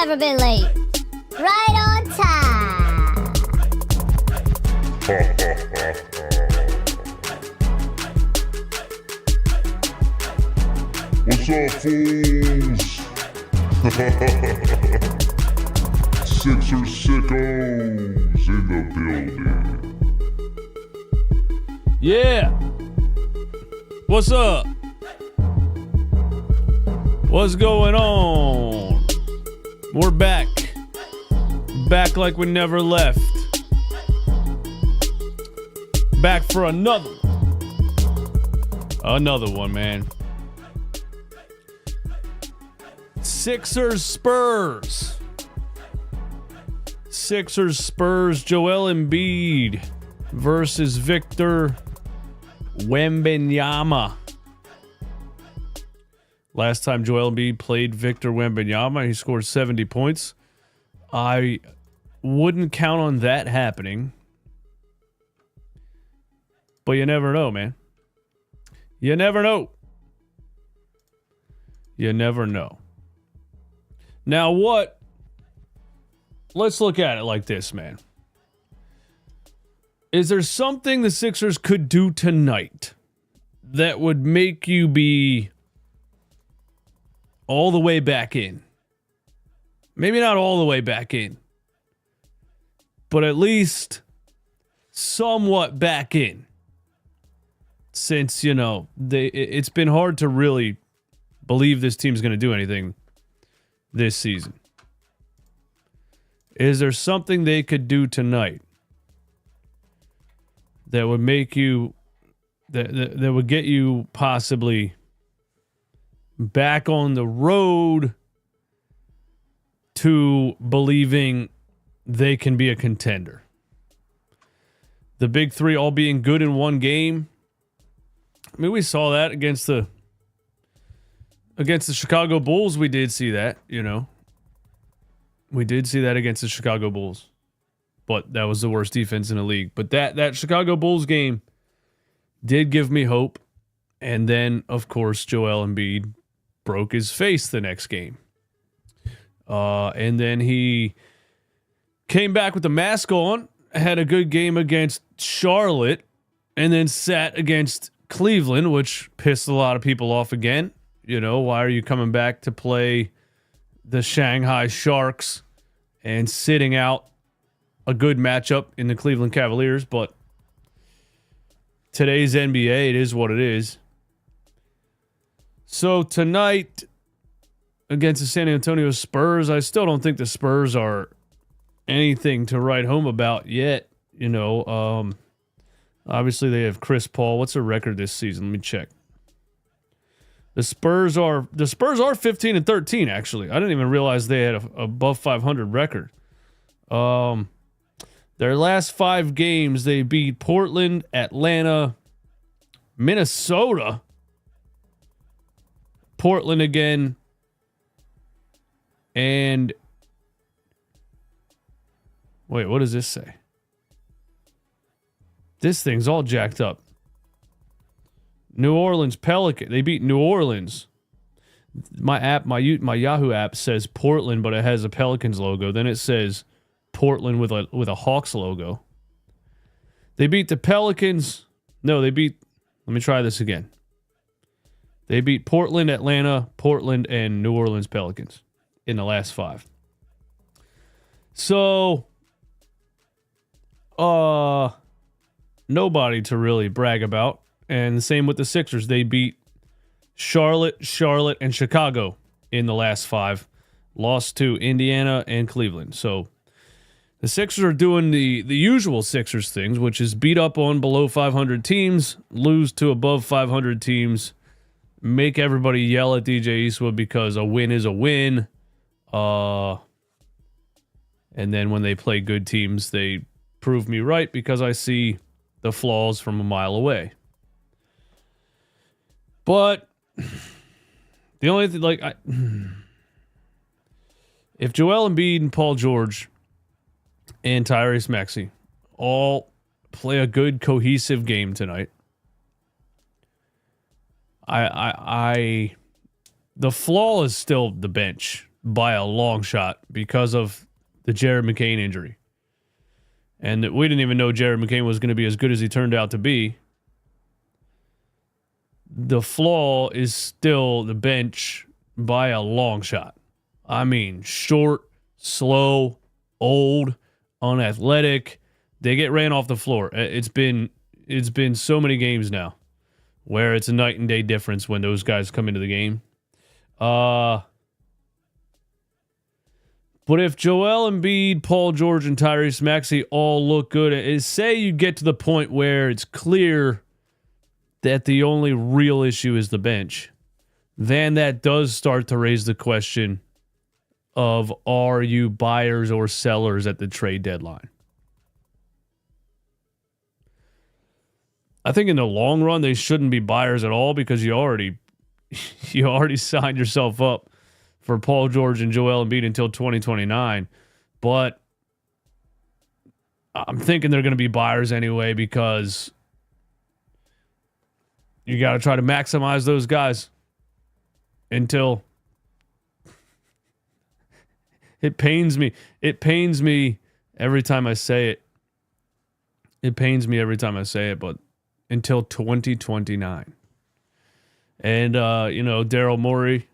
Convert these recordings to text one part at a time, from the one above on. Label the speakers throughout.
Speaker 1: never been late. Right on time.
Speaker 2: What's up, fools? Sixer sickos in the building.
Speaker 3: Yeah. What's up? What's going on? We're back. Back like we never left. Back for another one. Another one, man. Sixers Spurs. Sixers Spurs. Joel Embiid versus Victor Wembanyama. Last time Joel Embiid played Victor Wembanyama, he scored 70 points. I wouldn't count on that happening. But you never know, man. You never know. You never know. Now what? Let's look at it like this, man. Is there something the Sixers could do tonight that would make you be all the way back in? Maybe not all the way back in, but at least somewhat back in. Since, you know, it's been hard to really believe this team's going to do anything this season. Is there something they could do tonight that would make you, that would get you possibly back on the road to believing they can be a contender? The big three all being good in one game. I mean, we saw that against the Chicago Bulls. We did see that, you know. We did see that against the Chicago Bulls. But that was the worst defense in the league. But that Chicago Bulls game did give me hope. And then, of course, Joel Embiid broke his face the next game. And then he came back with the mask on, had a good game against Charlotte, and then sat against Cleveland, which pissed a lot of people off again. You know, why are you coming back to play the Shanghai Sharks and sitting out a good matchup in the Cleveland Cavaliers? But today's NBA, it is what it is. So tonight against the San Antonio Spurs, I still don't think the Spurs are anything to write home about yet. You know, obviously they have Chris Paul. What's their record this season? Let me check. The Spurs are 15-13, actually. I didn't even realize they had a above 500 record. Their last 5 games, they beat Portland, Atlanta, Minnesota, Portland again, and wait, what does this say? This thing's all jacked up. New Orleans Pelican. They beat New Orleans. My app, my Yahoo app says Portland, but it has a Pelicans logo. Then it says Portland with a Hawks logo. They beat the Pelicans. No, they beat. Let me try this again. They beat Portland, Atlanta, Portland, and New Orleans Pelicans in the last 5. So, nobody to really brag about. And the same with the Sixers. They beat Charlotte, and Chicago in the last 5. Lost to Indiana and Cleveland. So the Sixers are doing the usual Sixers things, which is beat up on below 500 teams, lose to above 500 teams, make everybody yell at DJ Eastwood because a win is a win. And then when they play good teams, they prove me right because I see the flaws from a mile away. But the only thing, if Joel Embiid and Paul George and Tyrese Maxey all play a good cohesive game tonight, the flaw is still the bench. by a long shot because of the Jared McCain injury. And we didn't even know Jared McCain was going to be as good as he turned out to be. The flaw is still the bench by a long shot. I mean, short, slow, old, unathletic. They get ran off the floor. It's been so many games now where it's a night and day difference when those guys come into the game. But if Joel Embiid, Paul George, and Tyrese Maxey all look good, say you get to the point where it's clear that the only real issue is the bench, then that does start to raise the question of, are you buyers or sellers at the trade deadline? I think in the long run, they shouldn't be buyers at all because you already signed yourself up for Paul George and Joel Embiid until 2029. But I'm thinking they're going to be buyers anyway because you got to try to maximize those guys until it pains me. It pains me every time I say it. It pains me every time I say it, but until 2029. And, Daryl Morey,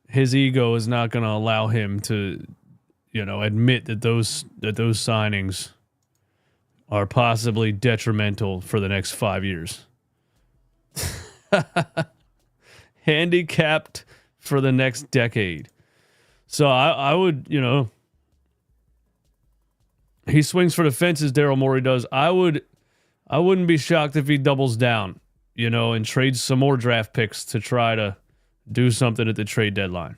Speaker 3: his ego is not going to allow him to, admit that those signings are possibly detrimental for the next 5 years. Handicapped for the next decade. So I would, he swings for the fences, Daryl Morey does. I wouldn't be shocked if he doubles down, and trades some more draft picks to try to do something at the trade deadline.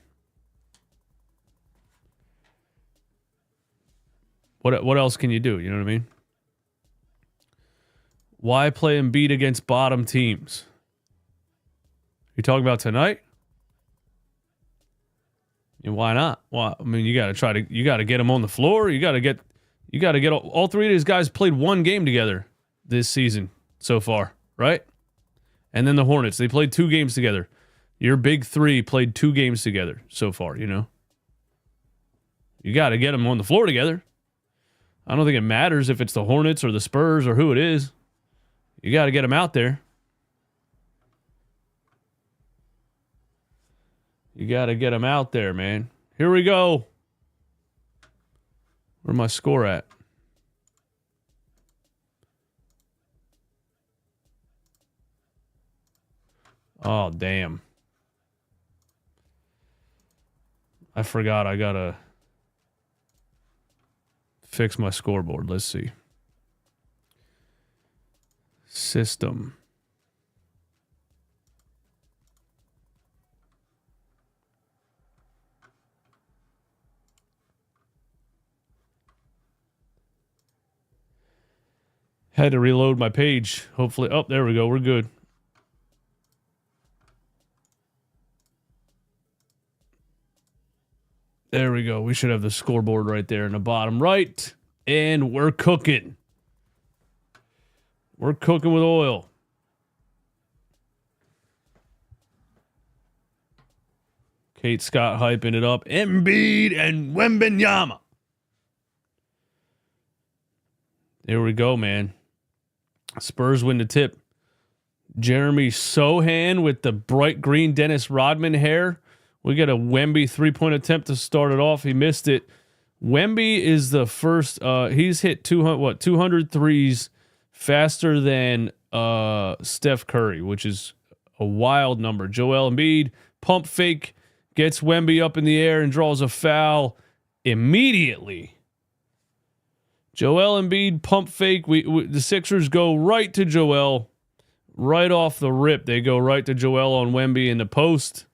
Speaker 3: What else can you do? You know what I mean? Why play Embiid against bottom teams? You talking about tonight? And why not? Well, I mean, you got to get them on the floor. You got to get all three of these guys played one game together this season so far, right? And then the Hornets, they played 2 games together. Your big three played 2 games together so far, You got to get them on the floor together. I don't think it matters if it's the Hornets or the Spurs or who it is. You got to get them out there. You got to get them out there, man. Here we go. Where's my score at? Oh, damn. I forgot I got to fix my scoreboard. Let's see. System. Had to reload my page. Hopefully. Oh, there we go. We're good. There we go. We should have the scoreboard right there in the bottom right. And we're cooking. We're cooking with oil. Kate Scott hyping it up. Embiid and Wembanyama. There we go, man. Spurs win the tip. Jeremy Sohan with the bright green Dennis Rodman hair. We got a Wemby 3-point attempt to start it off. He missed it. Wemby is the first. He's hit 200 threes faster than Steph Curry, which is a wild number. Joel Embiid, pump fake, gets Wemby up in the air and draws a foul immediately. Joel Embiid, pump fake. The Sixers go right to Joel. Right off the rip, they go right to Joel on Wemby in the post.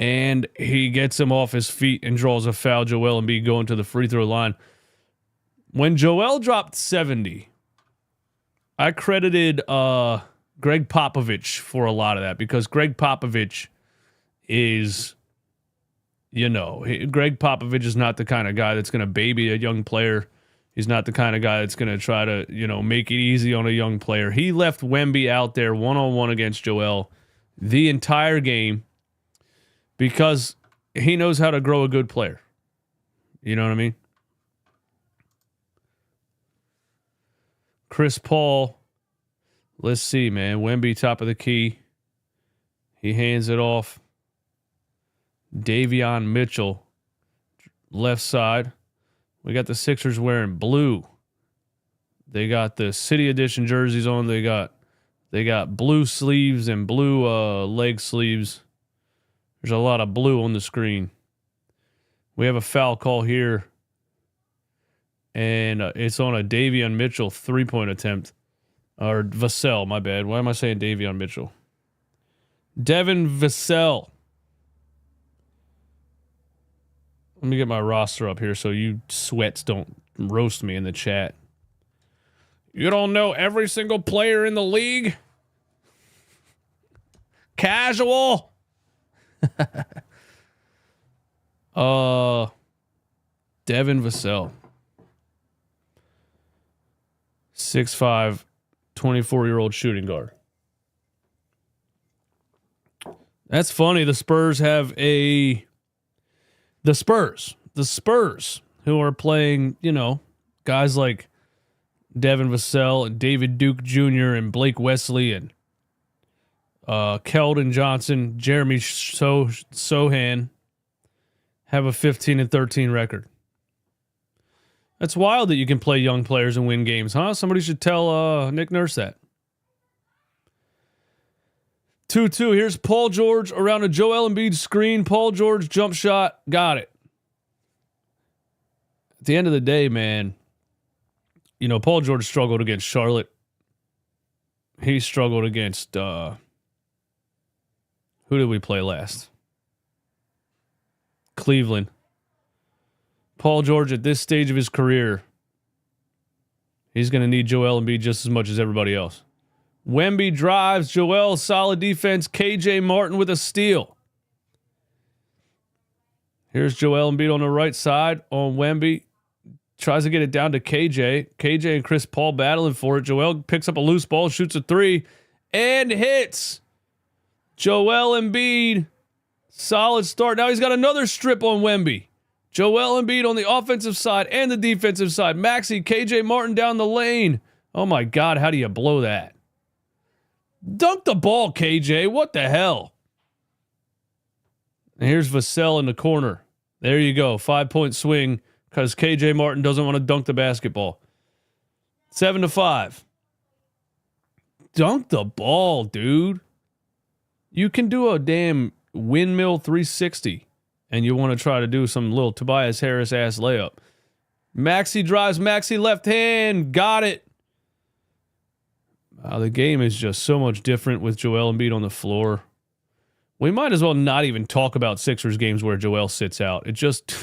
Speaker 3: And he gets him off his feet and draws a foul. Joel Embiid going to the free throw line. When Joel dropped 70, I credited Greg Popovich for a lot of that because Greg Popovich is, Greg Popovich is not the kind of guy that's going to baby a young player. He's not the kind of guy that's going to try to, make it easy on a young player. He left Wemby out there one-on-one against Joel the entire game because he knows how to grow a good player. You know what I mean? Chris Paul. Let's see, man. Wemby, top of the key. He hands it off. Davion Mitchell, left side. We got the Sixers wearing blue. They got the City Edition jerseys on. They got blue sleeves and blue leg sleeves. There's a lot of blue on the screen. We have a foul call here. And it's on a Davion Mitchell 3-point attempt. Or Vassell, my bad. Why am I saying Davion Mitchell? Devin Vassell. Let me get my roster up here so you sweats don't roast me in the chat. You don't know every single player in the league? Casual. Devin Vassell. 6'5", 24-year-old shooting guard. That's funny. The Spurs have the Spurs, who are playing, guys like Devin Vassell and David Duke Jr. and Blake Wesley and Keldon Johnson, Jeremy Sohan have a 15-13 record. That's wild that you can play young players and win games, huh? Somebody should tell Nick Nurse that. 2-2. Here's Paul George around a Joel Embiid screen. Paul George jump shot. Got it. At the end of the day, man, Paul George struggled against Charlotte. He struggled against who did we play last? Cleveland. Paul George at this stage of his career, he's going to need Joel Embiid just as much as everybody else. Wemby drives. Joel, solid defense. KJ Martin with a steal. Here's Joel Embiid on the right side on Wemby. Tries to get it down to KJ. KJ and Chris Paul battling for it. Joel picks up a loose ball, shoots a three, and hits. Joel Embiid. Solid start. Now he's got another strip on Wemby. Joel Embiid on the offensive side and the defensive side. Maxey, KJ Martin down the lane. Oh my God, how do you blow that? Dunk the ball, KJ. What the hell? And here's Vassell in the corner. There you go. 5-point swing because KJ Martin doesn't want to dunk the basketball. 7-5. Dunk the ball, dude. You can do a damn windmill 360. And you want to try to do some little Tobias Harris ass layup. Maxey drives. Maxey left hand. Got it. The game is just so much different with Joel Embiid on the floor. We might as well not even talk about Sixers games where Joel sits out. It's just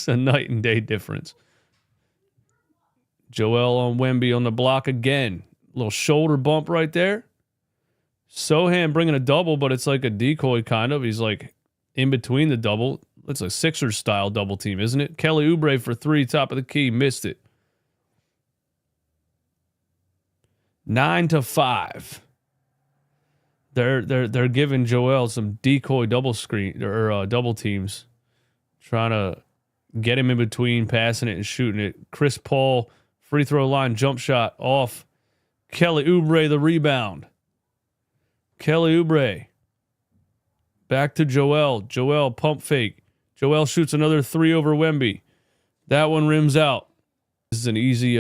Speaker 3: a night and day difference. Joel on Wemby on the block again. Little shoulder bump right there. Sohan bringing a double, but it's like a decoy kind of. He's like in between the double. It's a Sixers style double team, isn't it? Kelly Oubre for three, top of the key, missed it. 9-5. They're giving Joel some decoy double screen or double teams, trying to get him in between, passing it and shooting it. Chris Paul free throw line jump shot off. Kelly Oubre the rebound. Kelly Oubre. Back to Joel. Joel pump fake. Joel shoots another three over Wemby. That one rims out. This is an easy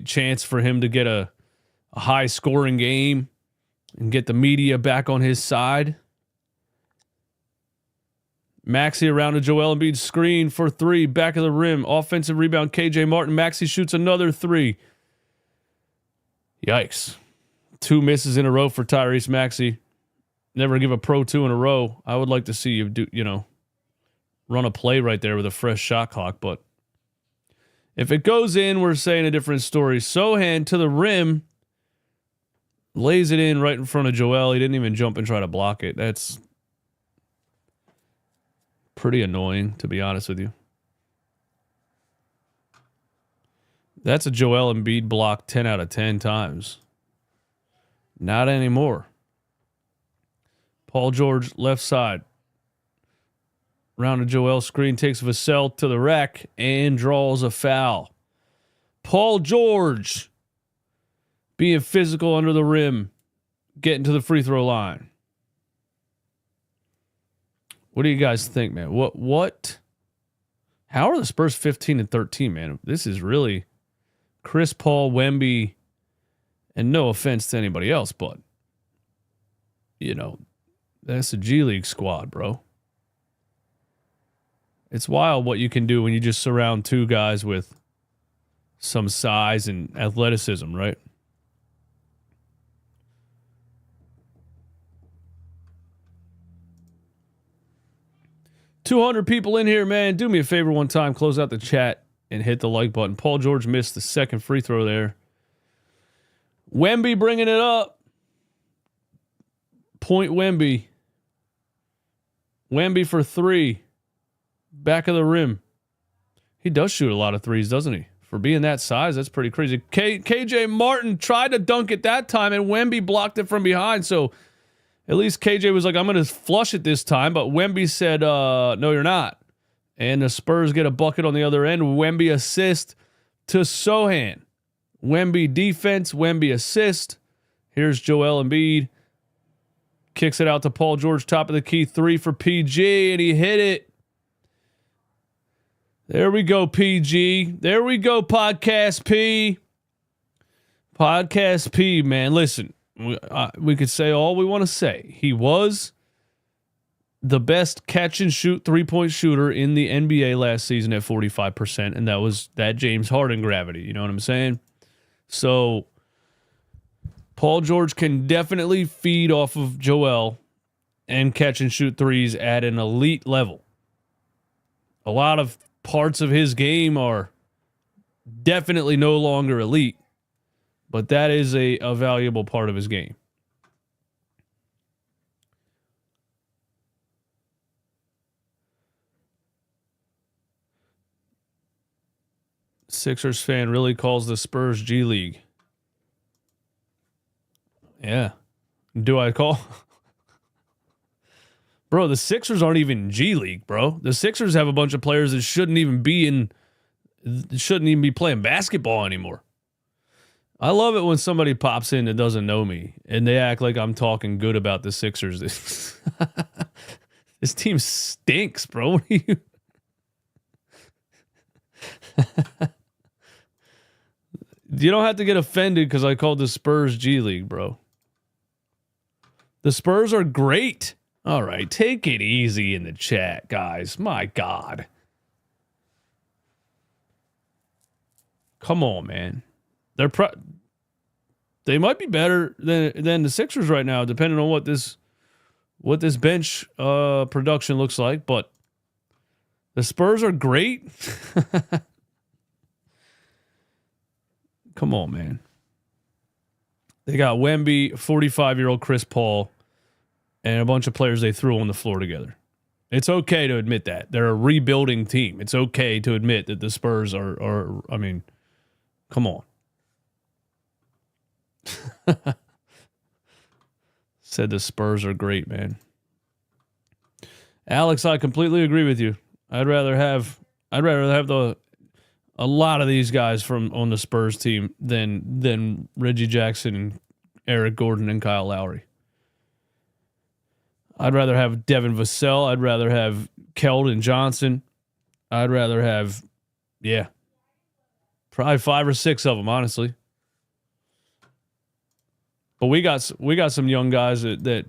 Speaker 3: chance for him to get a high scoring game and get the media back on his side. Maxey around to Joel Embiid's screen for three. Back of the rim. Offensive rebound. KJ Martin. Maxey shoots another three. Yikes. 2 misses in a row for Tyrese Maxey. Never give a pro 2 in a row. I would like to see you do, run a play right there with a fresh shot clock. But if it goes in, we're saying a different story. Sohan to the rim. Lays it in right in front of Joel. He didn't even jump and try to block it. That's pretty annoying, to be honest with you. That's a Joel Embiid block 10 out of 10 times. Not anymore. Paul George, left side. Round of Joel screen, takes Vassell to the rack and draws a foul. Paul George being physical under the rim, getting to the free throw line. What do you guys think, man? What? How are the Spurs 15-13, man? This is really Chris Paul, Wemby, and no offense to anybody else, but that's a G League squad, bro. It's wild what you can do when you just surround two guys with some size and athleticism, right? $200 people in here, man. Do me a favor one time. Close out the chat and hit the like button. Paul George missed the second free throw there. Wemby bringing it up. Point Wemby. Wemby for three. Back of the rim. He does shoot a lot of threes, doesn't he? For being that size, that's pretty crazy. KJ Martin tried to dunk it that time, and Wemby blocked it from behind. So at least KJ was like, I'm going to flush it this time. But Wemby said, no, you're not. And the Spurs get a bucket on the other end. Wemby assist to Sohan. Wemby defense, Wemby assist. Here's Joel Embiid. Kicks it out to Paul George, top of the key, three for PG, and he hit it. There we go, PG. There we go, Podcast P. Podcast P, man. Listen, we could say all we want to say. He was the best catch-and-shoot three-point shooter in the NBA last season at 45%, and that was that James Harden gravity. You know what I'm saying? So Paul George can definitely feed off of Joel and catch-and-shoot threes at an elite level. A lot of parts of his game are definitely no longer elite, but that is a valuable part of his game. Sixers fan really calls the Spurs G League. Yeah. Do I call? Bro, the Sixers aren't even G League, bro. The Sixers have a bunch of players that shouldn't even be playing basketball anymore. I love it when somebody pops in that doesn't know me and they act like I'm talking good about the Sixers. This team stinks, bro. What are you? You don't have to get offended because I called the Spurs G League, bro. The Spurs are great. All right, take it easy in the chat, guys. My God. Come on, man. They might be better than the Sixers right now, depending on what this bench production looks like. But the Spurs are great. Come on, man. They got Wemby, 45-year-old Chris Paul, and a bunch of players they threw on the floor together. It's okay to admit that. They're a rebuilding team. It's okay to admit that the Spurs are I mean, come on. Said the Spurs are great, man. Alex, I completely agree with you. I'd rather have a lot of these guys on the Spurs team than Reggie Jackson and Eric Gordon and Kyle Lowry. I'd rather have Devin Vassell. I'd rather have Keldon Johnson. I'd rather have, probably 5 or 6 of them, honestly. But we got some young guys that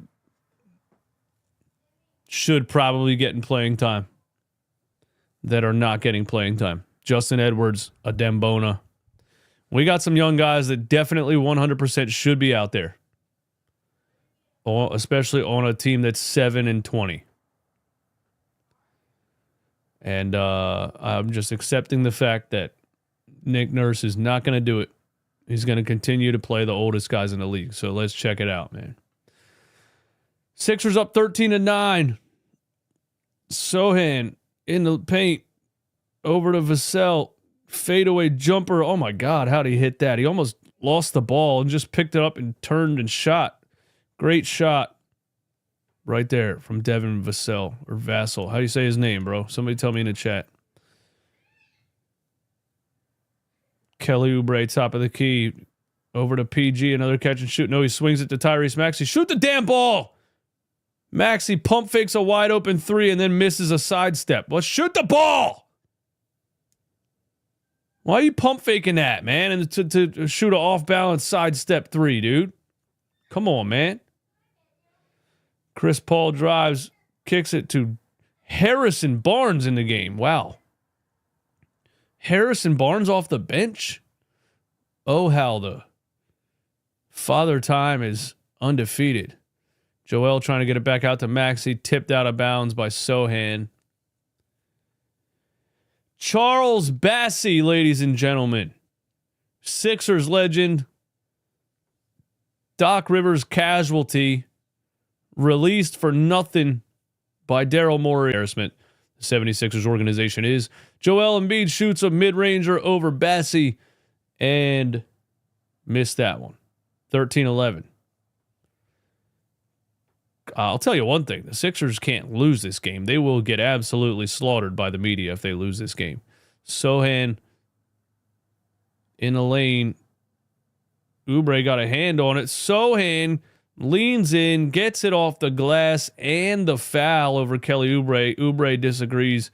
Speaker 3: should probably get in playing time that are not getting playing time. Justin Edwards, Adembona. We got some young guys that definitely 100% should be out there, especially on a team that's 7-20. And I'm just accepting the fact that Nick Nurse is not going to do it. He's going to continue to play the oldest guys in the league. So let's check it out, man. Sixers up 13-9. Sohan in the paint. Over to Vassell. Fadeaway jumper. Oh, my God. How'd he hit that? He almost lost the ball and just picked it up and turned and shot. Great shot. Right there from Devin Vassell or Vassell. How do you say his name, bro? Somebody tell me in the chat. Kelly Oubre, top of the key. Over to PG, another catch and shoot. No, he swings it to Tyrese Maxey. Shoot the damn ball! Maxey pump fakes a wide open three and then misses a sidestep. Well, shoot the ball! Why are you pump faking that, man? And to shoot an off-balance sidestep three, dude. Come on, man. Chris Paul drives, kicks it to Harrison Barnes in the game. Wow. Harrison Barnes off the bench? Oh, how the Father Time is undefeated. Joel trying to get it back out to Maxey. Tipped out of bounds by Sohan. Charles Bassey, ladies and gentlemen. Sixers legend. Doc Rivers casualty. Released for nothing by Daryl Morey. Embarrassment. The 76ers organization is. Joel Embiid shoots a mid-ranger over Bassey and missed that one. 13-11. I'll tell you one thing. The Sixers can't lose this game. They will get absolutely slaughtered by the media if they lose this game. Sohan in the lane. Oubre got a hand on it. Sohan leans in, gets it off the glass, and the foul over Kelly Oubre. Oubre disagrees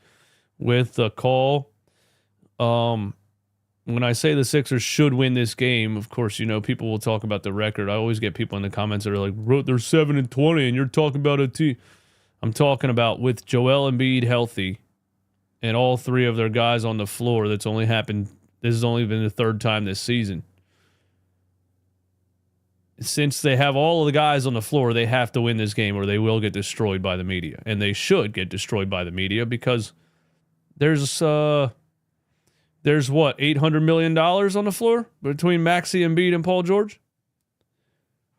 Speaker 3: with the call. When I say the Sixers should win this game, of course, you know, people will talk about the record. I always get people in the comments that are like, they're 7-20, and you're talking about a team. I'm talking about with Joel Embiid healthy and all three of their guys on the floor. That's only happened. This has only been the third time this season. Since they have all of the guys on the floor, they have to win this game or they will get destroyed by the media. And they should get destroyed by the media because there's what, $800 million on the floor between Maxey, Embiid, and Paul George?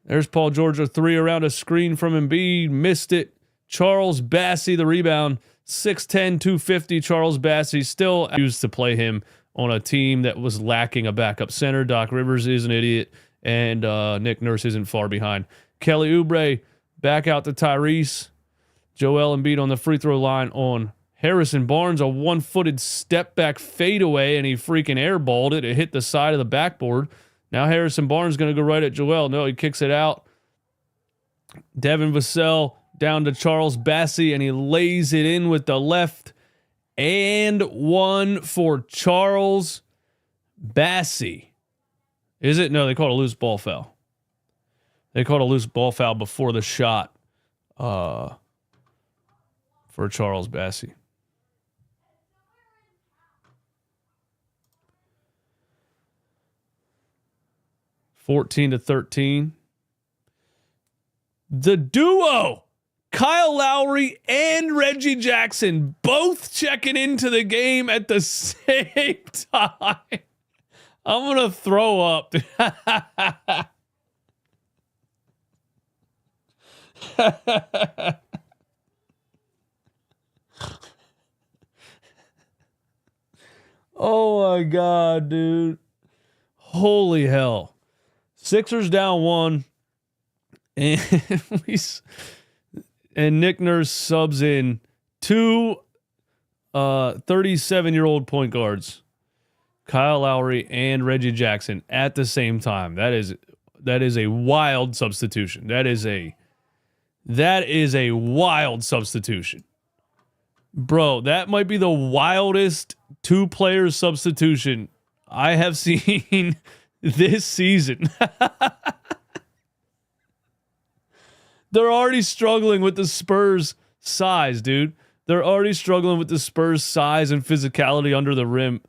Speaker 3: There's Paul George, a three around a screen from Embiid, missed it. Charles Bassey, the rebound, 6'10", 250. Charles Bassey still used to play him on a team that was lacking a backup center. Doc Rivers is an idiot, and Nick Nurse isn't far behind. Kelly Oubre back out to Tyrese. Joel Embiid on the free throw line on Harrison Barnes, a one-footed step-back fadeaway, and he freaking airballed it. It hit the side of the backboard. Now Harrison Barnes is going to go right at Joel. No, he kicks it out. Devin Vassell down to Charles Bassey, and he lays it in with the left. And one for Charles Bassey. Is it? No, they called a loose ball foul. They called a loose ball foul before the shot for Charles Bassey. 14-13. The duo, Kyle Lowry and Reggie Jackson, both checking into the game at the same time. I'm going to throw up. Oh my God, dude. Holy hell. Sixers down one, and Nick Nurse subs in two 37-year-old point guards, Kyle Lowry and Reggie Jackson, at the same time. That is a wild substitution. That is a wild substitution. Bro, that might be the wildest two-player substitution I have seen this season. They're already struggling with the Spurs' size, dude. They're already struggling with the Spurs' size and physicality under the rim.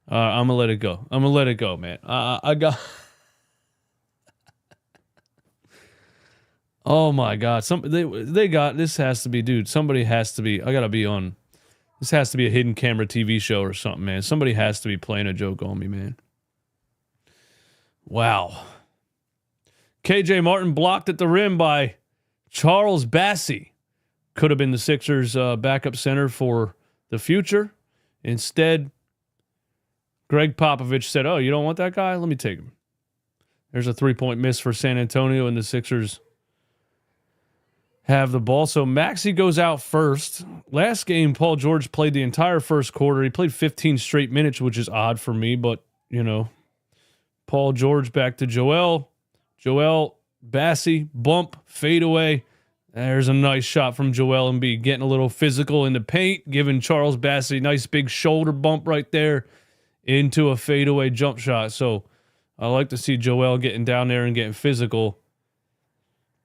Speaker 3: I'm going to let it go. I'm going to let it go, man. I got... Oh, my God. They got... This has to be... Dude, somebody has to be... I got to be on... This has to be a hidden camera TV show or something, man. Somebody has to be playing a joke on me, man. Wow. KJ Martin blocked at the rim by Charles Bassey. Could have been the Sixers' backup center for the future. Instead, Greg Popovich said, oh, you don't want that guy? Let me take him. There's a three-point miss for San Antonio, and the Sixers have the ball. So Maxey goes out first. Last game, Paul George played the entire first quarter. He played 15 straight minutes, which is odd for me, but, you know, Paul George back to Joel. Joel, Bassey, bump, fade away. There's a nice shot from Joel Embiid, getting a little physical in the paint, giving Charles Bassey a nice big shoulder bump right there into a fadeaway jump shot. So I like to see Joel getting down there and getting physical.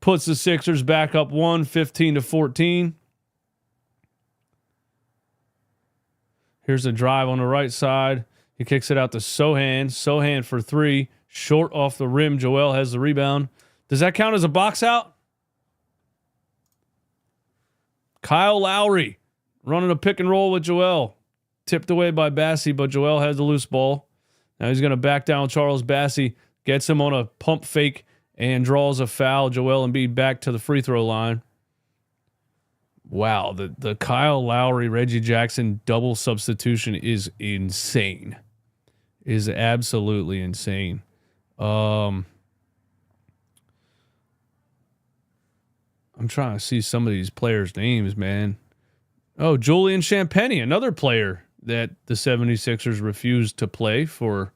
Speaker 3: Puts the Sixers back up 15-14. Here's a drive on the right side. He kicks it out to Sohan. Sohan for three. Short off the rim. Joel has the rebound. Does that count as a box out? Kyle Lowry running a pick and roll with Joel. Tipped away by Bassey, but Joel has the loose ball. Now he's going to back down Charles Bassey. Gets him on a pump fake and draws a foul. Joel Embiid back to the free throw line. Wow, the Kyle Lowry, Reggie Jackson double substitution is insane. Is absolutely insane. I'm trying to see some of these players' names, man. Oh, Julian Champagnie, another player that the 76ers refused to play for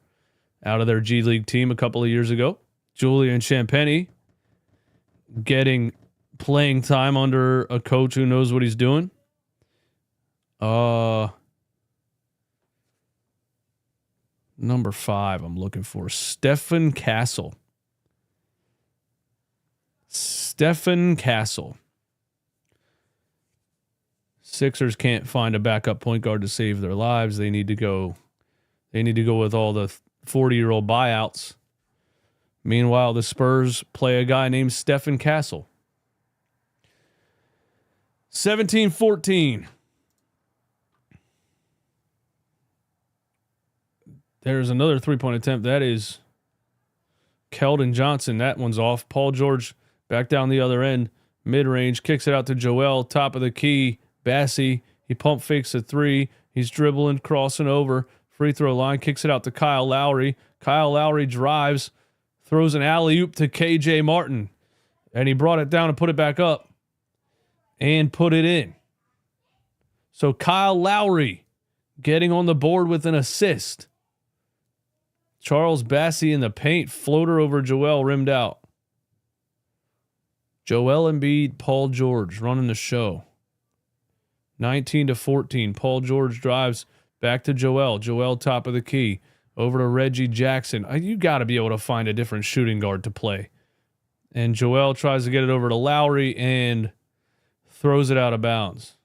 Speaker 3: out of their G League team a couple of years ago. Julian Champagnie getting playing time under a coach who knows what he's doing. Number 5 I'm looking for. Stephen Castle. Stephen Castle. Sixers can't find a backup point guard to save their lives. They need to go with all the 40-year-old buyouts. Meanwhile, the Spurs play a guy named Stephen Castle. 17-14. There's another three-point attempt. That is Keldon Johnson. That one's off. Paul George back down the other end. Mid-range. Kicks it out to Joel. Top of the key. Bassey. He pump fakes a three. He's dribbling, crossing over. Free throw line. Kicks it out to Kyle Lowry. Kyle Lowry drives. Throws an alley-oop to KJ Martin. And he brought it down and put it back up. And put it in. So Kyle Lowry getting on the board with an assist. Charles Bassey in the paint. Floater over Joel, rimmed out. Joel Embiid, Paul George running the show. 19-14. Paul George drives back to Joel. Joel top of the key. Over to Reggie Jackson. You got to be able to find a different shooting guard to play. And Joel tries to get it over to Lowry and throws it out of bounds.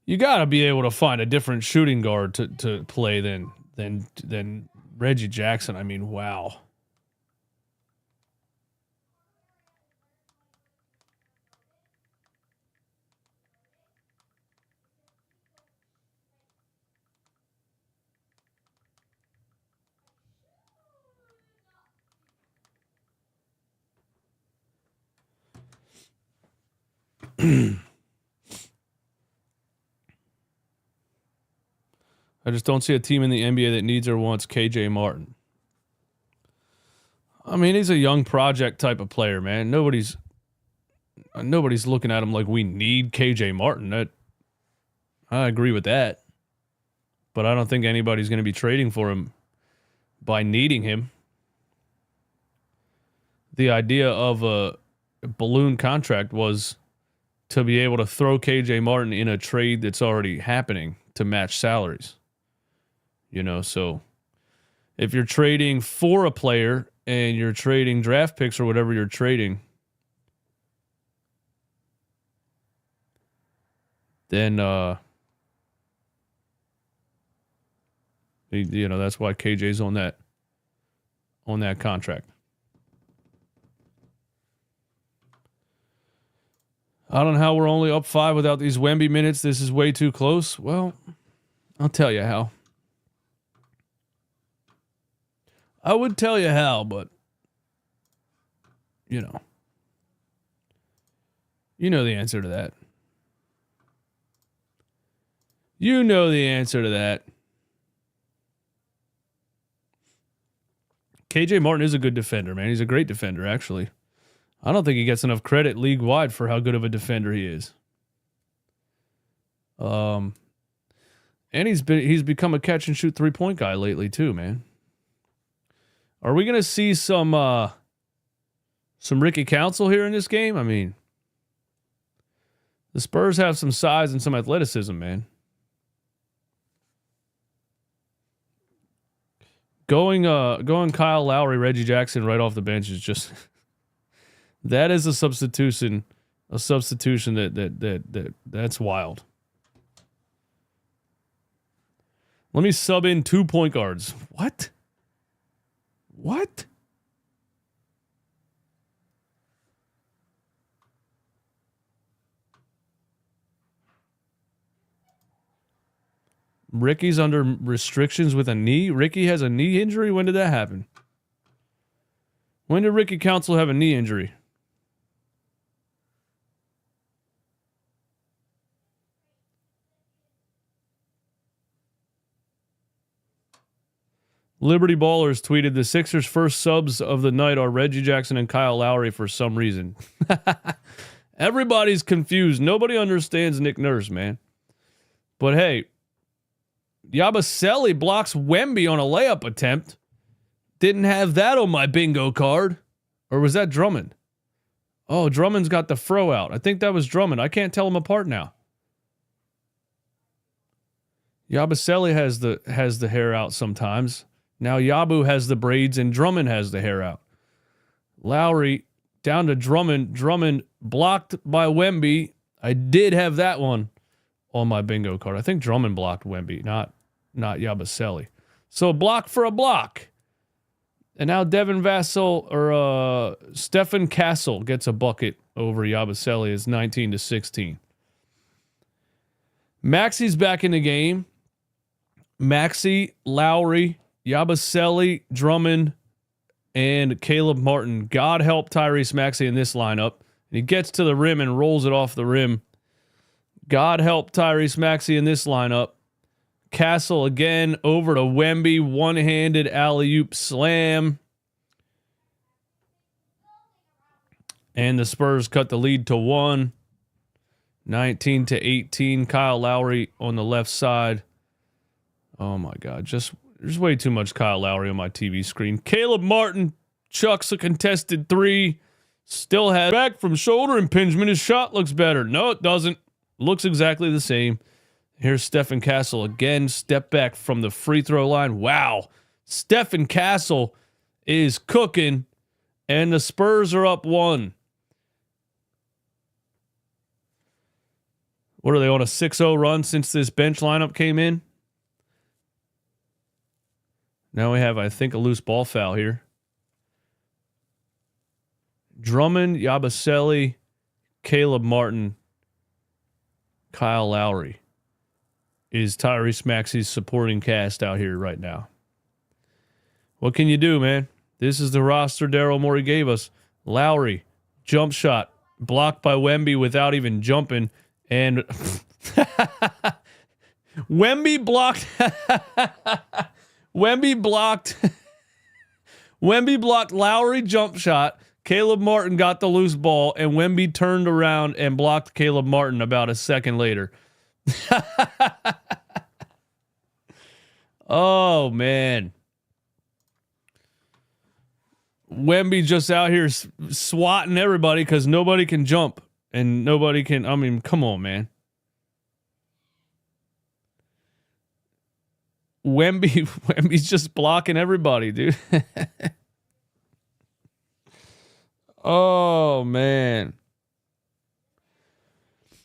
Speaker 3: You got to be able to find a different shooting guard to play than Reggie Jackson. I mean, wow. I just don't see a team in the NBA that needs or wants KJ Martin. I mean, he's a young project type of player, man. Nobody's looking at him like we need KJ Martin. I agree with that. But I don't think anybody's going to be trading for him by needing him. The idea of a balloon contract was to be able to throw KJ Martin in a trade that's already happening to match salaries. You know, so if you're trading for a player and you're trading draft picks or whatever you're trading, then, you know, that's why KJ's on that contract. I don't know how we're only up 5 without these Wemby minutes. This is way too close. Well, I'll tell you how. I would tell you how, but you know the answer to that. You know the answer to that. KJ Martin is a good defender, man. He's a great defender, actually. I don't think he gets enough credit league-wide for how good of a defender he is. And he's become a catch-and-shoot three-point guy lately too, man. Are we going to see some Ricky Council here in this game? I mean, the Spurs have some size and some athleticism, man. Going Kyle Lowry, Reggie Jackson right off the bench is just that is a substitution that's wild. Let me sub in 2 point guards. What? Ricky's under restrictions with a knee. Ricky has a knee injury. When did that happen? When did Ricky Council have a knee injury? Liberty Ballers tweeted the Sixers' first subs of the night are Reggie Jackson and Kyle Lowry for some reason. Everybody's confused. Nobody understands Nick Nurse, man. But hey, Yabusele blocks Wemby on a layup attempt. Didn't have that on my bingo card. Or was that Drummond? Oh, Drummond's got the fro out. I think that was Drummond. I can't tell them apart now. Yabusele has the hair out sometimes. Now Yabu has the braids and Drummond has the hair out. Lowry down to Drummond. Drummond blocked by Wemby. I did have that one on my bingo card. I think Drummond blocked Wemby, not Yabusele. So a block for a block. And now Devin Vassell or Stephen Castle gets a bucket over Yabusele. It's 19-16. Maxey's back in the game. Maxey, Lowry, Yabusele, Drummond, and Caleb Martin. God help Tyrese Maxey in this lineup. And he gets to the rim and rolls it off the rim. God help Tyrese Maxey in this lineup. Castle again over to Wemby. One-handed alley-oop slam. And the Spurs cut the lead to 1. 19-18. Kyle Lowry on the left side. Oh my God. There's way too much Kyle Lowry on my TV screen. Caleb Martin chucks a contested 3. Still has back from shoulder impingement. His shot looks better. No, it doesn't. Looks exactly the same. Here's Stephen Castle again. Step back from the free throw line. Wow. Stephen Castle is cooking. And the Spurs are up 1. What are they on, a 6-0 run since this bench lineup came in? Now we have, I think, a loose ball foul here. Drummond, Yabusele, Caleb Martin, Kyle Lowry is Tyrese Maxey's supporting cast out here right now. What can you do, man? This is the roster Daryl Morey gave us. Lowry, jump shot, blocked by Wemby without even jumping. And Wemby blocked. Wemby blocked Lowry jump shot. Caleb Martin got the loose ball, and Wemby turned around and blocked Caleb Martin about a second later. Oh, man. Wemby just out here swatting everybody because nobody can jump. And nobody can, I mean, come on, man. Wemby's just blocking everybody, dude. Oh, man.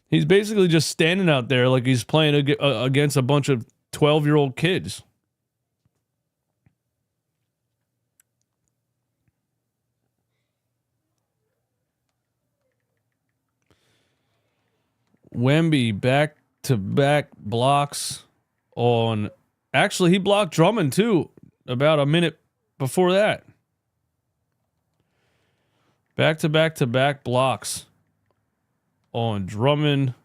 Speaker 3: He's basically just standing out there like he's playing against a bunch of 12-year-old kids. Wemby back-to-back blocks on... Actually, he blocked Drummond, too, about a minute before that. Back-to-back-to-back blocks on Drummond,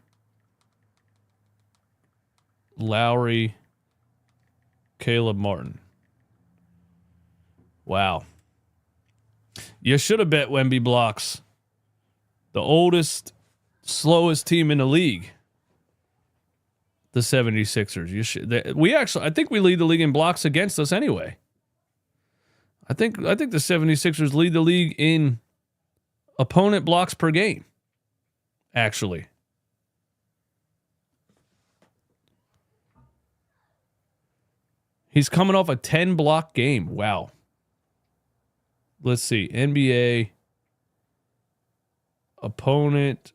Speaker 3: Lowry, Caleb Martin. Wow. You should have bet Wemby blocks The oldest, slowest team in the league. The 76ers. I think we lead the league in blocks against us anyway. I think the 76ers lead the league in opponent blocks per game. Actually. He's coming off a 10-block game. Wow. Let's see. NBA opponent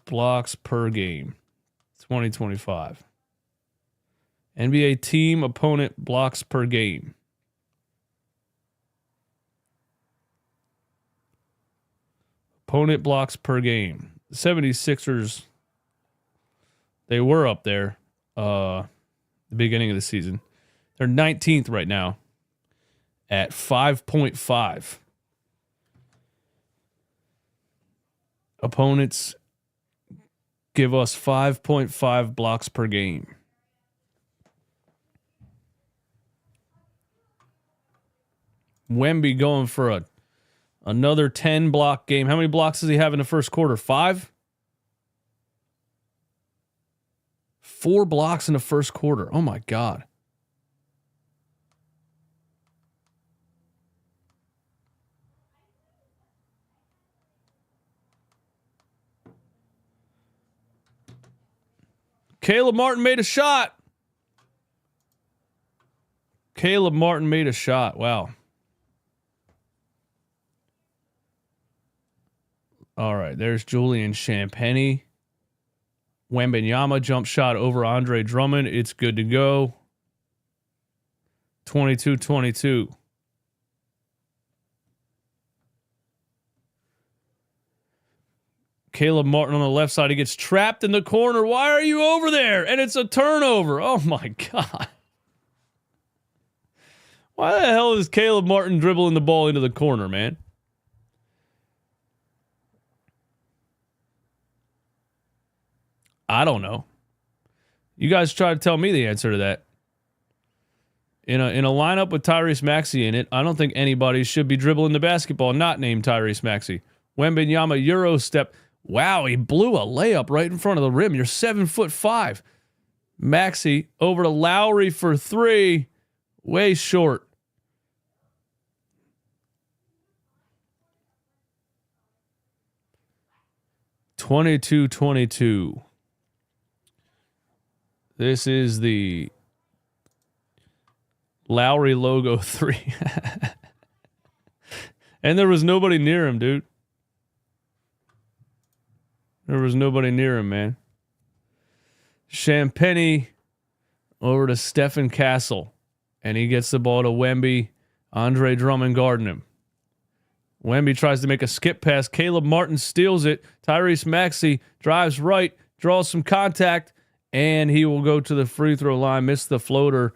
Speaker 3: blocks per game. 2025. NBA team opponent blocks per game. Opponent blocks per game. The 76ers, they were up there the beginning of the season. They're 19th right now at 5.5. Opponents give us 5.5 blocks per game. Wemby going for another 10-block game. How many blocks does he have in the first quarter? 5? 4 blocks in the first quarter. Oh, my God. Caleb Martin made a shot. Caleb Martin made a shot. Wow. All right, there's Julian Champagnie. Wembanyama jump shot over Andre Drummond. It's good to go. 22-22. Caleb Martin on the left side. He gets trapped in the corner. Why are you over there? And it's a turnover. Oh, my God. Why the hell is Caleb Martin dribbling the ball into the corner, man? I don't know. You guys try to tell me the answer to that. In a lineup with Tyrese Maxey in it, I don't think anybody should be dribbling the basketball not named Tyrese Maxey. Wembanyama Euro step. Wow, he blew a layup right in front of the rim. You're 7'5". Maxey over to Lowry for 3. Way short. (22-22). This is the Lowry logo 3. And there was nobody near him, dude. There was nobody near him, man. Champagnie over to Stephen Castle. And he gets the ball to Wemby. Andre Drummond guarding him. Wemby tries to make a skip pass. Caleb Martin steals it. Tyrese Maxey drives right, draws some contact, and he will go to the free throw line. Missed the floater,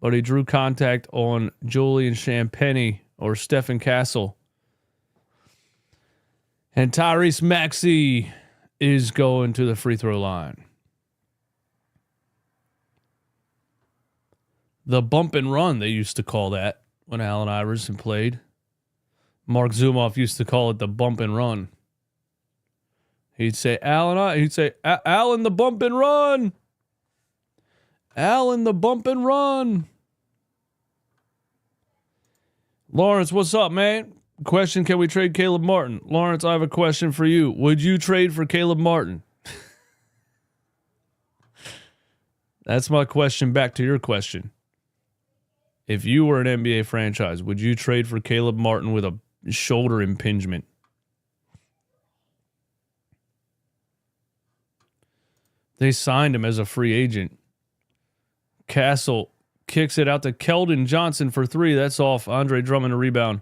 Speaker 3: but he drew contact on Julian Champagnie or Stephen Castle. And Tyrese Maxey is going to the free throw line. The bump and run, they used to call that when Allen Iverson played. Mark Zumoff used to call it the bump and run. He'd say, Allen the bump and run. Allen the bump and run. Lawrence, what's up, man? Question, can we trade Caleb Martin? Lawrence, I have a question for you. Would you trade for Caleb Martin? That's my question back to your question. If you were an NBA franchise, would you trade for Caleb Martin with a shoulder impingement? They signed him as a free agent. Castle kicks it out to Keldon Johnson for 3. That's off. Andre Drummond a rebound.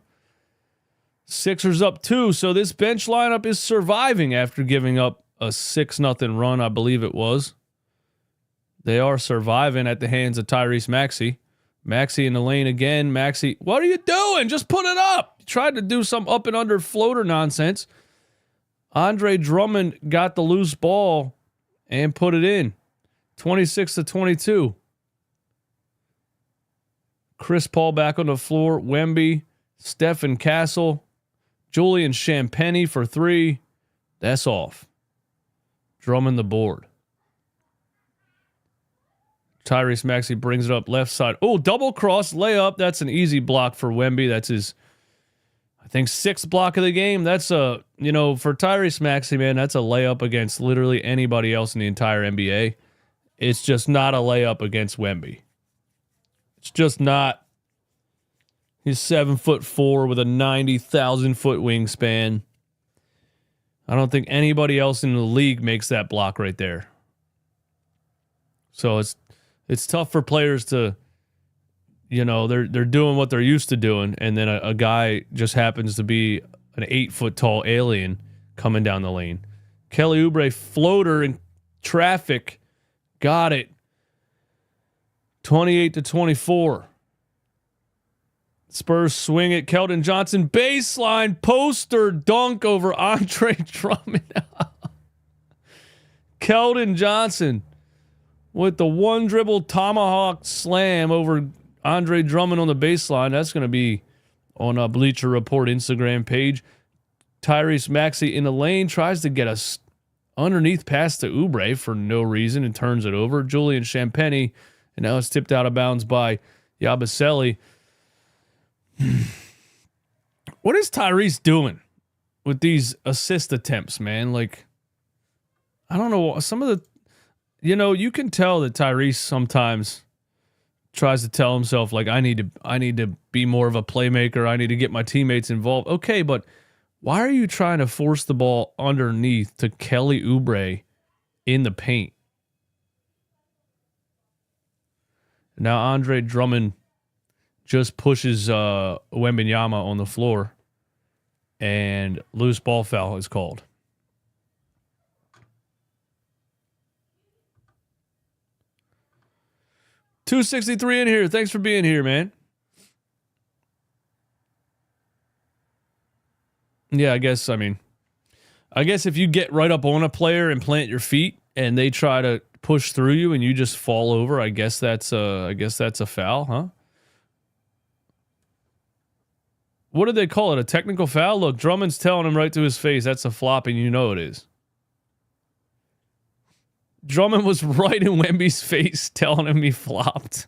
Speaker 3: Sixers up 2. So this bench lineup is surviving after giving up a 6-0 run, I believe it was. They are surviving at the hands of Tyrese Maxey. Maxey in the lane again. Maxey, what are you doing? Just put it up. You tried to do some up and under floater nonsense. Andre Drummond got the loose ball and put it in. 26-22. Chris Paul back on the floor. Wemby, Stephen Castle, Julian Champagnie for 3. That's off. Drummond the board. Tyrese Maxey brings it up left side. Oh, double cross layup. That's an easy block for Wemby. That's his, I think, 6th block of the game. That's for Tyrese Maxey, man, that's a layup against literally anybody else in the entire NBA. It's just not a layup against Wemby. It's just not. He's 7'4" with a 90,000-foot wingspan. I don't think anybody else in the league makes that block right there. So it's tough for players to, they're doing what they're used to doing, and then a guy just happens to be an 8-foot tall alien coming down the lane. Kelly Oubre floater in traffic, got it. 28-24. Spurs swing it. Keldon Johnson baseline poster dunk over Andre Drummond. Keldon Johnson with the one dribble tomahawk slam over Andre Drummond on the baseline. That's going to be on a Bleacher Report Instagram page. Tyrese Maxey in the lane tries to get us underneath pass to Oubre for no reason and turns it over. Julian Champagny, and now it's tipped out of bounds by Yabusele. What is Tyrese doing with these assist attempts, man? Like, I don't know. Some of the, you can tell that Tyrese sometimes tries to tell himself, like, I need to be more of a playmaker. I need to get my teammates involved. Okay, but why are you trying to force the ball underneath to Kelly Oubre in the paint? Now Andre Drummond just pushes Wembanyama on the floor, and loose ball foul is called. $263 in here. Thanks for being here, man. Yeah, I guess if you get right up on a player and plant your feet and they try to push through you and you just fall over, I guess that's a foul, huh? What did they call it? A technical foul? Look, Drummond's telling him right to his face, that's a flop, and you know it is. Drummond was right in Wemby's face telling him he flopped.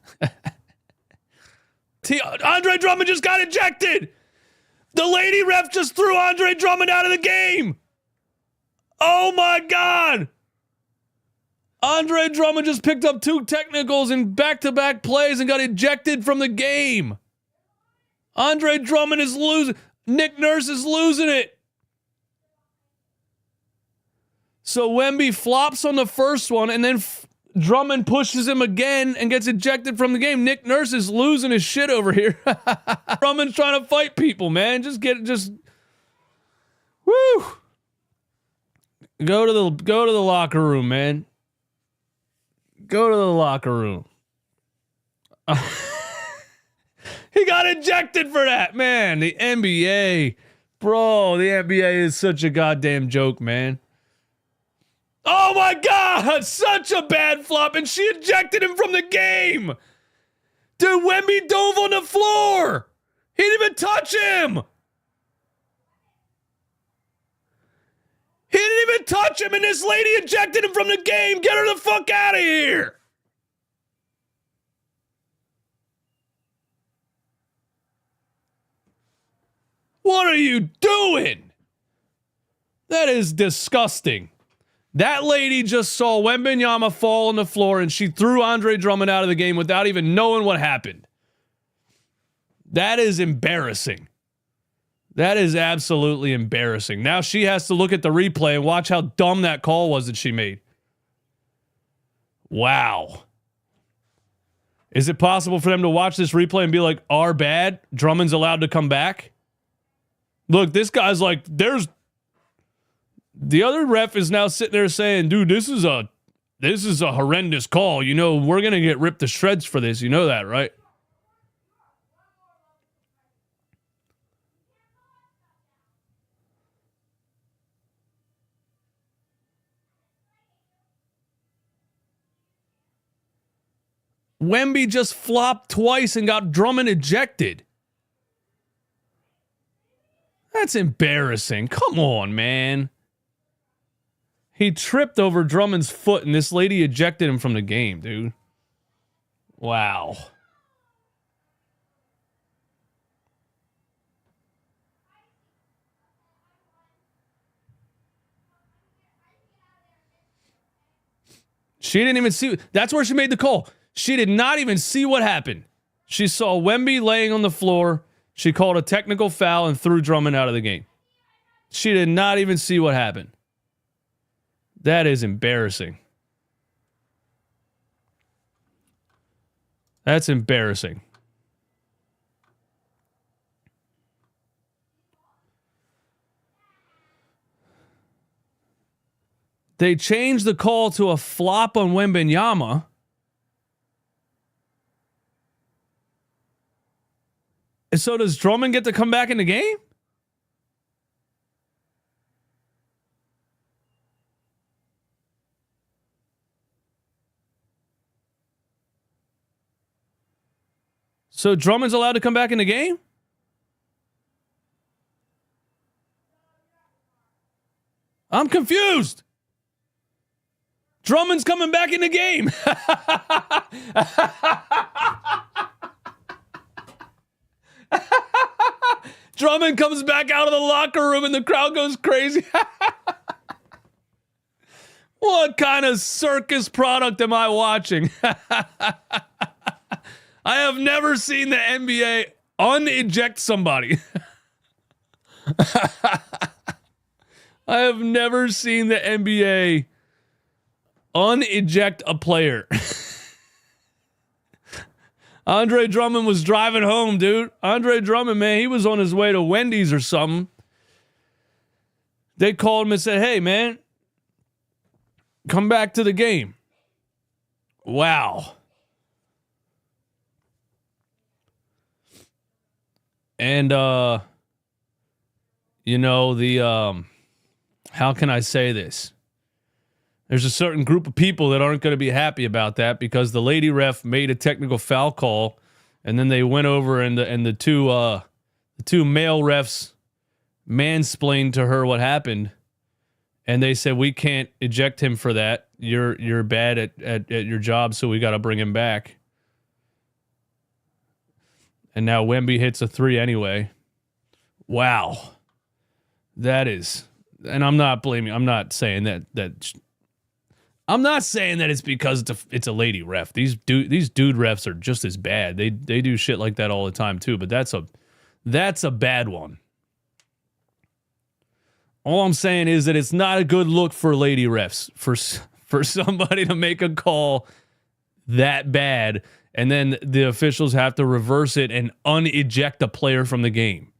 Speaker 3: Andre Drummond just got ejected! The lady ref just threw Andre Drummond out of the game! Oh my God! Andre Drummond just picked up 2 technicals in back-to-back plays and got ejected from the game. Andre Drummond is losing. Nick Nurse is losing it. So Wemby flops on the first one, and then Drummond pushes him again and gets ejected from the game. Nick Nurse is losing his shit over here. Drummond's trying to fight people, man. Woo. Go to the locker room, man. Go to the locker room. He got ejected for that, man. The NBA. Bro, the NBA is such a goddamn joke, man. Oh my God, such a bad flop, and she ejected him from the game. Dude, Wemby dove on the floor. He didn't even touch him. He didn't even touch him, and this lady ejected him from the game. Get her the fuck out of here. What are you doing? That is disgusting. That lady just saw Wembanyama fall on the floor and she threw Andre Drummond out of the game without even knowing what happened. That is embarrassing. That is absolutely embarrassing. Now she has to look at the replay and watch how dumb that call was that she made. Wow. Is it possible for them to watch this replay and be like, our bad? Drummond's allowed to come back? Look, this guy's like, the other ref is now sitting there saying, dude, this is a horrendous call. We're going to get ripped to shreds for this. You know that, right? Wemby just flopped twice and got Drummond ejected. That's embarrassing. Come on, man. He tripped over Drummond's foot, and this lady ejected him from the game, dude. Wow. She didn't even see. That's where she made the call. She did not even see what happened. She saw Wemby laying on the floor. She called a technical foul and threw Drummond out of the game. She did not even see what happened. That is embarrassing. That's embarrassing. They changed the call to a flop on Wembanyama. And so does Drummond get to come back in the game? So Drummond's allowed to come back in the game? I'm confused. Drummond's coming back in the game. Drummond comes back out of the locker room and the crowd goes crazy. What kind of circus product am I watching? I have never seen the NBA uneject somebody. I have never seen the NBA uneject a player. Andre Drummond was driving home, dude. Andre Drummond, man, he was on his way to Wendy's or something. They called him and said, hey, man, come back to the game. Wow. And, you know, how can I say this? There's a certain group of people that aren't going to be happy about that because the lady ref made a technical foul call, and then they went over and the two male refs mansplained to her what happened, and they said we can't eject him for that. You're bad at your job, so we got to bring him back. And now Wemby hits a three anyway. Wow, that is, and I'm not blaming. I'm not saying that. I'm not saying that it's because it's a lady ref. These dude refs are just as bad. They do shit like that all the time too. But that's a bad one. All I'm saying is that it's not a good look for lady refs for somebody to make a call that bad and then the officials have to reverse it and uneject a player from the game.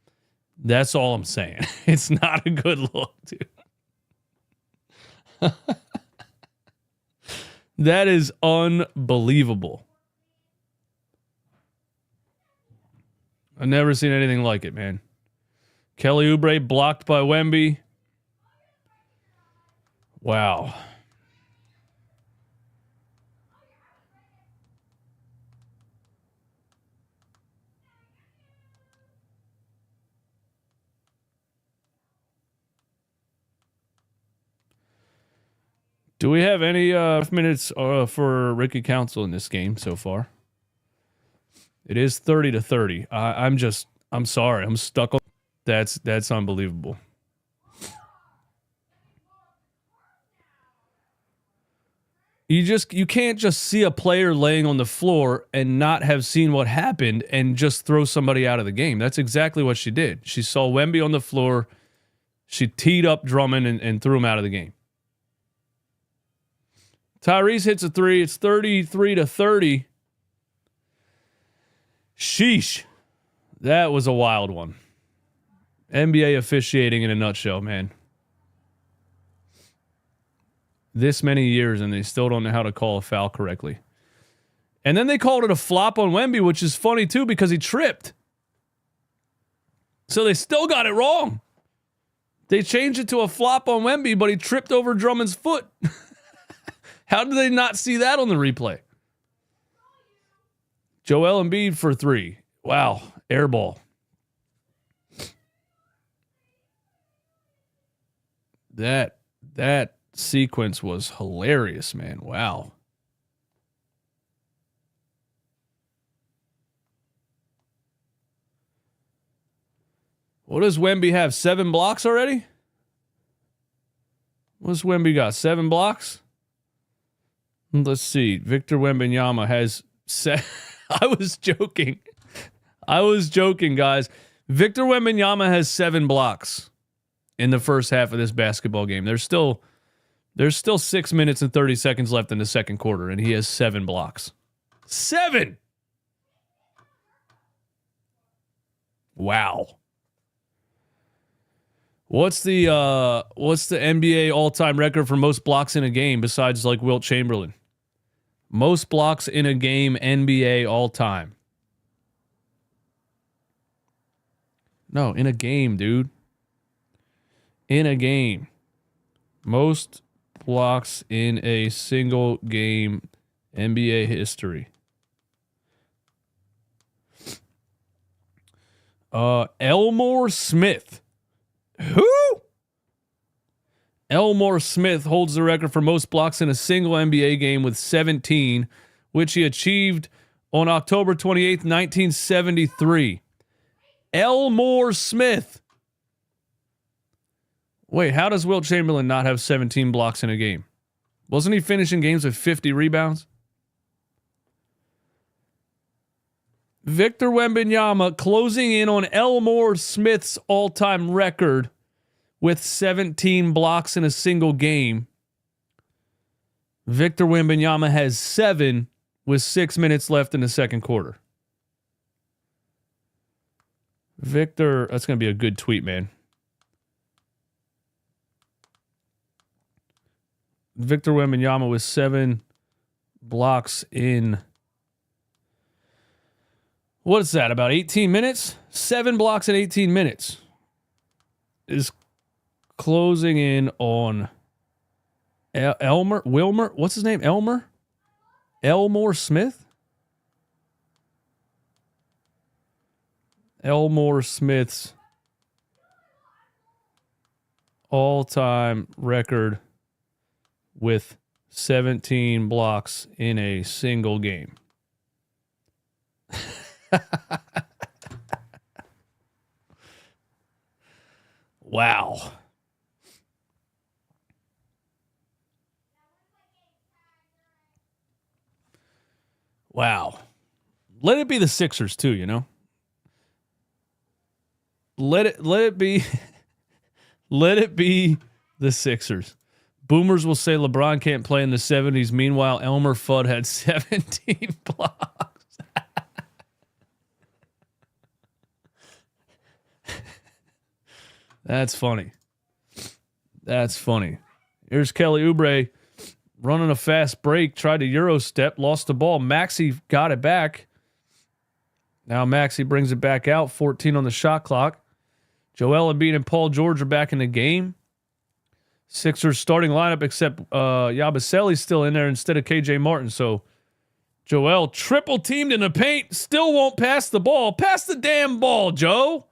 Speaker 3: That's all I'm saying. It's not a good look, dude. That is unbelievable. I've never seen anything like it, man. Kelly Oubre blocked by Wemby. Wow. Do we have any minutes for Ricky Council in this game so far? It is 30-30. I'm sorry. I'm stuck on. That's unbelievable. You can't just see a player laying on the floor and not have seen what happened and just throw somebody out of the game. That's exactly what she did. She saw Wemby on the floor. She teed up Drummond and threw him out of the game. Tyrese hits a three. It's 33-30. Sheesh. That was a wild one. NBA officiating in a nutshell, man. This many years and they still don't know how to call a foul correctly. And then they called it a flop on Wemby, which is funny too because he tripped. So they still got it wrong. They changed it to a flop on Wemby, but he tripped over Drummond's foot. How did they not see that on the replay? Joel Embiid for three. Wow. Air ball. That sequence was hilarious, man. Wow. What does Wemby have? 7 blocks already? What's Wemby got? 7 blocks? Let's see. Victor Wembanyama has I was joking. Guys. Victor Wembanyama has 7 blocks in the first half of this basketball game. There's still 6 minutes and 30 seconds left in the second quarter, and he has 7 blocks. 7! Wow. What's the NBA all-time record for most blocks in a game besides like Wilt Chamberlain? Most blocks in a game, NBA all-time. No, in a game, dude. In a game. Most blocks in a single game, NBA history. Elmore Smith. Who? Elmore Smith holds the record for most blocks in a single NBA game with 17, which he achieved on October 28th, 1973. Elmore Smith. Wait, how does Wilt Chamberlain not have 17 blocks in a game? Wasn't he finishing games with 50 rebounds? Victor Wembanyama closing in on Elmore Smith's all-time record with 17 blocks in a single game. Victor Wembanyama has 7 with 6 minutes left in the second quarter. Victor, that's going to be a good tweet, man. Victor Wembanyama with 7 blocks in... What is that, about 18 minutes? 7 blocks in 18 minutes. Is closing in on Wilmer? What's his name? Elmore Smith? Elmore Smith's all-time record with 17 blocks in a single game. Wow. Wow. Let it be the Sixers too, you know? Let it be let it be the Sixers. Boomers will say LeBron can't play in the 70s. Meanwhile, Elmer Fudd had 17 blocks. That's funny. That's funny. Here's Kelly Oubre running a fast break, tried to Euro step, lost the ball. Maxey got it back. Now Maxey brings it back out, 14 on the shot clock. Joel Embiid and Paul George are back in the game. Sixers starting lineup, except Yabusele's still in there instead of KJ Martin. So Joel triple teamed in the paint, still won't pass the ball. Pass the damn ball, Joe.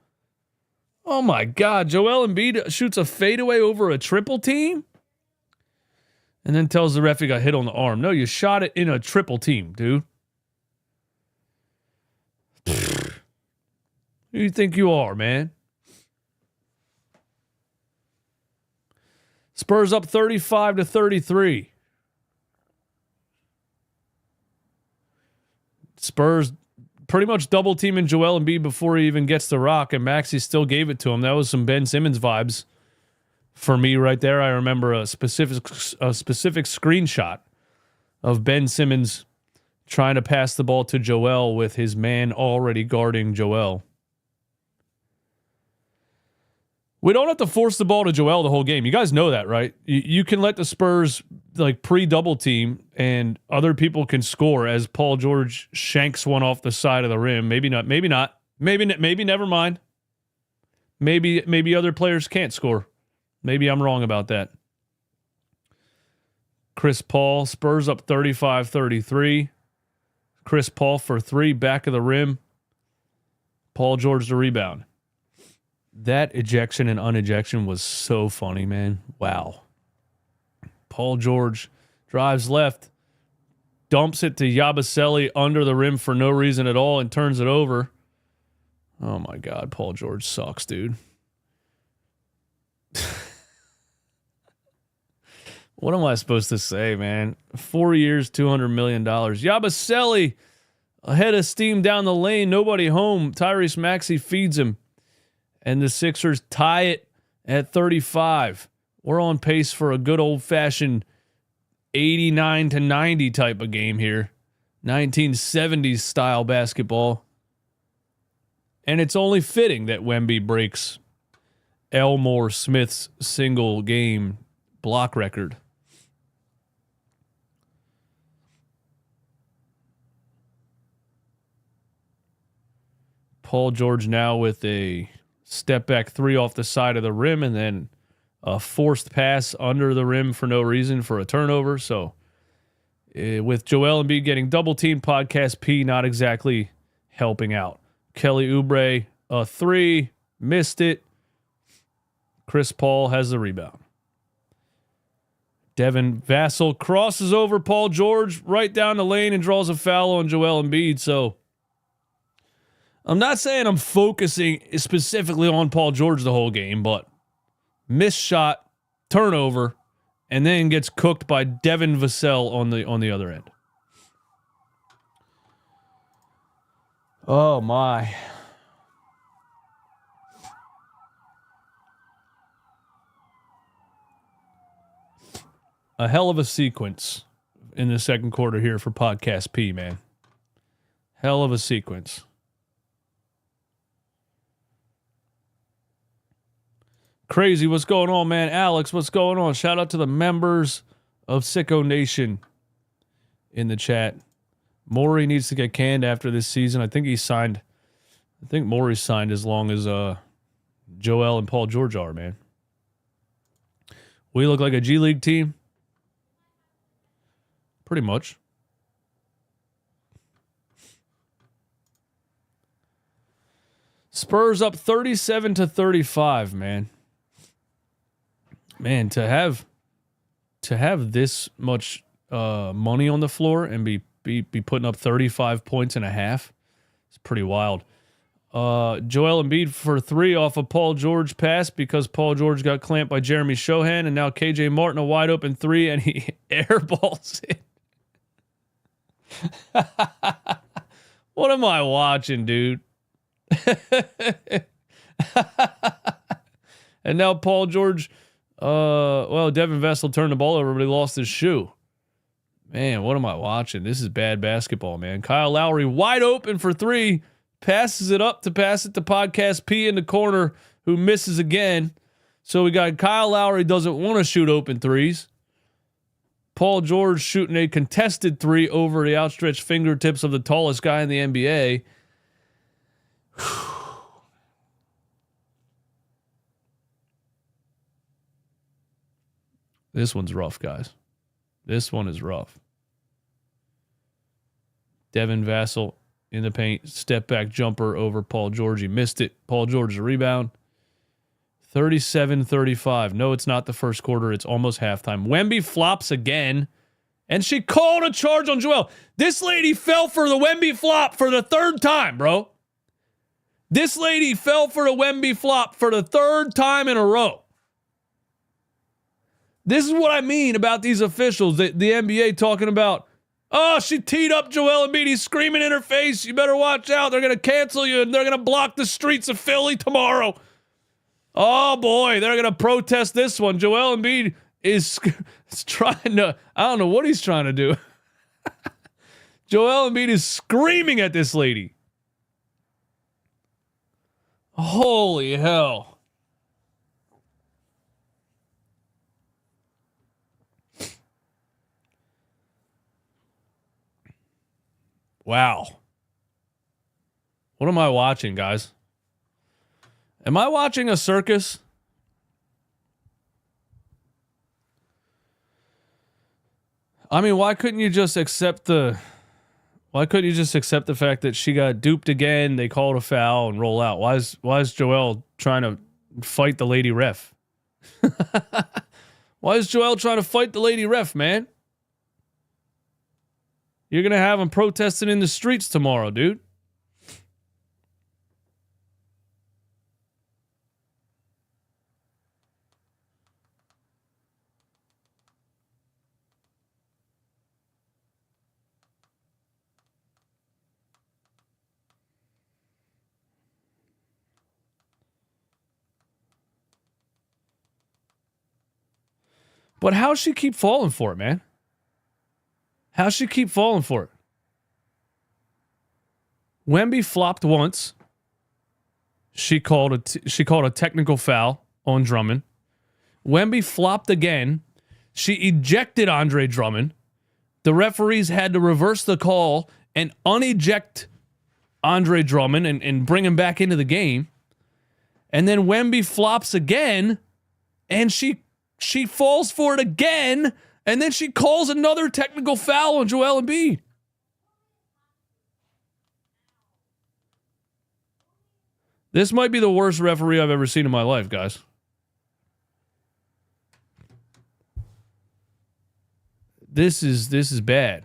Speaker 3: Oh my God, Joel Embiid shoots a fadeaway over a triple team and then tells the ref he got hit on the arm. No, you shot it in a triple team, dude. Who do you think you are, man? Spurs up 35-33. Spurs pretty much double teaming Joel Embiid before he even gets the rock, and Maxey still gave it to him. That was some Ben Simmons vibes for me right there. I remember a specific screenshot of Ben Simmons trying to pass the ball to Joel with his man already guarding Joel. We don't have to force the ball to Joel the whole game. You guys know that, right? You can let the Spurs like pre-double team and other people can score as Paul George shanks one off the side of the rim. Maybe not. Maybe never mind. Maybe other players can't score. Maybe I'm wrong about that. Chris Paul, Spurs up 35-33. Chris Paul for 3, back of the rim. Paul George the rebound. That ejection and unejection was so funny, man. Wow. Paul George drives left, dumps it to Yabusele under the rim for no reason at all and turns it over. Oh my God, Paul George sucks, dude. What am I supposed to say, man? 4 years, $200 million. Yabusele ahead of steam down the lane. Nobody home. Tyrese Maxey feeds him. And the Sixers tie it at 35. We're on pace for a good old-fashioned 89-90 type of game here. 1970s style basketball. And it's only fitting that Wemby breaks Elmore Smith's single game block record. Paul George now with a step back three off the side of the rim and then a forced pass under the rim for no reason for a turnover. So with Joel Embiid getting double teamed, Podcast P not exactly helping out. Kelly Oubre, a three, missed it. Chris Paul has the rebound. Devin Vassell crosses over Paul George right down the lane and draws a foul on Joel Embiid. So I'm not saying I'm focusing specifically on Paul George the whole game, but missed shot, turnover, and then gets cooked by Devin Vassell on the other end. Oh my. A hell of a sequence in the second quarter here for Podcast P, man. Hell of a sequence. Crazy, what's going on, man? Alex, what's going on? Shout out to the members of Sicko Nation in the chat. Morey needs to get canned after this season. I think Morey's signed as long as Joel and Paul George are, man. We look like a G League team. Pretty much. Spurs up 37-35, man. Man, to have this much money on the floor and be putting up 35 points and a half, it's pretty wild. Joel Embiid for three off a Paul George pass because Paul George got clamped by Jeremy Shohan, and now KJ Martin a wide open three and he airballs it. What am I watching, dude? And now Paul George, Devin Vassell turned the ball over, but he lost his shoe. Man, what am I watching? This is bad basketball, man. Kyle Lowry wide open for three, passes it up to pass it to Podcast P in the corner, who misses again. So we got Kyle Lowry doesn't want to shoot open threes. Paul George shooting a contested three over the outstretched fingertips of the tallest guy in the NBA. This one's rough, guys. This one is rough. Devin Vassell in the paint, step back jumper over Paul George. He missed it. Paul George, a rebound. 37-35. No, it's not the first quarter. It's almost halftime. Wemby flops again, and she called a charge on Joel. This lady fell for the Wemby flop for the third time, bro. This lady fell for the Wemby flop for the third time in a row. This is what I mean about these officials. The NBA talking about, oh, she teed up Joel Embiid. He's screaming in her face. You better watch out. They're going to cancel you, and they're going to block the streets of Philly tomorrow. Oh, boy, they're going to protest this one. Joel Embiid is trying to, I don't know what he's trying to do. Joel Embiid is screaming at this lady. Holy hell. Wow. What am I watching, guys? Am I watching a circus? I mean, why couldn't you just accept the fact that she got duped again, they called a foul and roll out? Why is Joel trying to fight the lady ref? What Why is Joel trying to fight the lady ref, man? You're going to have him protesting in the streets tomorrow, dude. But how's she keep falling for it, man? How's she keep falling for it? Wemby flopped once. She called a technical foul on Drummond. Wemby flopped again. She ejected Andre Drummond. The referees had to reverse the call and uneject Andre Drummond and bring him back into the game. And then Wemby flops again, and she falls for it again, and then she calls another technical foul on Joel Embiid. This might be the worst referee I've ever seen in my life, guys. This is bad.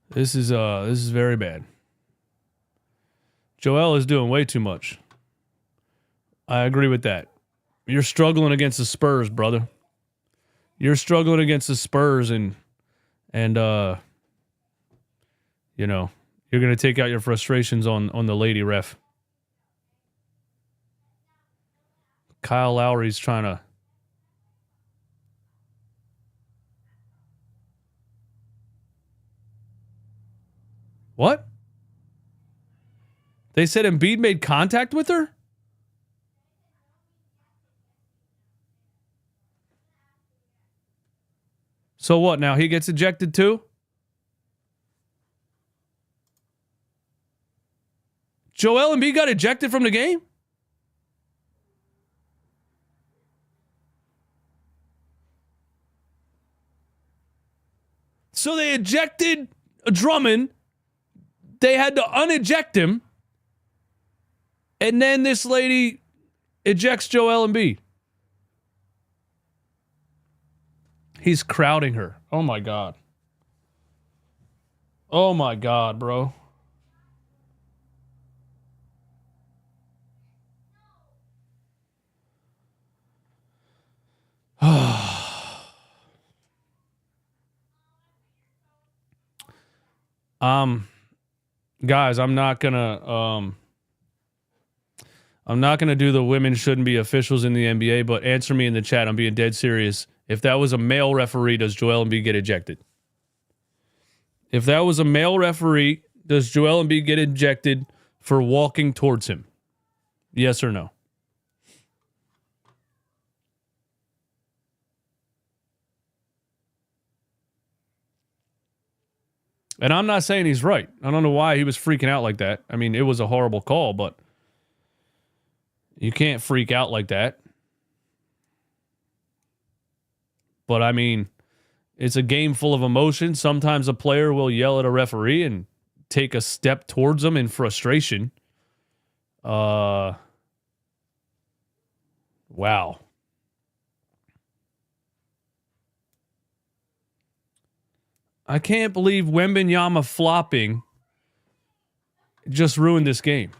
Speaker 3: This is very bad. Joel is doing way too much. I agree with that. You're struggling against the Spurs, brother. You're struggling against the Spurs and you know, you're going to take out your frustrations on the lady ref. Kyle Lowry's trying to... What? They said Embiid made contact with her? So what, now he gets ejected too? Joel Embiid got ejected from the game? So they ejected Drummond. They had to uneject him. And then this lady ejects Joel Embiid. He's crowding her. Oh, my God. Oh, my God, bro. Guys, I'm not gonna do the women shouldn't be officials in the NBA, but answer me in the chat. I'm being dead serious. If that was a male referee, does Joel Embiid get ejected? If that was a male referee, does Joel Embiid get ejected for walking towards him? Yes or no? And I'm not saying he's right. I don't know why he was freaking out like that. I mean, it was a horrible call, but you can't freak out like that. But I mean, it's a game full of emotion. Sometimes a player will yell at a referee and take a step towards them in frustration. Wow. I can't believe Wembanyama flopping just ruined this game.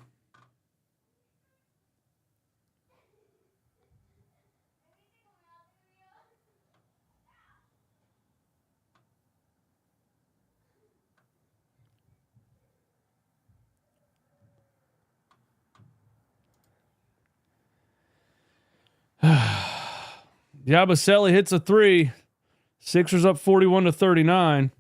Speaker 3: Yabusele hits a three. Sixers up 41-39.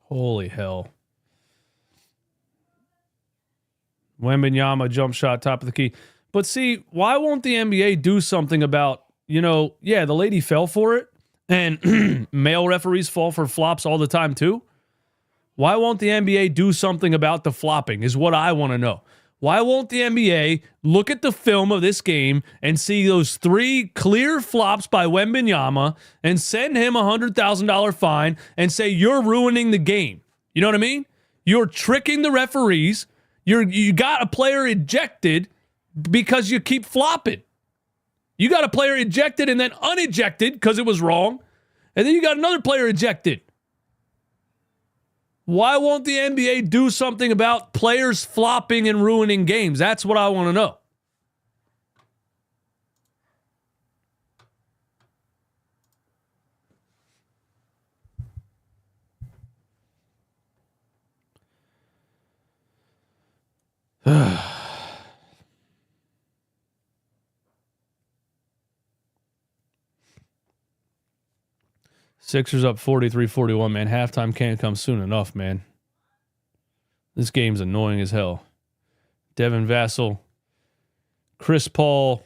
Speaker 3: Holy hell. Wembanyama jump shot, top of the key. But see, why won't the NBA do something about, the lady fell for it, and male referees fall for flops all the time too? Why won't the NBA do something about the flopping is what I want to know. Why won't the NBA look at the film of this game and see those 3 clear flops by Wembanyama and send him a $100,000 fine and say, you're ruining the game? You know what I mean? You're tricking the referees. You got a player ejected because you keep flopping. You got a player ejected and then unejected because it was wrong. And then you got another player ejected. Why won't the NBA do something about players flopping and ruining games? That's what I want to know. Sixers up 43-41, man. Halftime can't come soon enough, man. This game's annoying as hell. Devin Vassell, Chris Paul.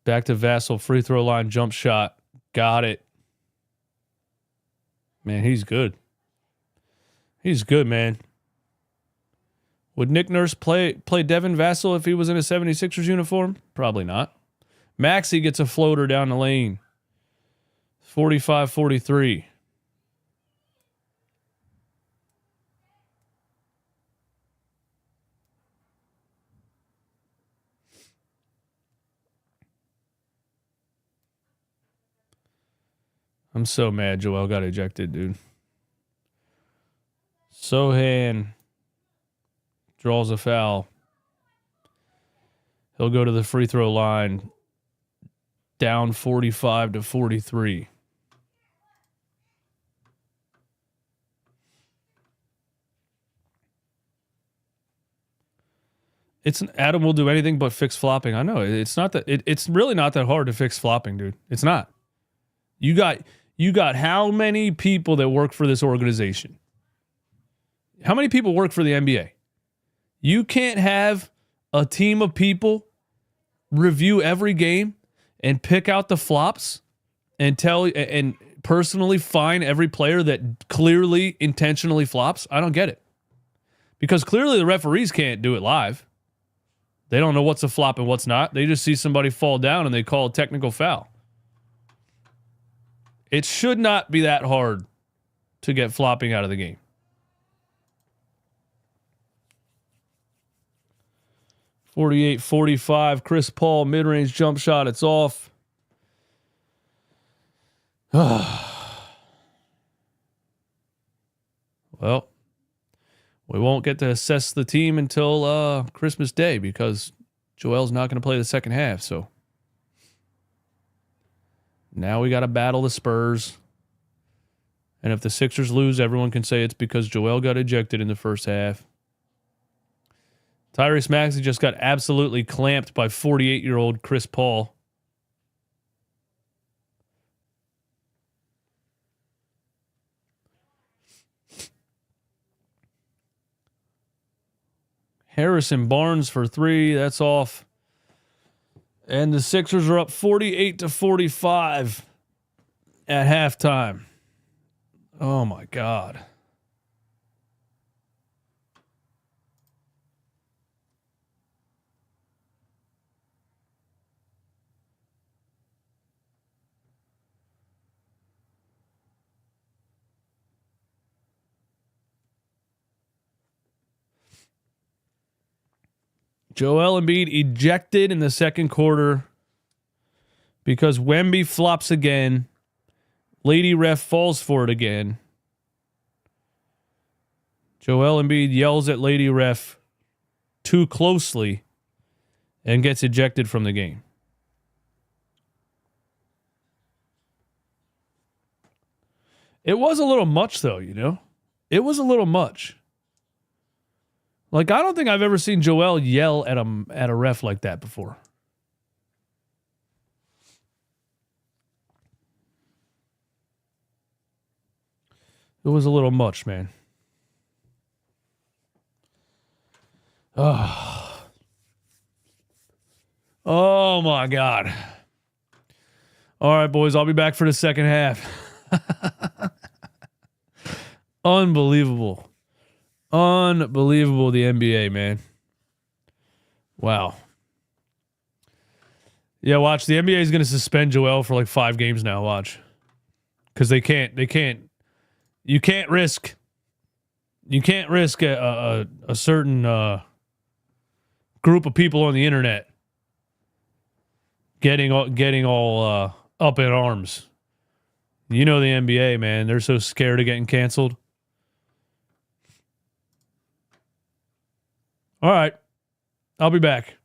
Speaker 3: Back to Vassell, free throw line, jump shot. Got it. Man, he's good. He's good, man. Would Nick Nurse play Devin Vassell if he was in a 76ers uniform? Probably not. Maxey gets a floater down the lane. 45-43. I'm so mad Joel got ejected, dude. Sohan draws a foul. He'll go to the free throw line. Down 45-43. Adam will do anything but fix flopping. I know it's not that. It's really not that hard to fix flopping, dude. It's not. You got how many people that work for this organization? How many people work for the NBA? You can't have a team of people review every game and pick out the flops and personally fine every player that clearly intentionally flops. I don't get it. Because clearly the referees can't do it live. They don't know what's a flop and what's not. They just see somebody fall down and they call a technical foul. It should not be that hard to get flopping out of the game. .45, Chris Paul, mid-range jump shot. It's off. Well, we won't get to assess the team until Christmas Day because Joel's not going to play the second half. So now we got to battle the Spurs. And if the Sixers lose, everyone can say it's because Joel got ejected in the first half. Tyrese Maxey just got absolutely clamped by 48-year-old Chris Paul. Harrison Barnes for 3. That's off. And the Sixers are up 48-45 at halftime. Oh, my God. Joel Embiid ejected in the second quarter because Wemby flops again. Lady ref falls for it again. Joel Embiid yells at lady ref too closely and gets ejected from the game. It was a little much, though, you know? It was a little much. Like, I don't think I've ever seen Joel yell at a ref like that before. It was a little much, man. Oh my God. All right, boys, I'll be back for the second half. Unbelievable. Unbelievable, the NBA, man. Wow. Yeah, watch. The NBA is going to suspend Joel for like 5 games now. Watch. Because you can't risk a certain group of people on the internet getting all up in arms. You know the NBA, man. They're so scared of getting canceled. All right. I'll be back.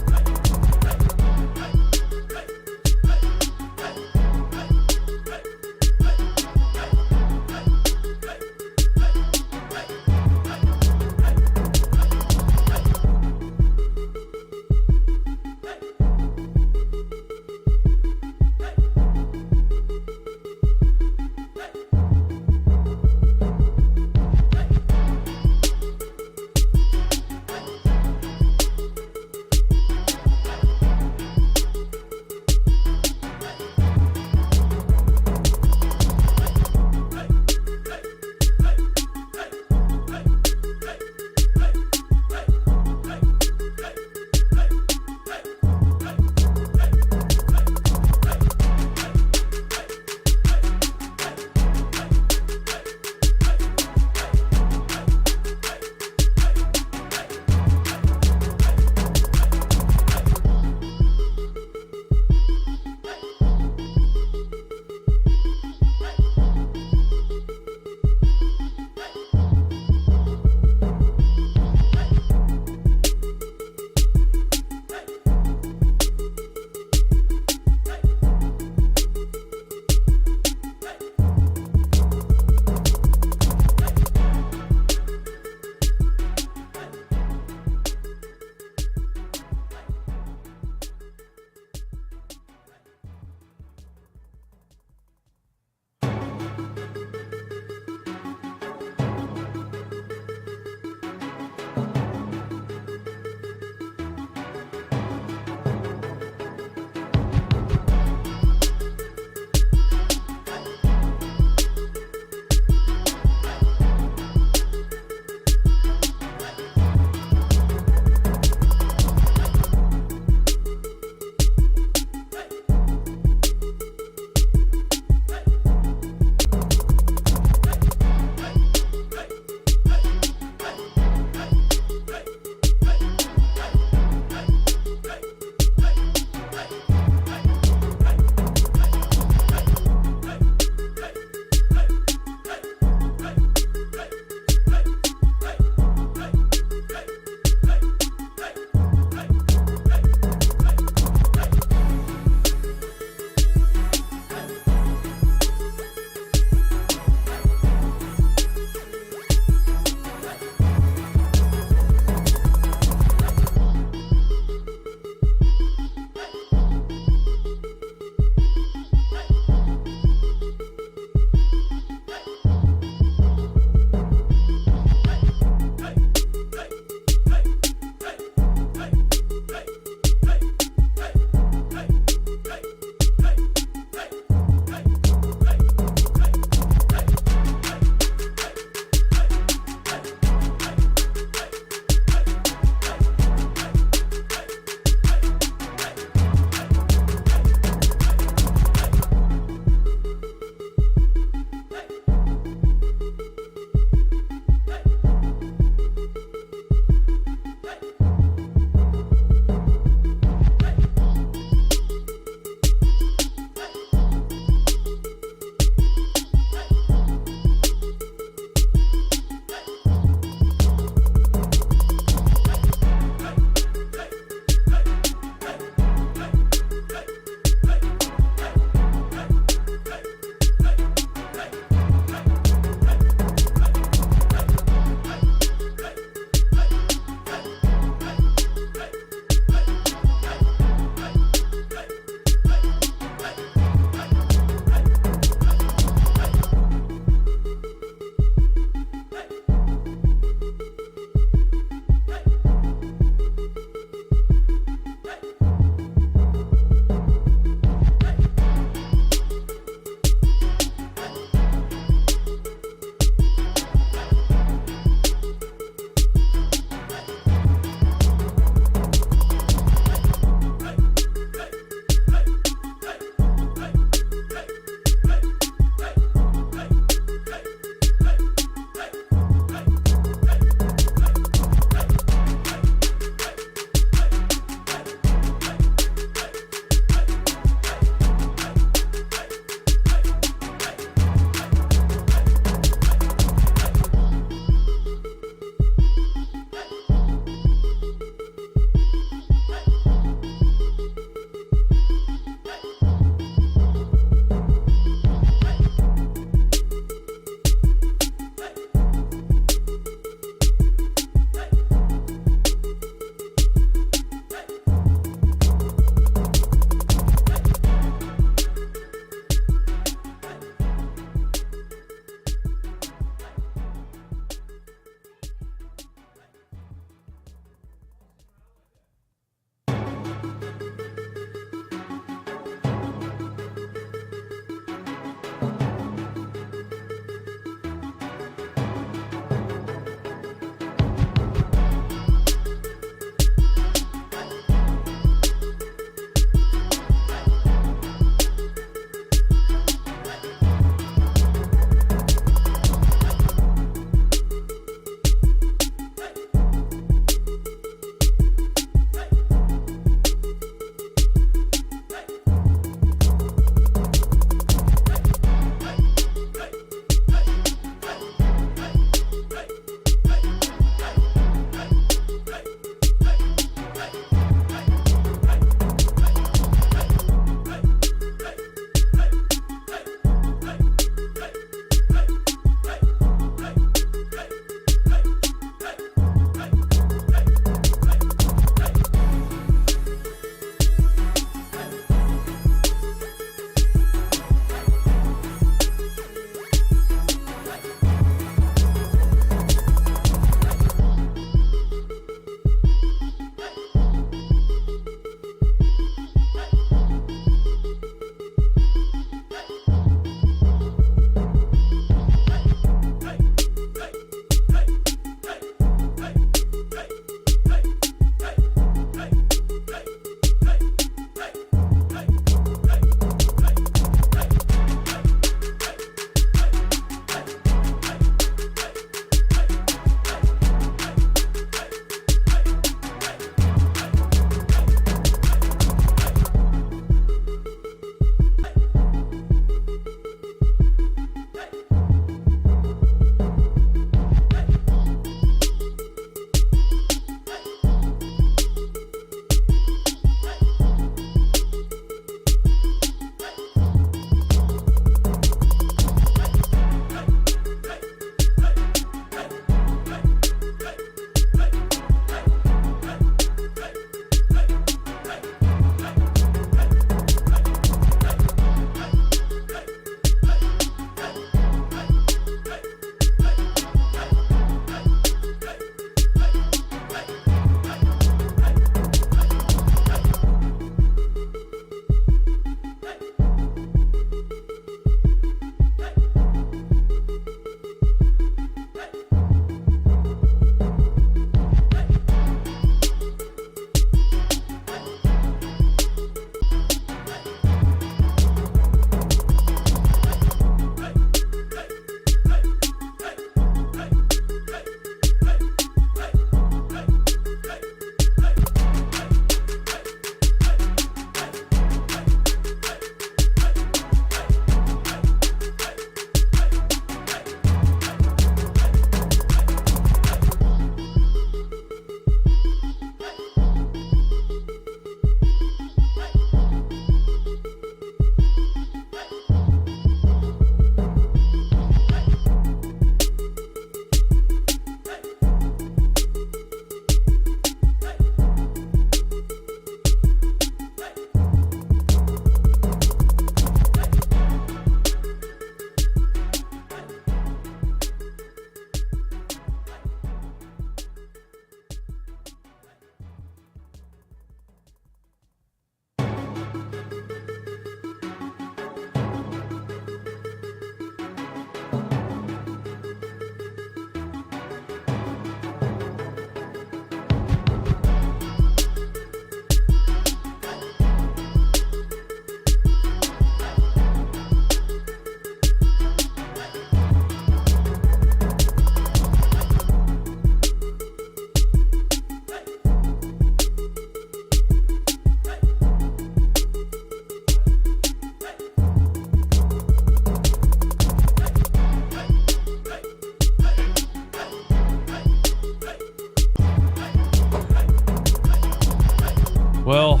Speaker 3: Well,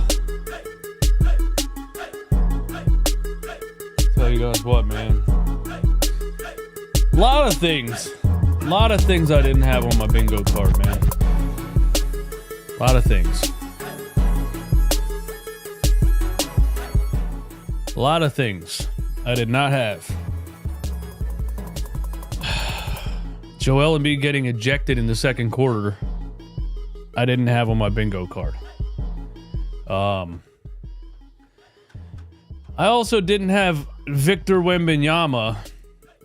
Speaker 3: tell you guys what, man. A lot of things I didn't have on my bingo card, man. A lot of things. A lot of things I did not have. Joel Embiid getting ejected in the second quarter, I didn't have on my bingo card. I also didn't have Victor Wembanyama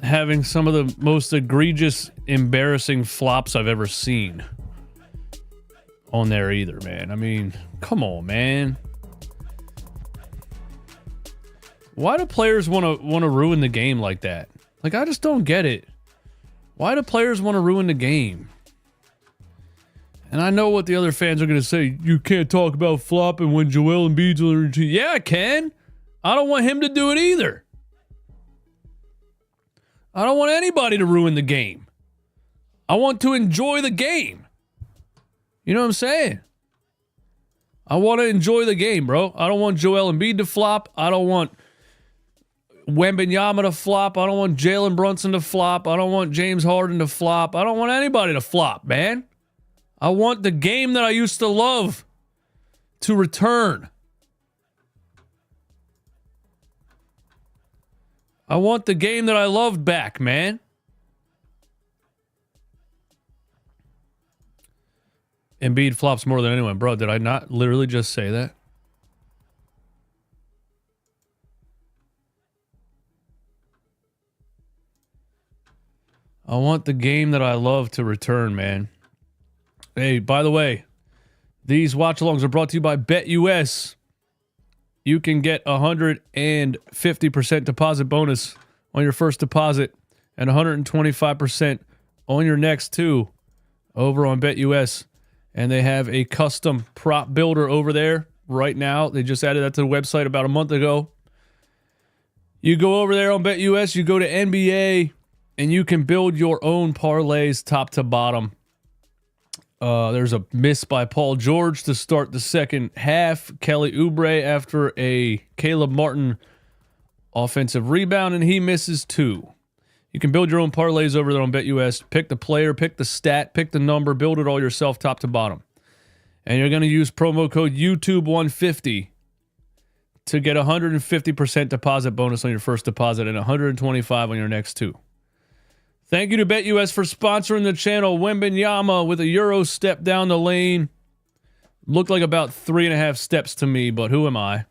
Speaker 3: having some of the most egregious, embarrassing flops I've ever seen on there either, man. I mean, come on, man. Why do players want to ruin the game like that? Like, I just don't get it. Why do players want to ruin the game? And I know what the other fans are going to say. You can't talk about flopping when Joel Embiid's on your team. Yeah, I can. I don't want him to do it either. I don't want anybody to ruin the game. I want to enjoy the game. You know what I'm saying? I want to enjoy the game, bro. I don't want Joel Embiid to flop. I don't want Wembanyama to flop. I don't want Jalen Brunson to flop. I don't want James Harden to flop. I don't want anybody to flop, man. I want the game that I used to love to return. I want the game that I loved back, man. Embiid flops more than anyone. Bro, did I not literally just say that? I want the game that I love to return, man. Hey, by the way, these watch-alongs are brought to you by BetUS. You can get 150% deposit bonus on your first deposit and 125% on your next two over on BetUS. And they have a custom prop builder over there right now. They just added that to the website about a month ago. You go over there on BetUS, you go to NBA, and you can build your own parlays top to bottom. There's a miss by Paul George to start the second half. Kelly Oubre after a Caleb Martin offensive rebound, and he misses two. You can build your own parlays over there on BetUS. Pick the player, pick the stat, pick the number, build it all yourself top to bottom. And you're going to use promo code YouTube150 to get 150% deposit bonus on your first deposit and 125 on your next two. Thank you to BetUS for sponsoring the channel. Wembanyama with a Euro step down the lane. Looked like about 3.5 steps to me, but who am I?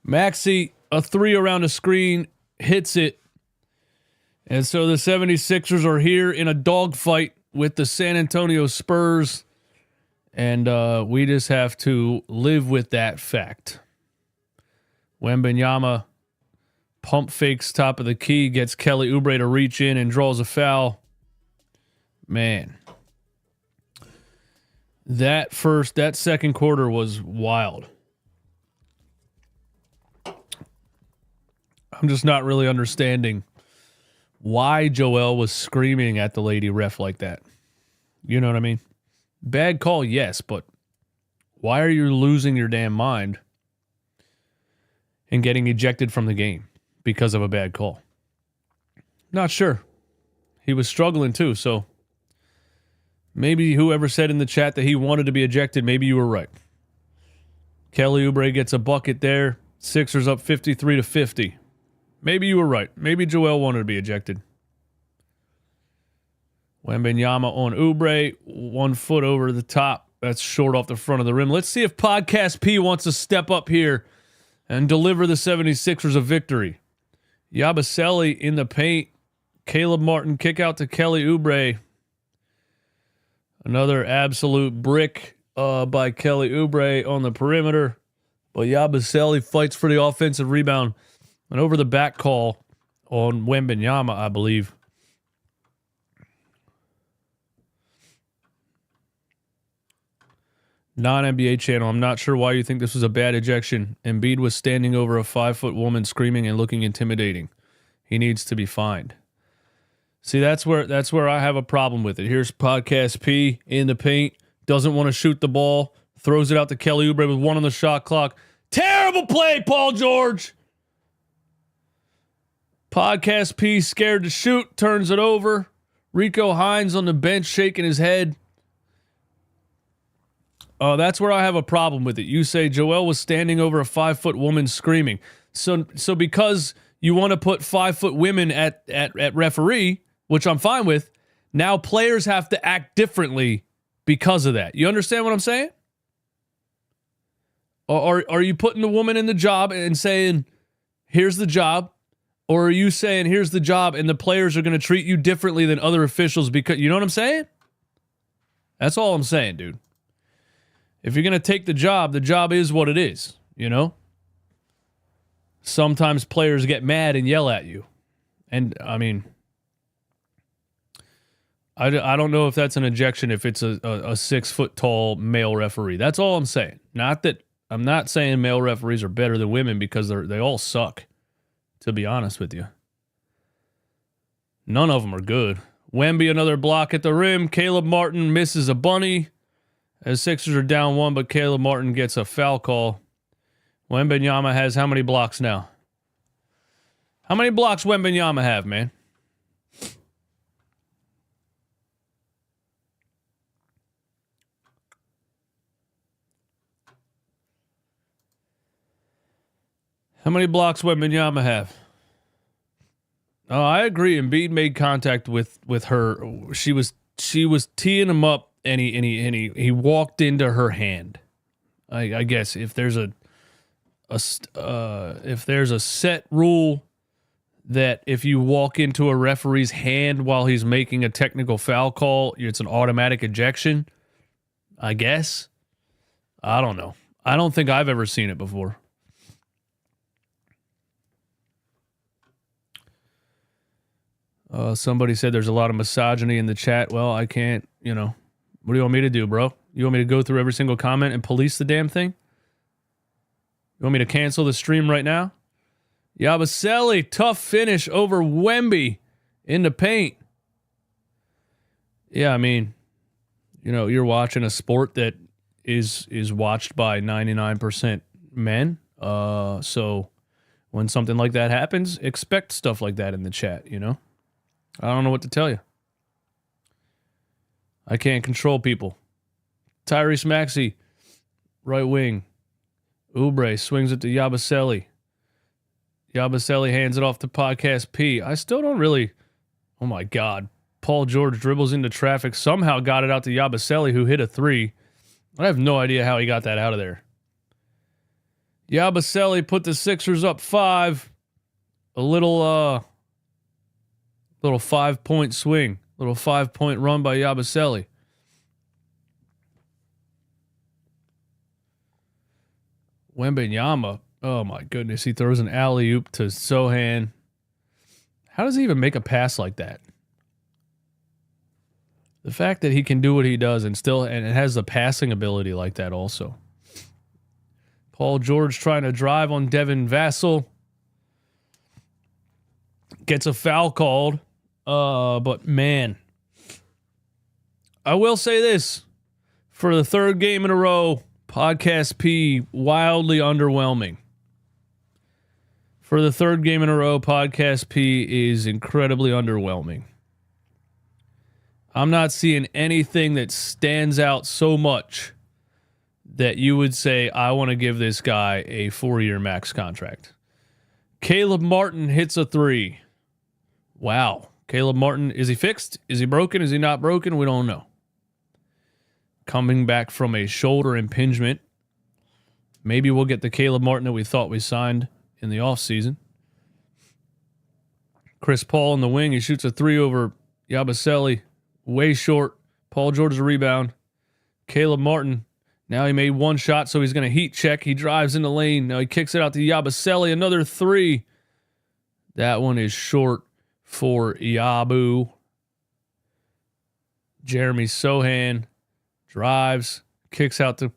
Speaker 3: Maxey, a three around the screen, hits it. And so the 76ers are here in a dogfight with the San Antonio Spurs. And we just have to live with that fact. Wembanyama pump fakes top of the key, gets Kelly Oubre to reach in and draws a foul. Man. That second quarter was wild. I'm just not really understanding why Joel was screaming at the lady ref like that. You know what I mean? Bad call, yes, but why are you losing your damn mind and getting ejected from the game because of a bad call? Not sure. He was struggling too, so maybe whoever said in the chat that he wanted to be ejected, maybe you were right. Kelly Oubre gets a bucket there. Sixers up 53-50. Maybe you were right. Maybe Joel wanted to be ejected. Wembanyama on Oubre. 1 foot over the top. That's short off the front of the rim. Let's see if Podcast P wants to step up here and deliver the 76ers a victory. Yabusele in the paint. Caleb Martin kick out to Kelly Oubre. Another absolute brick by Kelly Oubre on the perimeter. But Yabusele fights for the offensive rebound. An over the back call on Wembanyama, I believe. Non-NBA channel. I'm not sure why you think this was a bad ejection. Embiid was standing over a 5-foot woman screaming and looking intimidating. He needs to be fined. See, that's where I have a problem with it. Here's Podcast P in the paint. Doesn't want to shoot the ball. Throws it out to Kelly Oubre with 1 on the shot clock. Terrible play, Paul George. Podcast P scared to shoot. Turns it over. Rico Hines on the bench shaking his head. That's where I have a problem with it. You say Joel was standing over a 5-foot woman screaming. So because you want to put 5-foot women at referee, which I'm fine with, now players have to act differently because of that. You understand what I'm saying? Or are you putting the woman in the job and saying, here's the job? Or are you saying, here's the job, and the players are going to treat you differently than other officials because, you know what I'm saying? That's all I'm saying, dude. If you're going to take the job is what it is, you know? Sometimes players get mad and yell at you. And, I mean, I don't know if that's an ejection if it's a 6-foot-tall male referee. That's all I'm saying. I'm not saying male referees are better than women because they all suck, to be honest with you. None of them are good. Wemby, another block at the rim. Caleb Martin misses a bunny. As Sixers are down 1, but Caleb Martin gets a foul call. Wembanyama has how many blocks now? How many blocks Wembanyama have, man? How many blocks Wembanyama have? Oh, I agree. Embiid made contact with her. She was teeing him up. And he walked into her hand. I guess if there's a set rule that if you walk into a referee's hand while he's making a technical foul call, it's an automatic ejection. I guess. I don't know. I don't think I've ever seen it before. Somebody said there's a lot of misogyny in the chat. Well, I can't, What do you want me to do, bro? You want me to go through every single comment and police the damn thing? You want me to cancel the stream right now? Yabusele, tough finish over Wemby in the paint. Yeah, I mean, you're watching a sport that is watched by 99% men. So when something like that happens, expect stuff like that in the chat, I don't know what to tell you. I can't control people. Tyrese Maxey, right wing. Oubre swings it to Yabusele. Yabusele hands it off to Podcast P. I still don't really... Oh, my God. Paul George dribbles into traffic. Somehow got it out to Yabusele, who hit a 3. I have no idea how he got that out of there. Yabusele put the Sixers up 5. A little 5-point swing. Little 5-point run by Yabusele. Wembanyama. Oh, my goodness. He throws an alley-oop to Sohan. How does he even make a pass like that? The fact that he can do what he does and it has the passing ability like that also. Paul George trying to drive on Devin Vassell. Gets a foul called. But man, I will say this. For the third game in a row, Podcast P, wildly underwhelming. For the third game in a row, Podcast P is incredibly underwhelming. I'm not seeing anything that stands out so much that you would say, I want to give this guy a 4-year max contract. Caleb Martin hits a 3. Wow. Caleb Martin, is he fixed? Is he broken? Is he not broken? We don't know. Coming back from a shoulder impingement. Maybe we'll get the Caleb Martin that we thought we signed in the offseason. Chris Paul in the wing. He shoots a 3 over Yabusele. Way short. Paul George's a rebound. Caleb Martin. Now he made 1 shot, so he's going to heat check. He drives in the lane. Now he kicks it out to Yabusele. Another 3. That one is short for Yabu. Jeremy Sohan drives, kicks out to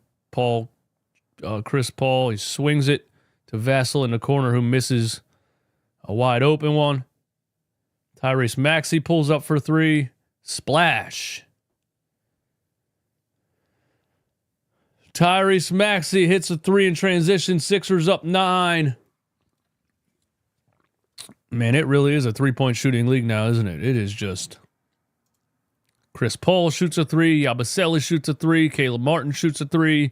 Speaker 3: Chris Paul. He swings it to Vassell in the corner, who misses a wide open one. Tyrese Maxey pulls up for 3. Splash. Tyrese Maxey hits a 3 in transition. Sixers up 9. Man, it really is a 3-point shooting league now, isn't it? It is just... Chris Paul shoots a 3. Yabusele shoots a 3. Caleb Martin shoots a 3.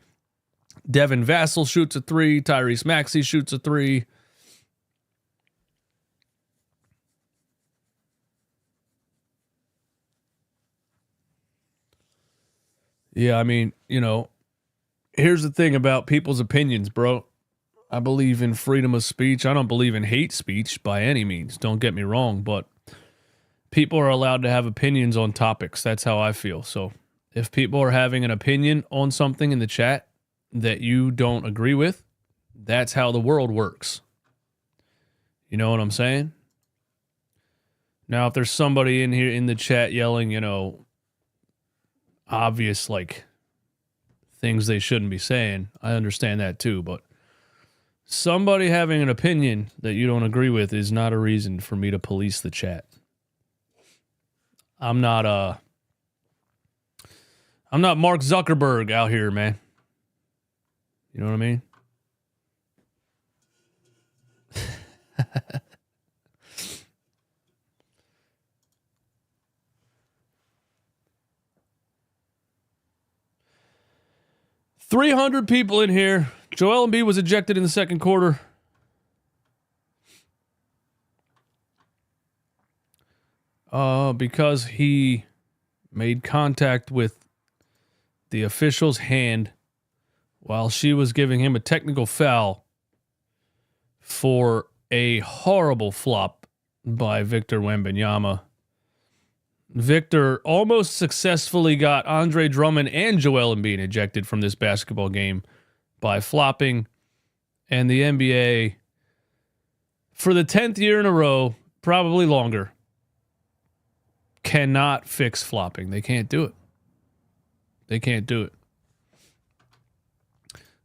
Speaker 3: Devin Vassell shoots a 3. Tyrese Maxey shoots a 3. Yeah, I mean, you know, here's the thing about people's opinions, bro. I believe in freedom of speech. I don't believe in hate speech by any means. Don't get me wrong, but people are allowed to have opinions on topics. That's how I feel. So if people are having an opinion on something in the chat that you don't agree with, that's how the world works. You know what I'm saying? Now, if there's somebody in here in the chat yelling, you know, obvious, like, things they shouldn't be saying, I understand that too, but somebody having an opinion that you don't agree with is not a reason for me to police the chat. I'm not Mark Zuckerberg out here, man. You know what I mean? $300 people in here. Joel Embiid was ejected in the second quarter. Because he made contact with the official's hand while she was giving him a technical foul for a horrible flop by Victor Wembanyama. Victor almost successfully got Andre Drummond and Joel Embiid ejected from this basketball game by flopping, and the NBA, for the 10th year in a row, probably longer, cannot fix flopping. They can't do it. They can't do it.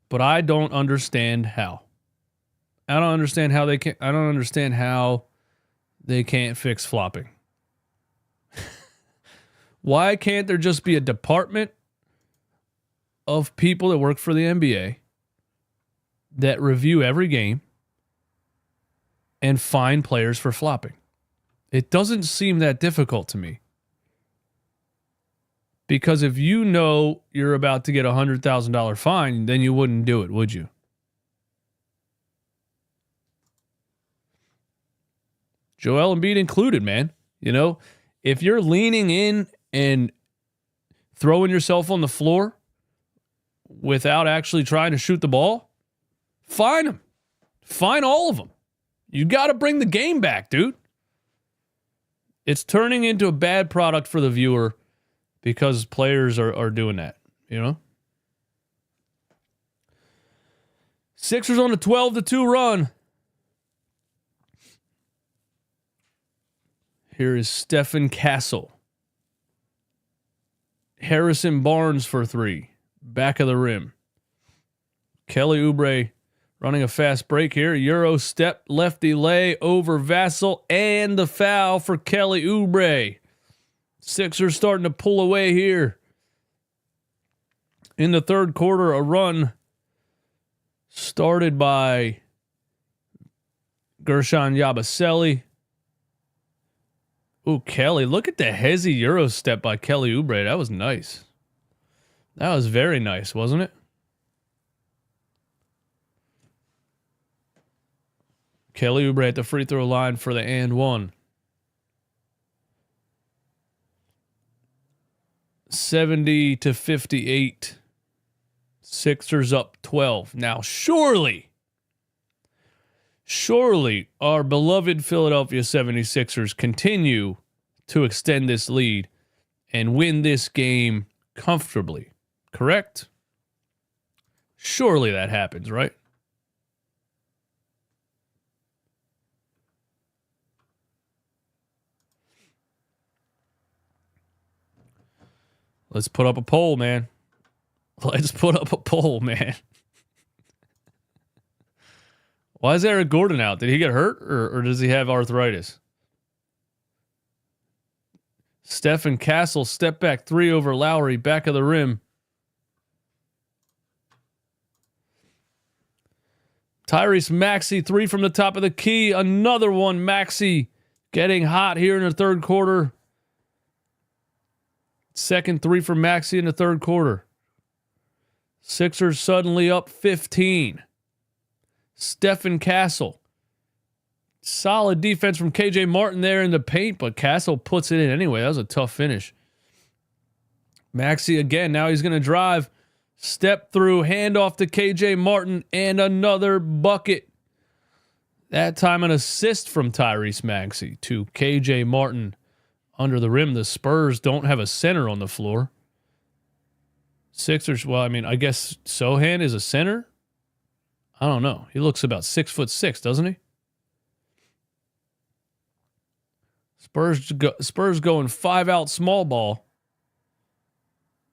Speaker 3: But I don't understand how. I don't understand how they can't fix flopping. Why can't there just be a department of people that work for the NBA that review every game and fine players for flopping? It doesn't seem that difficult to me. Because if you know you're about to get a $100,000 fine, then you wouldn't do it, would you? Joel Embiid included, man. You know, if you're leaning in and throwing yourself on the floor without actually trying to shoot the ball, fine them. Fine all of them. You got to bring the game back, dude. It's turning into a bad product for the viewer because players are doing that, you know? Sixers on a 12-2 run. Here is Stephen Castle. Harrison Barnes for 3. Back of the rim. Kelly Oubre running a fast break here. Euro step, lefty lay over Vassell, and the foul for Kelly Oubre. Sixers starting to pull away here. In the third quarter, a run started by Gershon Yabusele. Ooh, Kelly. Look at the hezzy Euro step by Kelly Oubre. That was nice. That was very nice, wasn't it? Kelly Oubre at the free throw line for the and one. 70-58. Sixers up 12. Now, surely our beloved Philadelphia 76ers continue to extend this lead and win this game comfortably. Correct? Surely that happens, right? Let's put up a poll, man. Let's put up a poll, man. Why is Eric Gordon out? Did he get hurt or does he have arthritis? Stephen Castle, step back 3 over Lowry, back of the rim. Tyrese Maxey, 3 from the top of the key. Another one. Maxey getting hot here in the third quarter. Second 3 from Maxey in the third quarter. Sixers suddenly up 15. Stephen Castle. Solid defense from KJ Martin there in the paint, but Castle puts it in anyway. That was a tough finish. Maxey again. Now he's going to drive. Step through, hand off to KJ Martin, and another bucket. That time an assist from Tyrese Maxey to KJ Martin under the rim. The Spurs don't have a center on the floor. Sixers, well, I mean, I guess Sohan is a center. I don't know. He looks about 6'6", doesn't he? Spurs going 5-out small ball.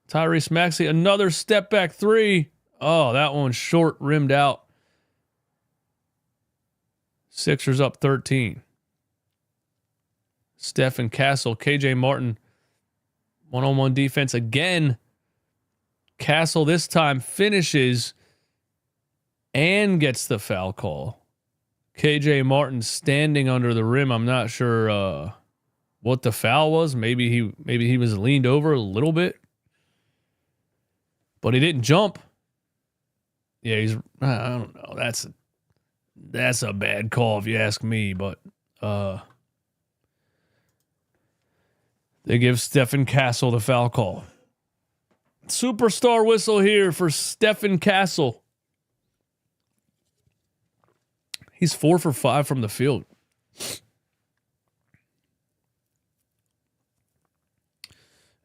Speaker 3: Tyrese Maxey, another step back 3. Oh, that one's short, rimmed out. Sixers up 13. Stephen Castle, KJ Martin, one-on-one defense again. Castle this time finishes and gets the foul call. KJ Martin standing under the rim. I'm not sure what the foul was. Maybe he was leaned over a little bit. But he didn't jump. Yeah, I don't know. That's a bad call if you ask me, but they give Stephen Castle the foul call. Superstar whistle here for Stephen Castle. He's 4 for 5 from the field.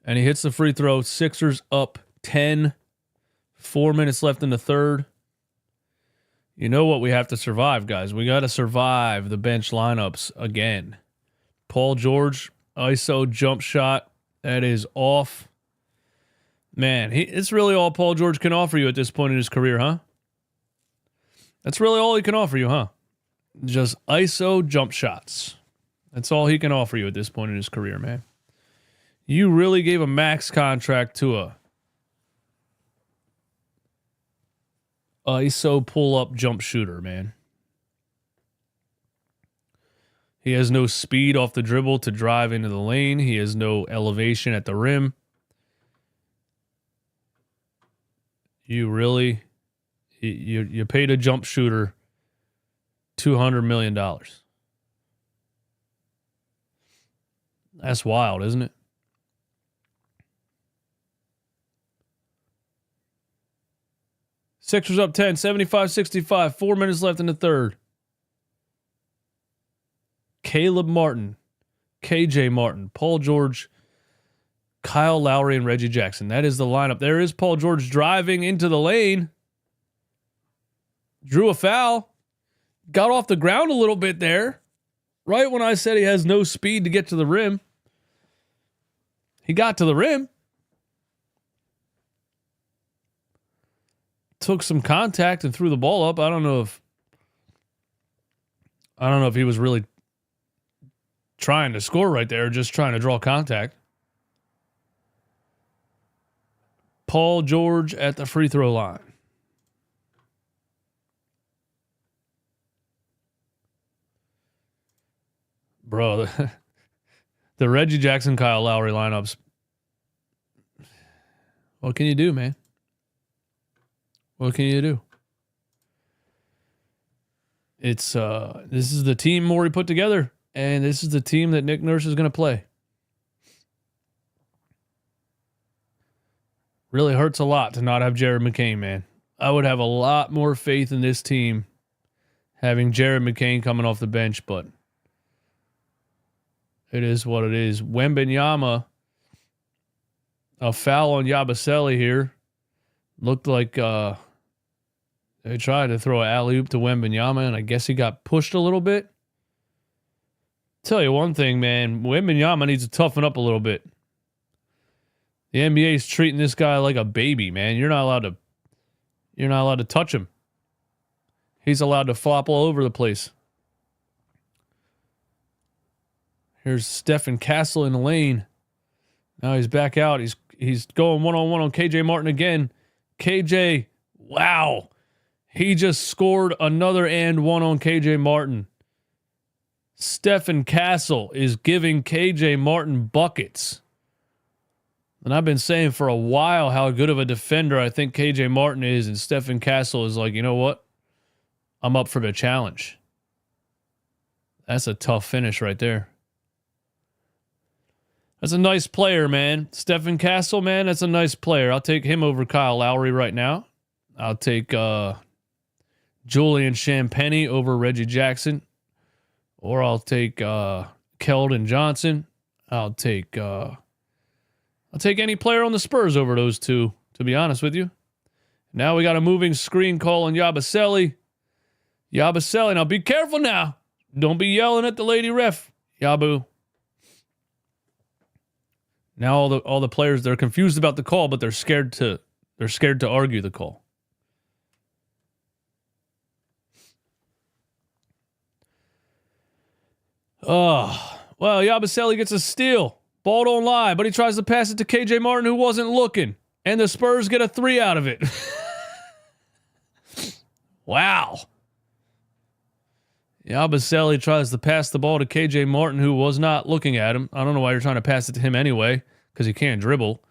Speaker 3: And he hits the free throw. Sixers up 10. 4 minutes left in the third. You know what we have to survive, guys. We got to survive the bench lineups again. Paul George, ISO jump shot. That is off. Man, it's really all Paul George can offer you at this point in his career, huh? That's really all he can offer you, huh? Just ISO jump shots. That's all he can offer you at this point in his career, man. You really gave a max contract to a ISO pull-up jump shooter, man. He has no speed off the dribble to drive into the lane. He has no elevation at the rim. You really, you paid a jump shooter $200 million. That's wild, isn't it? Sixers up 10, 75-65, 4 minutes left in the third. Caleb Martin, KJ Martin, Paul George, Kyle Lowry, and Reggie Jackson. That is the lineup. There is Paul George driving into the lane. Drew a foul. Got off the ground a little bit there. Right when I said he has no speed to get to the rim. He got to the rim. Took some contact and threw the ball up. I don't know if he was really trying to score right there, or just trying to draw contact. Paul George at the free throw line. Bro, the Reggie Jackson, Kyle Lowry lineups. What can you do, man? What can you do? It's this is the team Morey put together, and this is the team that Nick Nurse is going to play. Really hurts a lot to not have Jared McCain, man. I would have a lot more faith in this team having Jared McCain coming off the bench, but it is what it is. Wembanyama, a foul on Yabusele here. Looked like they tried to throw an alley-oop to Wembanyama, and I guess he got pushed a little bit. Tell you one thing, man. Wembanyama needs to toughen up a little bit. The NBA is treating this guy like a baby, man. You're not allowed to touch him. He's allowed to flop all over the place. Here's Stephen Castle in the lane. Now he's back out. He's going one-on-one on KJ Martin again. KJ, wow. He just scored another and one on KJ Martin. Stephen Castle is giving KJ Martin buckets. And I've been saying for a while how good of a defender I think KJ Martin is, and Stephen Castle is like, you know what? I'm up for the challenge. That's a tough finish right there. That's a nice player, man. Stephen Castle, man, that's a nice player. I'll take him over Kyle Lowry right now. I'll take Julian Champagnie over Reggie Jackson. Or I'll take Keldon Johnson. I'll take any player on the Spurs over those two, to be honest with you. Now we got a moving screen call on Yabusele. Yabusele, now be careful now. Don't be yelling at the lady ref, Yabu. Now all the players, they're confused about the call, but they're scared to argue the call. Oh, well, Yabusele gets a steal. Ball don't lie, but he tries to pass it to KJ Martin, who wasn't looking. And the Spurs get a 3 out of it. Wow. Yabusele tries to pass the ball to KJ Martin, who was not looking at him. I don't know why you're trying to pass it to him anyway, because he can't dribble.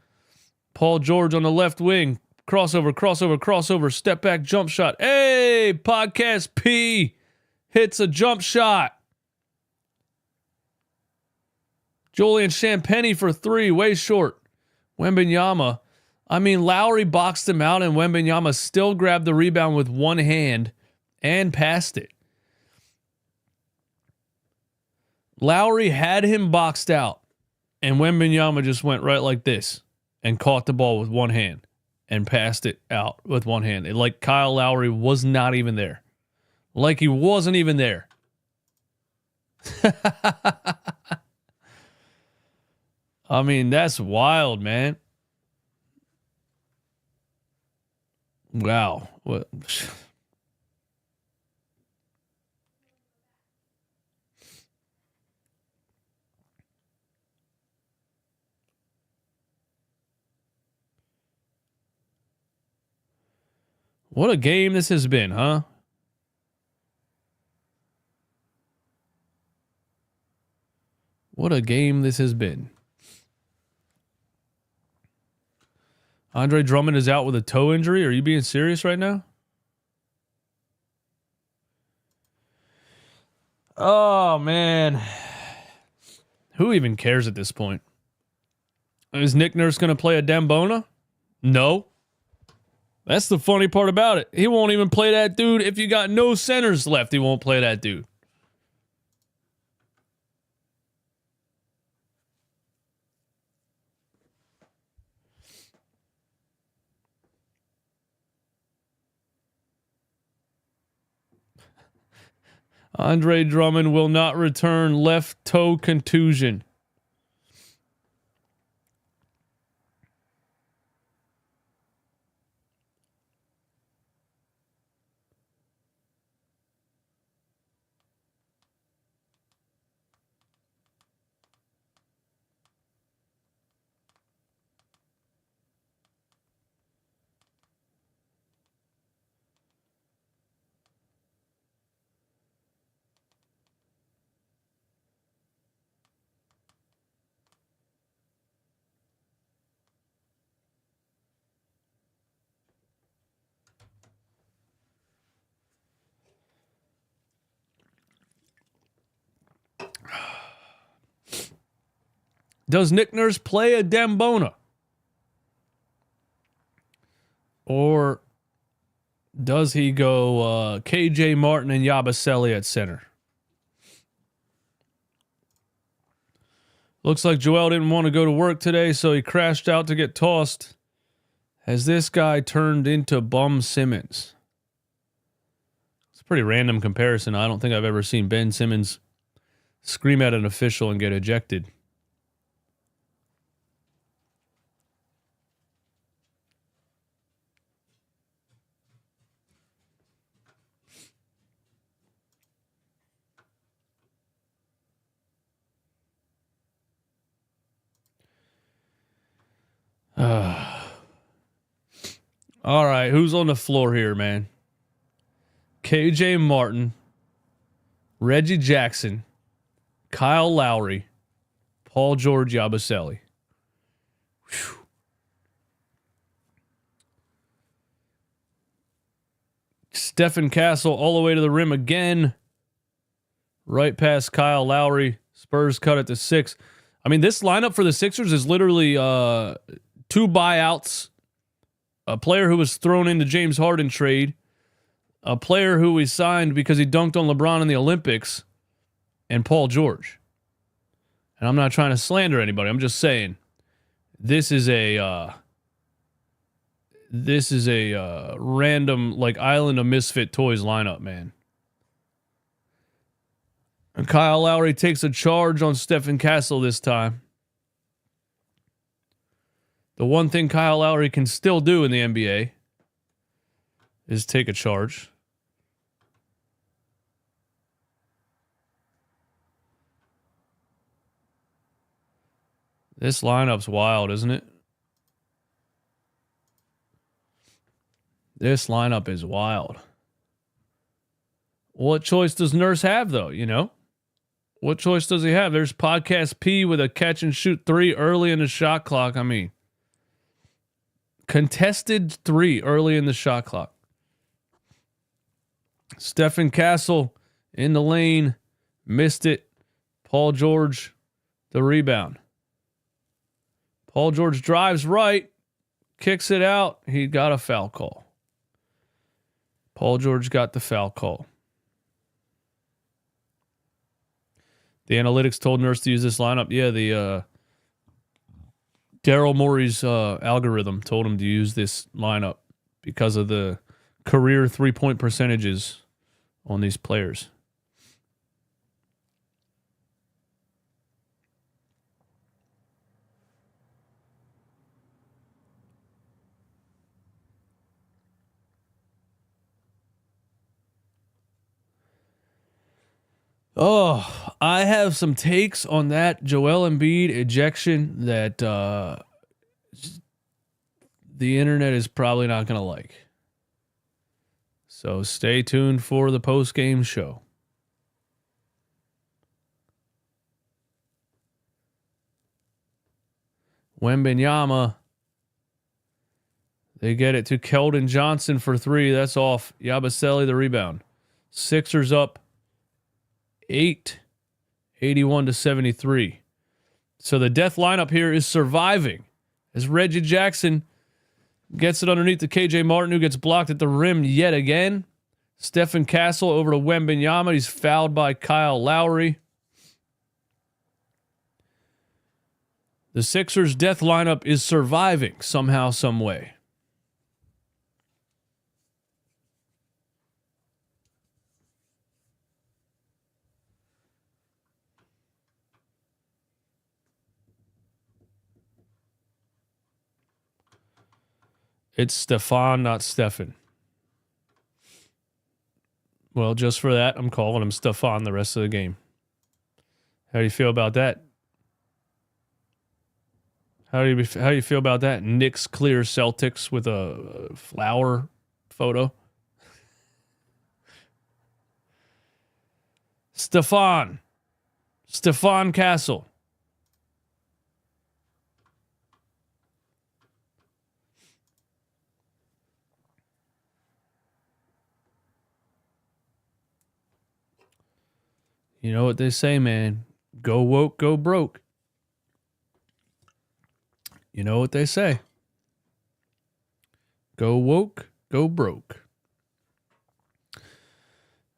Speaker 3: Paul George on the left wing. Crossover. Step back jump shot. Hey, Podcast P hits a jump shot. Julian Champagnie for 3, way short. Wembanyama. I mean, Lowry boxed him out, and Wembanyama still grabbed the rebound with one hand and passed it. Lowry had him boxed out, and Wembanyama just went right like this and caught the ball with one hand and passed it out with one hand. Like Kyle Lowry was not even there. Like he wasn't even there. I mean, that's wild, man. Wow. What? What a game this has been, huh? What a game this has been. Andre Drummond is out with a toe injury. Are you being serious right now? Oh, man. Who even cares at this point? Is Nick Nurse going to play a Dembona? No. That's the funny part about it. He won't even play that dude. If you got no centers left, he won't play that dude. Andre Drummond will not return, left toe contusion. Does Nick Nurse play a Dembona? Or does he go KJ Martin and Yabusele at center? Looks like Joel didn't want to go to work today, so he crashed out to get tossed. Has this guy turned into Bum Simmons? It's a pretty random comparison. I don't think I've ever seen Ben Simmons scream at an official and get ejected. All right, who's on the floor here, man? KJ Martin, Reggie Jackson, Kyle Lowry, Paul George, Yabusele. Whew. Stephen Castle all the way to the rim again. Right past Kyle Lowry. Spurs cut it to 6. I mean, this lineup for the Sixers is literally 2 buyouts, a player who was thrown into James Harden trade, a player who we signed because he dunked on LeBron in the Olympics, and Paul George. And I'm not trying to slander anybody. I'm just saying this is a random like Island of Misfit Toys lineup, man. And Kyle Lowry takes a charge on Stephen Castle this time. The one thing Kyle Lowry can still do in the NBA is take a charge. This lineup's wild, isn't it? This lineup is wild. What choice does Nurse have, though, you know? What choice does he have? There's Podcast P with a catch and shoot 3 early in the shot clock. I mean, contested 3 early in the shot clock. Stephen Castle in the lane, missed it. Paul George, the rebound. Paul George drives right, kicks it out. He got a foul call. Paul George got the foul call. The analytics told Nurse to use this lineup. Yeah, the Daryl Morey's algorithm told him to use this lineup because of the career 3-point percentages on these players. Oh, I have some takes on that Joel Embiid ejection that the internet is probably not going to like. So stay tuned for the post-game show. Wembanyama. They get it to Keldon Johnson for 3. That's off. Yabusele the rebound. Sixers up 8, 81-73. So the death lineup here is surviving as Reggie Jackson gets it underneath to KJ Martin, who gets blocked at the rim yet again. Stephen Castle over to Wembanyama. He's fouled by Kyle Lowry. The Sixers' death lineup is surviving somehow, some way. It's Stefan, not Stefan. Well, just for that, I'm calling him Stefan the rest of the game. How do you feel about that? How do you feel about that? Knicks clear Celtics with a flower photo. Stefan Castle. You know what they say, man. Go woke, go broke. You know what they say. Go woke, go broke.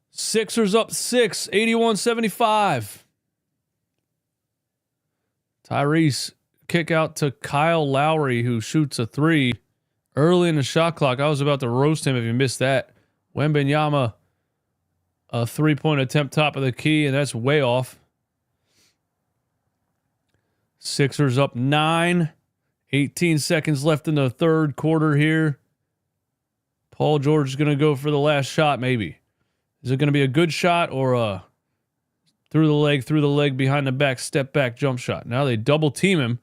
Speaker 3: Sixers up 6, 81-75. Tyrese kick out to Kyle Lowry, who shoots a 3 early in the shot clock. I was about to roast him if you missed that. Wembanyama, a 3-point attempt top of the key, and that's way off. Sixers up 9. 18 seconds left in the third quarter here. Paul George is going to go for the last shot, maybe. Is it going to be a good shot or a through the leg, behind the back, step back, jump shot? Now they double team him.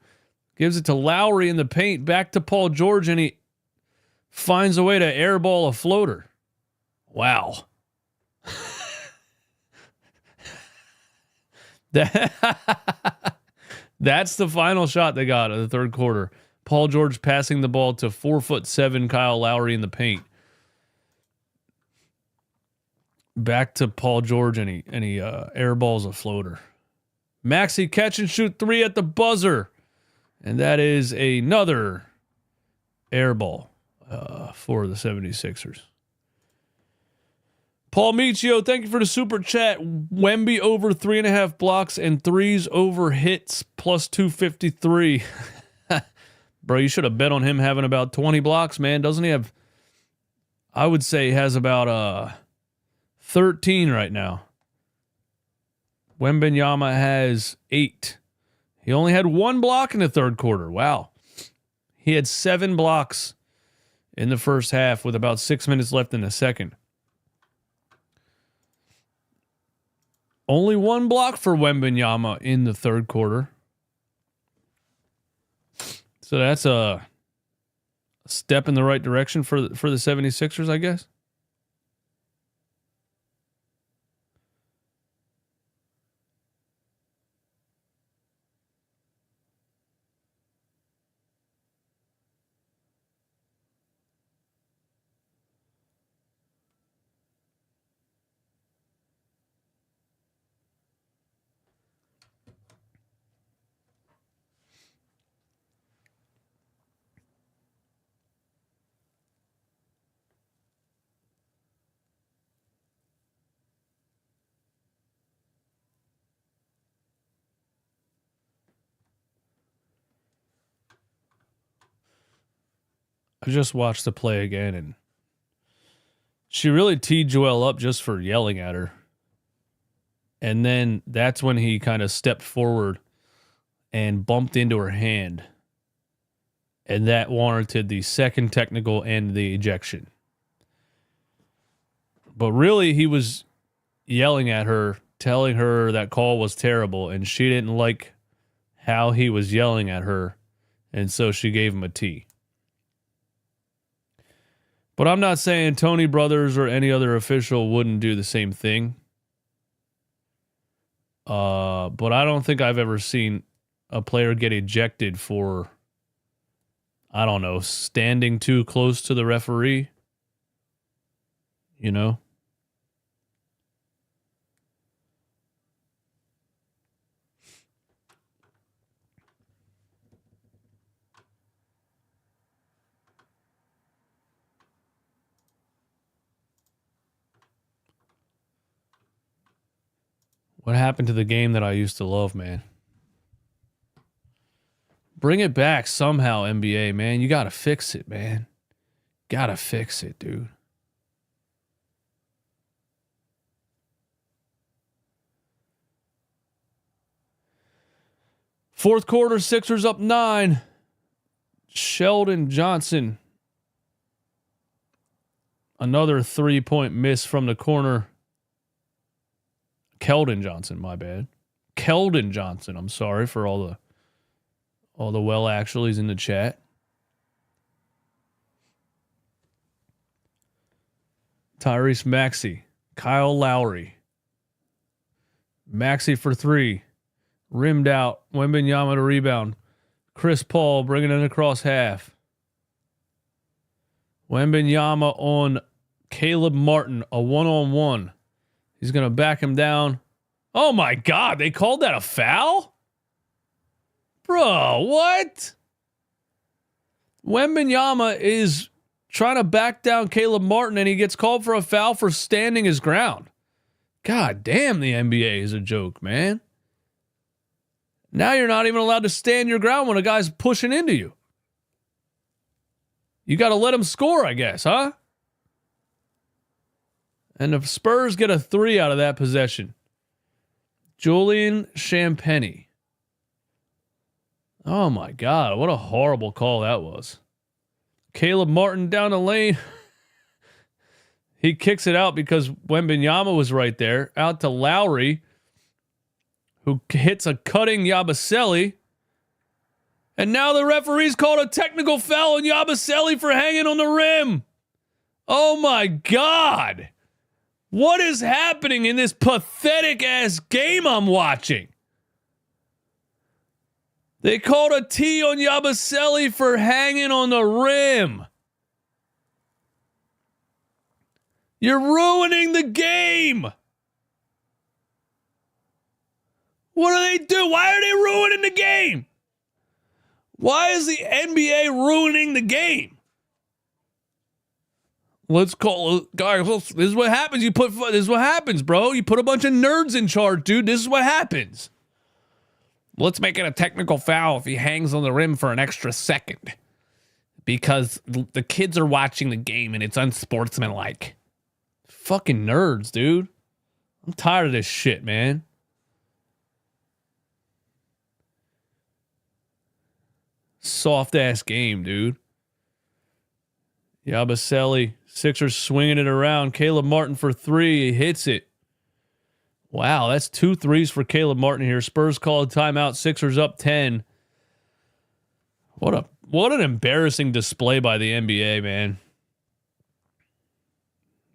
Speaker 3: Gives it to Lowry in the paint, back to Paul George, and he finds a way to airball a floater. Wow. That's the final shot they got of the third quarter. Paul George passing the ball to 4'7" Kyle Lowry in the paint. Back to Paul George, and he airballs a floater. Maxey catch and shoot 3 at the buzzer. And that is another airball for the 76ers. Paul Michio, thank you for the super chat. Wemby over 3.5 blocks and threes over hits plus 253. Bro, you should have bet on him having about 20 blocks, man. Doesn't he have, I would say he has about 13 right now. Wembanyama has 8. He only had 1 block in the third quarter. Wow. He had 7 blocks in the first half with about 6 minutes left in the second. Only 1 block for Wembanyama in the third quarter. So that's a step in the right direction for the 76ers, I guess. I just watched the play again, and she really teed Joel up just for yelling at her. And then that's when he kind of stepped forward and bumped into her hand. And that warranted the second technical and the ejection. But really, he was yelling at her, telling her that call was terrible, and she didn't like how he was yelling at her, and so she gave him a T. But I'm not saying Tony Brothers or any other official wouldn't do the same thing. But I don't think I've ever seen a player get ejected for, I don't know, standing too close to the referee. You know? What happened to the game that I used to love, man? Bring it back somehow, NBA, man. You got to fix it, man. Got to fix it, dude. Fourth quarter, Sixers up 9. Sheldon Johnson. Another 3-point miss from the corner. Keldon Johnson, my bad. Keldon Johnson, I'm sorry for all the well actuallys in the chat. Tyrese Maxey, Kyle Lowry. Maxey for 3. Rimmed out. Wembanyama to rebound. Chris Paul bringing it across half. Wembanyama on Caleb Martin, a 1-on-1. He's going to back him down. Oh, my God. They called that a foul? Bro, what? Wembanyama is trying to back down Caleb Martin, and he gets called for a foul for standing his ground. God damn, the NBA is a joke, man. Now you're not even allowed to stand your ground when a guy's pushing into you. You got to let him score, I guess, huh? And the Spurs get a 3 out of that possession. Julian Champagnie. Oh, my God. What a horrible call that was. Caleb Martin down the lane. He kicks it out because Wembanyama was right there. Out to Lowry, who hits a cutting Yabusele. And now the referee's called a technical foul on Yabusele for hanging on the rim. Oh, my God. What is happening in this pathetic-ass game I'm watching? They called a T on Yabusele for hanging on the rim. You're ruining the game. What do they do? Why are they ruining the game? Why is the NBA ruining the game? Let's call guys. This is what happens. This is what happens, bro. You put a bunch of nerds in charge, dude. This is what happens. Let's make it a technical foul if he hangs on the rim for an extra second, because the kids are watching the game and it's unsportsmanlike. Fucking nerds, dude. I'm tired of this shit, man. Soft ass game, dude. Yabusele, Sixers swinging it around. Caleb Martin for three. He hits it. Wow, that's 2 threes for Caleb Martin here. Spurs call a timeout. Sixers up 10. What an embarrassing display by the NBA, man.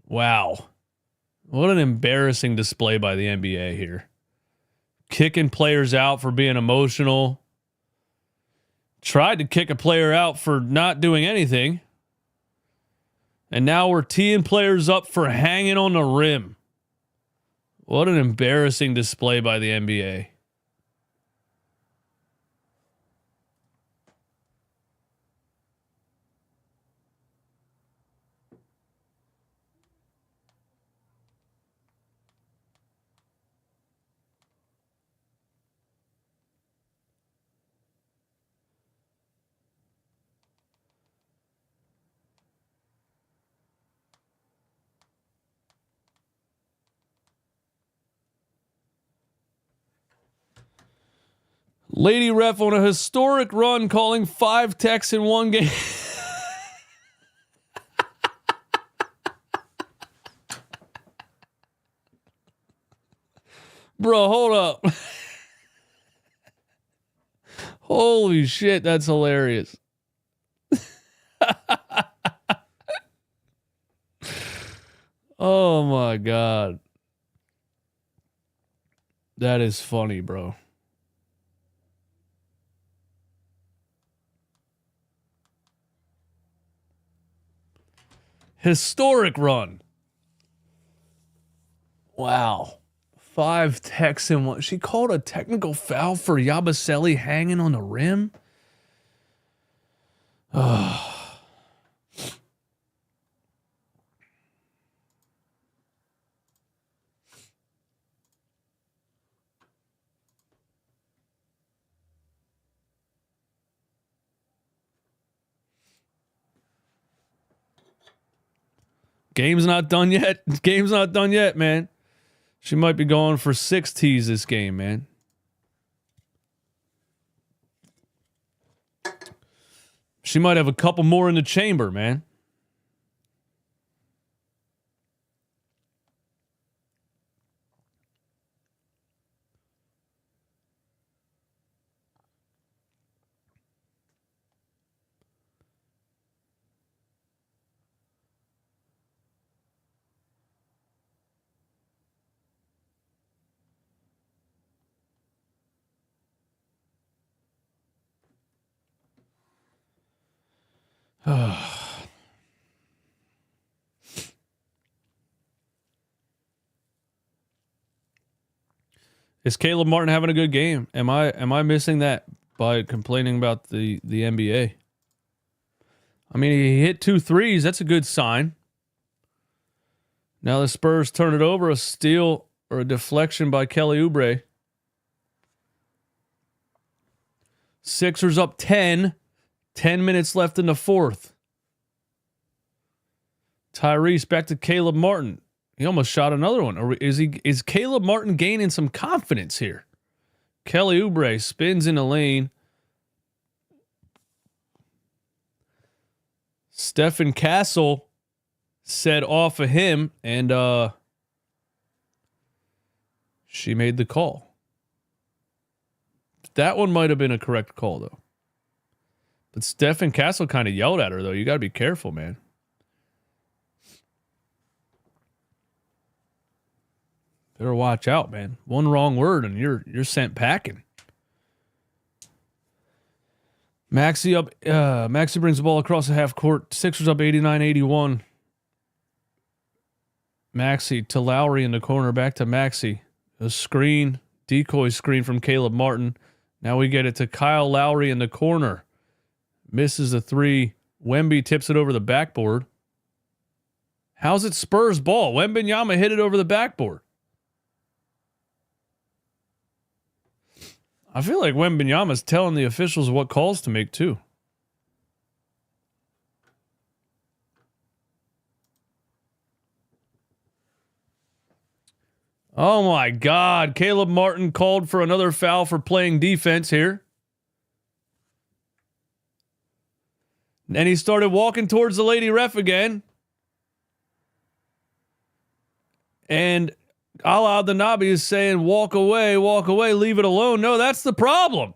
Speaker 3: Wow. What an embarrassing display by the NBA here. Kicking players out for being emotional. Tried to kick a player out for not doing anything. And now we're teeing players up for hanging on the rim. What an embarrassing display by the NBA. Lady ref on a historic run, calling 5 techs in one game. Bro, hold up. Holy shit, that's hilarious. Oh my God. That is funny, bro. Historic run. Wow. 5 techs in one. She called a technical foul for Yabusele hanging on the rim. Game's not done yet. Game's not done yet, man. She might be going for 6 tees this game, man. She might have a couple more in the chamber, man. Is Caleb Martin having a good game? Am I missing that by complaining about the NBA? I mean, he hit 2 threes. That's a good sign. Now the Spurs turn it over. A steal or a deflection by Kelly Oubre. Sixers up 10. 10 minutes left in the fourth. Tyrese back to Caleb Martin. He almost shot another one. Or is Caleb Martin gaining some confidence here? Kelly Oubre spins in the lane. Stephen Castle said off of him, and she made the call. That one might have been a correct call, though. But Stephen Castle kind of yelled at her, though. You got to be careful, man. Better watch out, man. One wrong word and you're sent packing. Maxey up. Maxey brings the ball across the half court. Sixers up 89-81. Maxey to Lowry in the corner. Back to Maxey. A screen. Decoy screen from Caleb Martin. Now we get it to Kyle Lowry in the corner. Misses the three. Wemby tips it over the backboard. How's it Spurs ball? Wembanyama hit it over the backboard. I feel like Wembanyama's telling the officials what calls to make too. Oh my God. Caleb Martin called for another foul for playing defense here. And he started walking towards the lady ref again. And Ala Abdenabi is saying, walk away, leave it alone. No, that's the problem.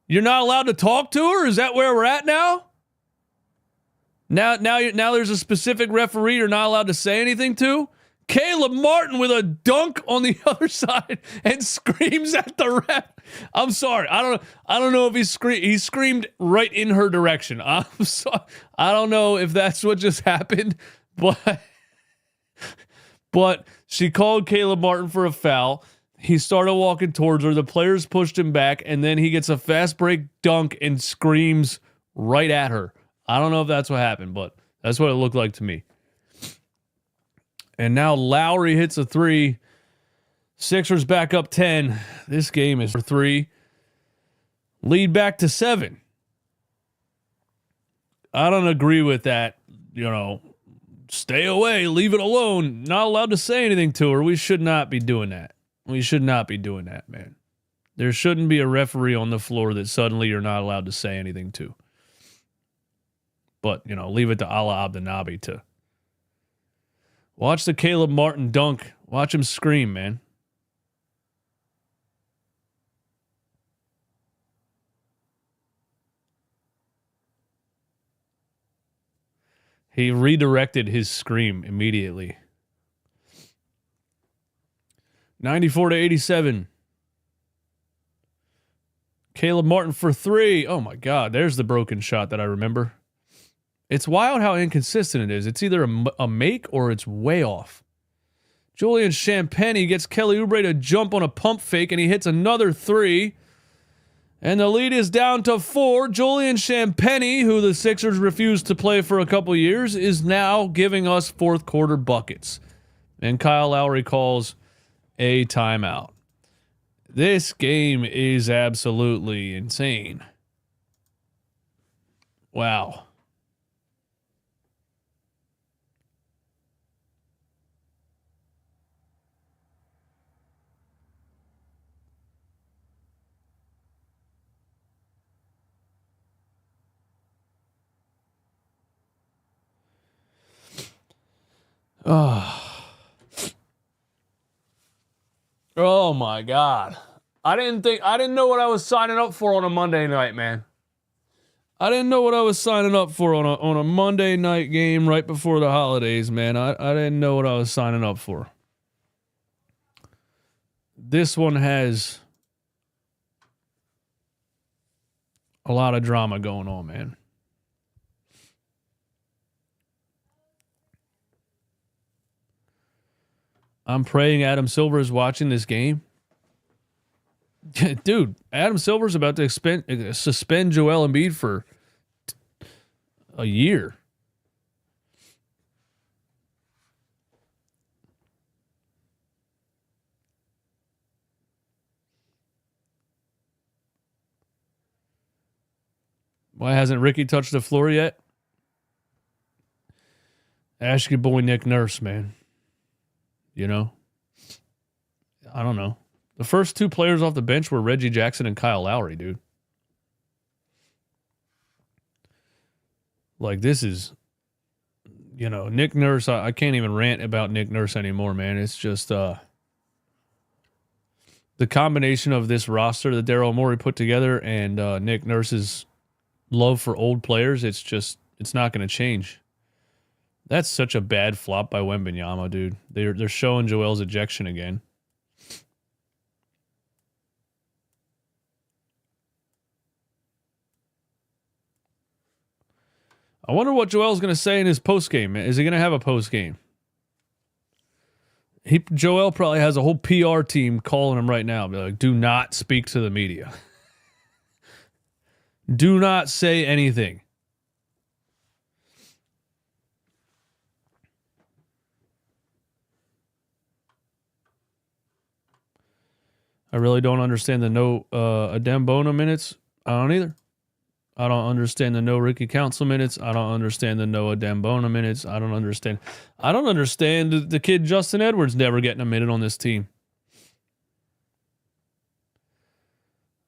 Speaker 3: You're not allowed to talk to her? Is that where we're at now? Now there's a specific referee you're not allowed to say anything to? Caleb Martin with a dunk on the other side and screams at the ref. I'm sorry. I don't know if he screamed right in her direction. I'm sorry. I don't know if that's what just happened, but she called Caleb Martin for a foul. He started walking towards her. The players pushed him back, and then he gets a fast break dunk and screams right at her. I don't know if that's what happened, but that's what it looked like to me. And now Lowry hits a three. Sixers back up 10. This game is for 3. Lead back to 7. I don't agree with that, stay away, leave it alone. Not allowed to say anything to her. We should not be doing that. We should not be doing that, man. There shouldn't be a referee on the floor that suddenly you're not allowed to say anything to. But, leave it to Ala Abdenabi to watch the Caleb Martin dunk. Watch him scream, man. He redirected his scream immediately. 94-87. Caleb Martin for 3. Oh my God, there's the broken shot that I remember. It's wild how inconsistent it is. It's either a make or it's way off. Julian Champagnie gets Kelly Oubre to jump on a pump fake and he hits another 3. And the lead is down to 4. Julian Champagnie, who the Sixers refused to play for a couple years, is now giving us fourth quarter buckets. And Kyle Lowry calls a timeout. This game is absolutely insane. Wow. Oh my God. I didn't know what I was signing up for on a Monday night, man. I didn't know what I was signing up for on a Monday night game right before the holidays, man. I didn't know what I was signing up for. This one has a lot of drama going on, man. I'm praying Adam Silver is watching this game. Dude, Adam Silver's about to suspend Joel Embiid for a year. Why hasn't Ricky touched the floor yet? Ask your boy Nick Nurse, man. I don't know. The first 2 players off the bench were Reggie Jackson and Kyle Lowry, dude. Like, this is, Nick Nurse. I can't even rant about Nick Nurse anymore, man. It's just the combination of this roster that Daryl Morey put together and Nick Nurse's love for old players. It's not going to change. That's such a bad flop by Wembanyama, dude. They're showing Joel's ejection again. I wonder what Joel's going to say in his postgame. Is he going to have a postgame? Joel probably has a whole PR team calling him right now. Be like, do not speak to the media. Do not say anything. I really don't understand the no Adembona minutes. I don't either. I don't understand the no Ricky Council minutes. I don't understand the no Adembona minutes. I don't understand the kid Justin Edwards never getting a minute on this team.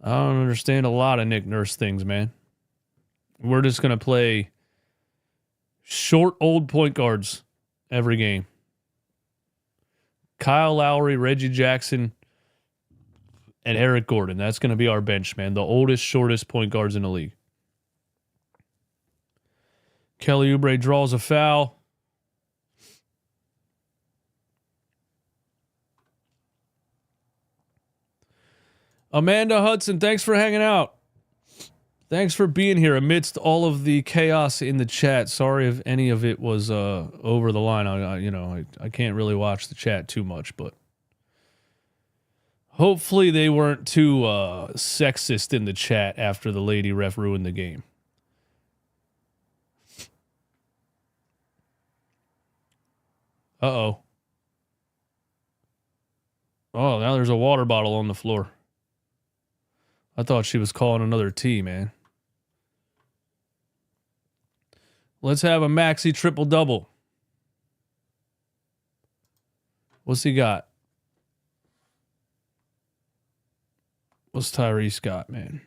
Speaker 3: I don't understand a lot of Nick Nurse things, man. We're just going to play short old point guards every game. Kyle Lowry, Reggie Jackson, and Eric Gordon. That's going to be our bench, man. The oldest, shortest point guards in the league. Kelly Oubre draws a foul. Amanda Hudson, thanks for hanging out. Thanks for being here amidst all of the chaos in the chat. Sorry if any of it was over the line. I can't really watch the chat too much, but hopefully they weren't too sexist in the chat after the lady ref ruined the game. Uh-oh. Oh, now there's a water bottle on the floor. I thought she was calling another T, man. Let's have a Maxey triple-double. What's he got? What's Tyrese got, man?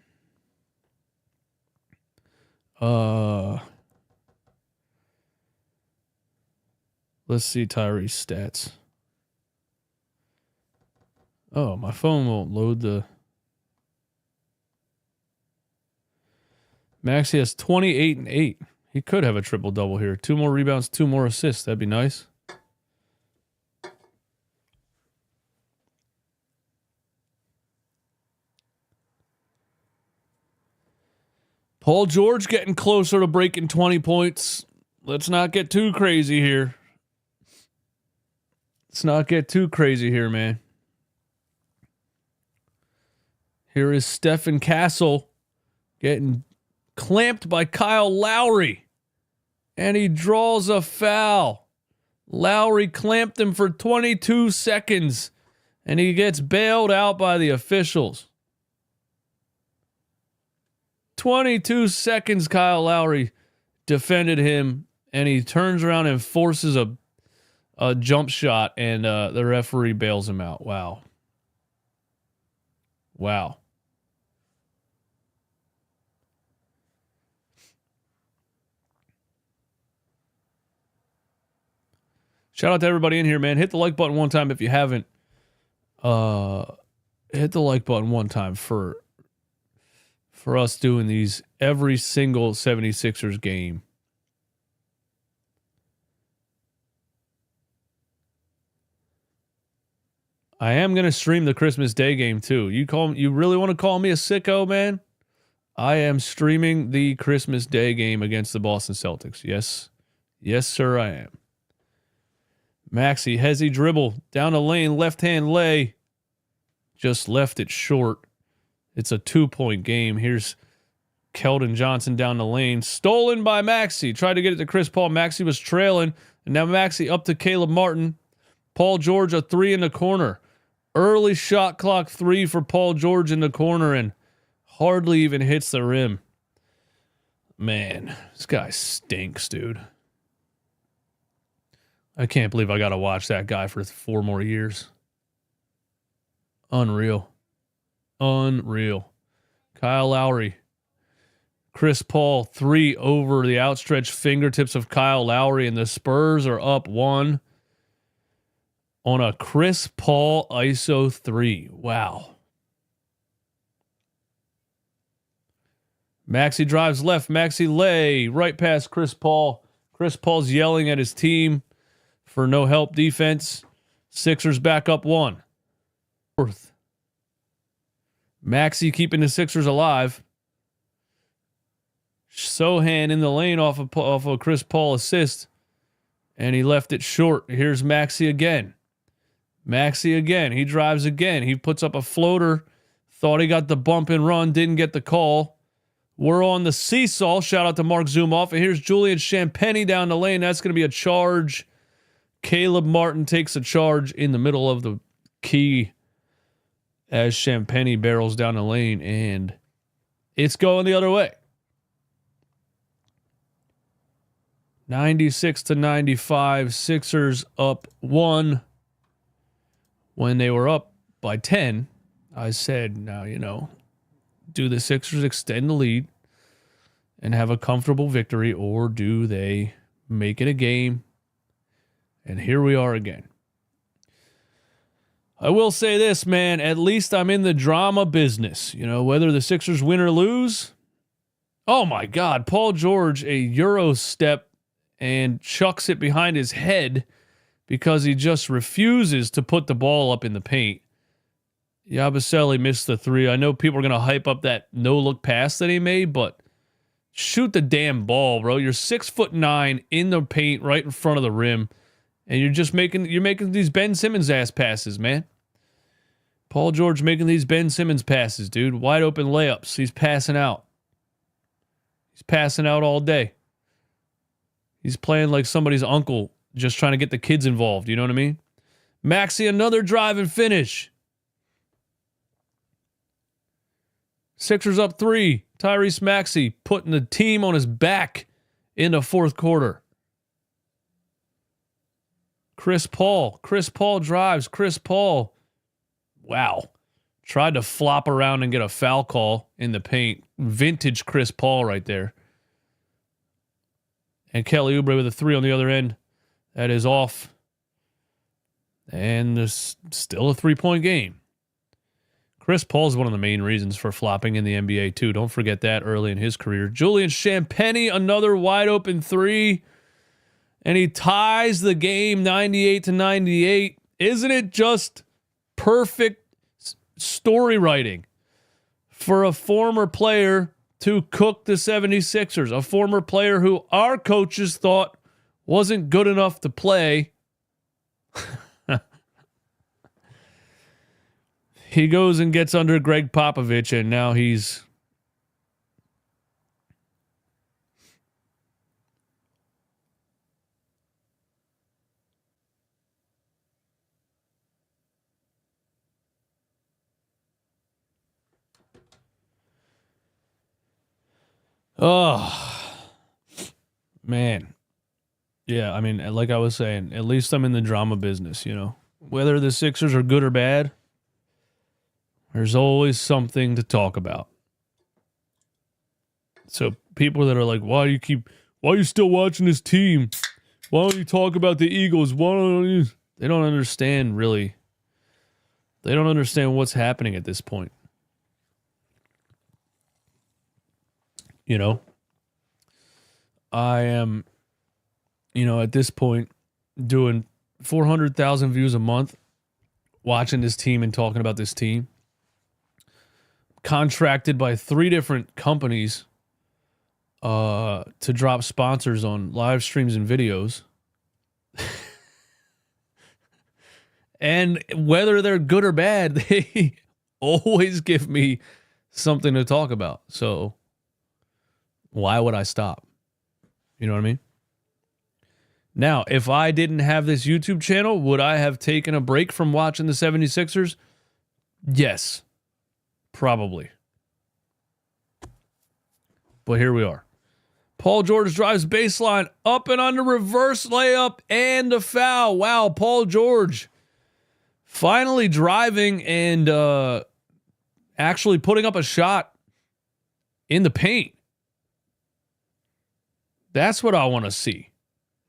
Speaker 3: Let's see Tyrese stats. Oh, my phone won't load the... Maxey has 28 and 8. He could have a triple-double here. 2 more rebounds, 2 more assists. That'd be nice. Paul George getting closer to breaking 20 points. Let's not get too crazy here. Let's not get too crazy here, man. Here is Stephen Castle getting clamped by Kyle Lowry. And he draws a foul. Lowry clamped him for 22 seconds. And he gets bailed out by the officials. 22 seconds Kyle Lowry defended him. And he turns around and forces a jump shot. And the referee bails him out. Wow. Wow. Shout out to everybody in here, man. Hit the like button one time if you haven't. Hit the like button one time for us doing these every single 76ers game. I am going to stream the Christmas Day game too. You really want to call me a sicko, man? I am streaming the Christmas Day game against the Boston Celtics. Yes. Yes, sir, I am. Maxey, hezzy dribble, down the lane, left-hand lay. Just left it short. It's a 2-point game. Here's Keldon Johnson down the lane. Stolen by Maxey. Tried to get it to Chris Paul. Maxey was trailing. And now Maxey up to Caleb Martin. Paul George, a 3 in the corner. Early shot clock 3 for Paul George in the corner and hardly even hits the rim. Man, this guy stinks, dude. I can't believe I got to watch that guy for 4 more years. Unreal. Unreal. Kyle Lowry. Chris Paul, 3 over the outstretched fingertips of Kyle Lowry, and the Spurs are up 1 on a Chris Paul ISO 3. Wow. Maxey drives left. Maxey lay right past Chris Paul. Chris Paul's yelling at his team for no help defense. Sixers back up 1. Fourth. Maxey keeping the Sixers alive. Sohan in the lane off of Chris Paul assist, and he left it short. Here's Maxey again. Maxey again. He drives again. He puts up a floater. Thought he got the bump and run. Didn't get the call. We're on the seesaw. Shout out to Mark Zumoff. And here's Julian Champagny down the lane. That's going to be a charge. Caleb Martin takes a charge in the middle of the key as Champagny barrels down the lane, and it's going the other way. 96-95. Sixers up 1. When they were up by 10, I said, now, do the Sixers extend the lead and have a comfortable victory, or do they make it a game? And here we are again. I will say this, man, at least I'm in the drama business. Whether the Sixers win or lose. Oh my God, Paul George, a Euro step and chucks it behind his head because he just refuses to put the ball up in the paint. Yabusele missed the 3. I know people are going to hype up that no-look pass that he made, but shoot the damn ball, bro. You're 6'9" in the paint right in front of the rim, and you're making these Ben Simmons-ass passes, man. Paul George making these Ben Simmons passes, dude. Wide open layups. He's passing out. He's passing out all day. He's playing like somebody's uncle, just trying to get the kids involved. You know what I mean? Maxey, another drive and finish. Sixers up 3. Tyrese Maxey putting the team on his back in the fourth quarter. Chris Paul drives. Chris Paul, wow, tried to flop around and get a foul call in the paint. Vintage Chris Paul right there. And Kelly Oubre with a 3 on the other end. That is off. And there's still a 3-point game. Chris Paul is one of the main reasons for flopping in the NBA, too. Don't forget that early in his career. Julian Champagny, another wide open 3. And he ties the game 98-98. Isn't it just perfect story writing for a former player to cook the 76ers? A former player who our coaches thought wasn't good enough to play. He goes and gets under Greg Popovich, and now he's oh, man. Yeah, I mean, like I was saying, at least I'm in the drama business, Whether the Sixers are good or bad, there's always something to talk about. So people that are like, why are you still watching this team? Why don't you talk about the Eagles? They don't understand, really. They don't understand what's happening at this point. I am, at this point, doing 400,000 views a month, watching this team and talking about this team. Contracted by 3 different companies to drop sponsors on live streams and videos. And whether they're good or bad, they always give me something to talk about. So why would I stop? You know what I mean? Now, if I didn't have this YouTube channel, would I have taken a break from watching the 76ers? Yes. Probably. But here we are. Paul George drives baseline, up and under, reverse layup, and the foul. Wow, Paul George finally driving and actually putting up a shot in the paint. That's what I want to see.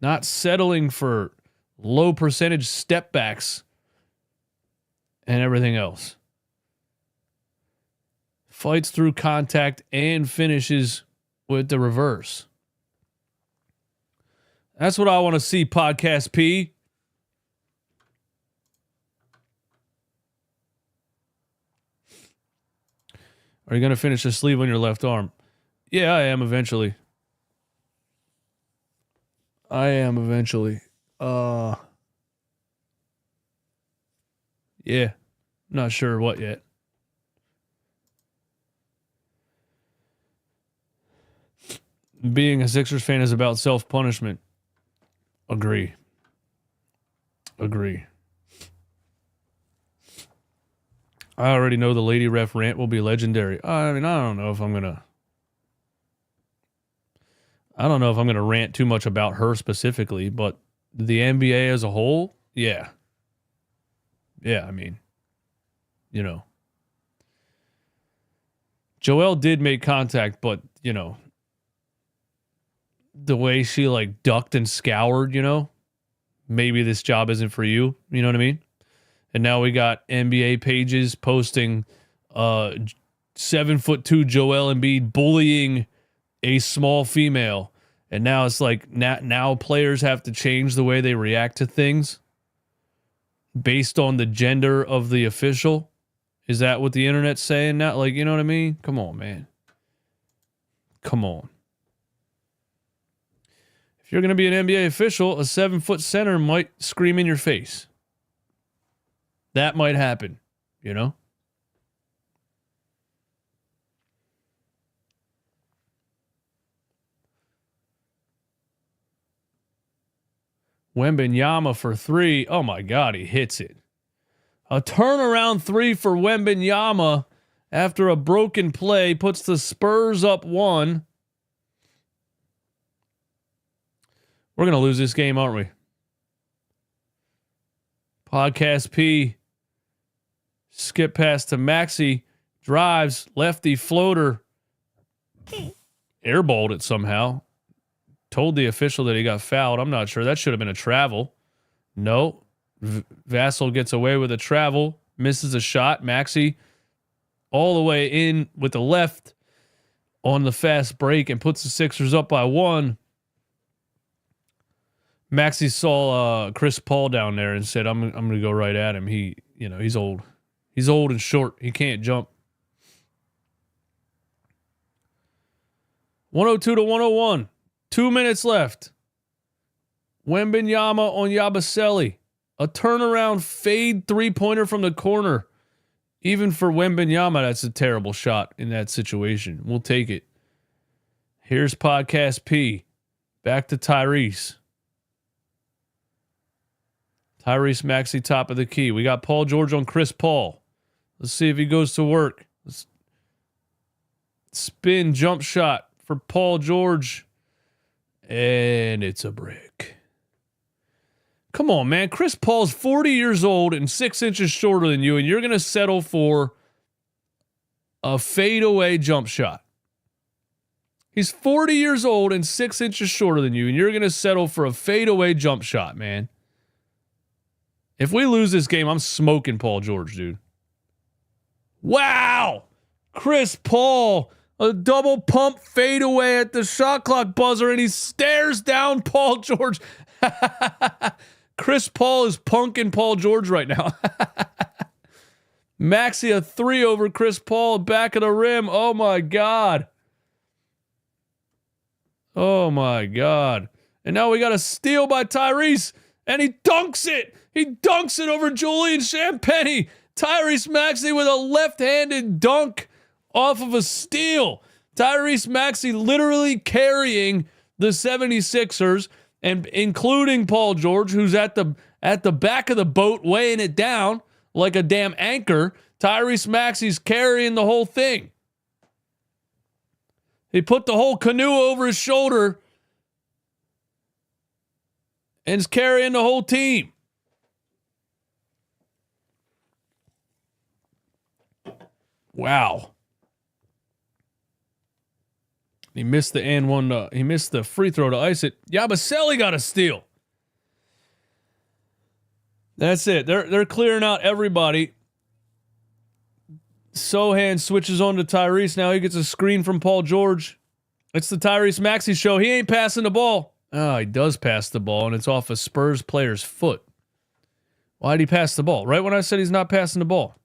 Speaker 3: Not settling for low percentage step backs and everything else. Fights through contact and finishes with the reverse. That's what I want to see, Podcast P. Are you going to finish the sleeve on your left arm? Yeah, I am eventually. Yeah. Not sure what yet. Being a Sixers fan is about self-punishment. Agree. I already know the lady ref rant will be legendary. I mean, I don't know if I'm gonna rant too much about her specifically, but the NBA as a whole, yeah. Yeah, I mean, you know. Joelle did make contact, but, you know, the way she like ducked and scoured, you know, maybe this job isn't for you. You know what I mean? And now we got NBA pages posting 7'2" Joel Embiid bullying a small female. And now it's like now players have to change the way they react to things based on the gender of the official. Is that what the internet's saying now? Like, you know what I mean? Come on, man. Come on. If you're going to be an NBA official, a 7-foot center might scream in your face. That might happen, you know? Wembanyama for 3. Oh my God, he hits it. A turnaround 3 for Wembanyama after a broken play puts the Spurs up 1. We're going to lose this game, aren't we? Podcast P. Skip pass to Maxey. Drives. Lefty floater. Airballed it somehow. Told the official that he got fouled. I'm not sure. That should have been a travel. No. Vassell gets away with a travel. Misses a shot. Maxey all the way in with the left on the fast break and puts the Sixers up by 1. Maxey saw Chris Paul down there and said, I'm going to go right at him. He's old. He's old and short. He can't jump. 102-101. 2 minutes left. Wembanyama on Yabusele. A turnaround fade three-pointer from the corner. Even for Wembanyama, that's a terrible shot in that situation. We'll take it. Here's Podcast P. Back to Tyrese. Tyrese Maxey, top of the key. We got Paul George on Chris Paul. Let's see if he goes to work. Spin jump shot for Paul George. And it's a brick. Come on, man. Chris Paul's 40 years old and 6 inches shorter than you, and you're going to settle for a fadeaway jump shot. He's 40 years old and 6 inches shorter than you, and you're going to settle for a fadeaway jump shot, man. If we lose this game, I'm smoking Paul George, dude. Wow! Chris Paul, a double pump fadeaway at the shot clock buzzer, and he stares down Paul George. Chris Paul is punking Paul George right now. Maxey a 3 over Chris Paul, back of the rim. Oh, my God. Oh, my God. And now we got a steal by Tyrese, and he dunks it. He dunks it over Julian Champagnie. Tyrese Maxey with a left-handed dunk off of a steal. Tyrese Maxey literally carrying the 76ers, and including Paul George, who's at the back of the boat weighing it down like a damn anchor. Tyrese Maxey's carrying the whole thing. He put the whole canoe over his shoulder and is carrying the whole team. Wow. He missed the and one. He missed the free throw to ice it. Yabusele got a steal. That's it. They're clearing out everybody. Sohan switches on to Tyrese. Now he gets a screen from Paul George. It's the Tyrese Maxey show. He ain't passing the ball. Oh, he does pass the ball, and it's off a Spurs player's foot. Why'd he pass the ball? Right when I said he's not passing the ball.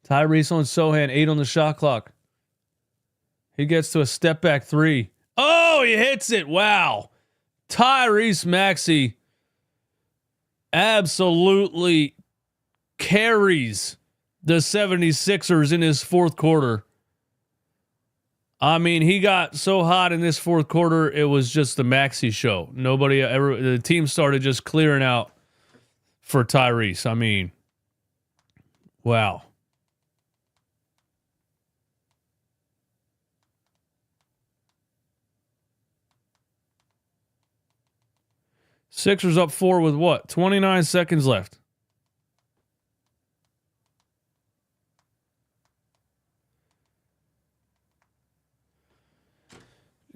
Speaker 3: Tyrese on Sohan, 8 on the shot clock. He gets to a step back 3. Oh, he hits it. Wow. Tyrese Maxey absolutely carries the 76ers in his fourth quarter. I mean, he got so hot in this fourth quarter, it was just the Maxey show. The team started just clearing out for Tyrese. I mean, wow. Sixers up 4 with what? 29 seconds left.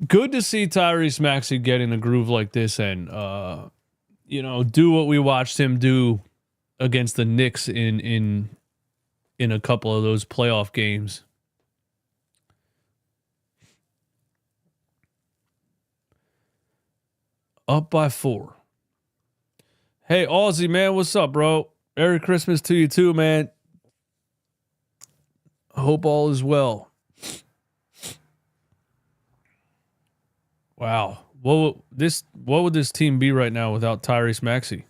Speaker 3: Good to see Tyrese Maxey get in a groove like this and, do what we watched him do against the Knicks in a couple of those playoff games. Up by 4. Hey, Aussie, man, what's up, bro? Merry Christmas to you too, man. Hope all is well. Wow. What would this team be right now without Tyrese Maxey?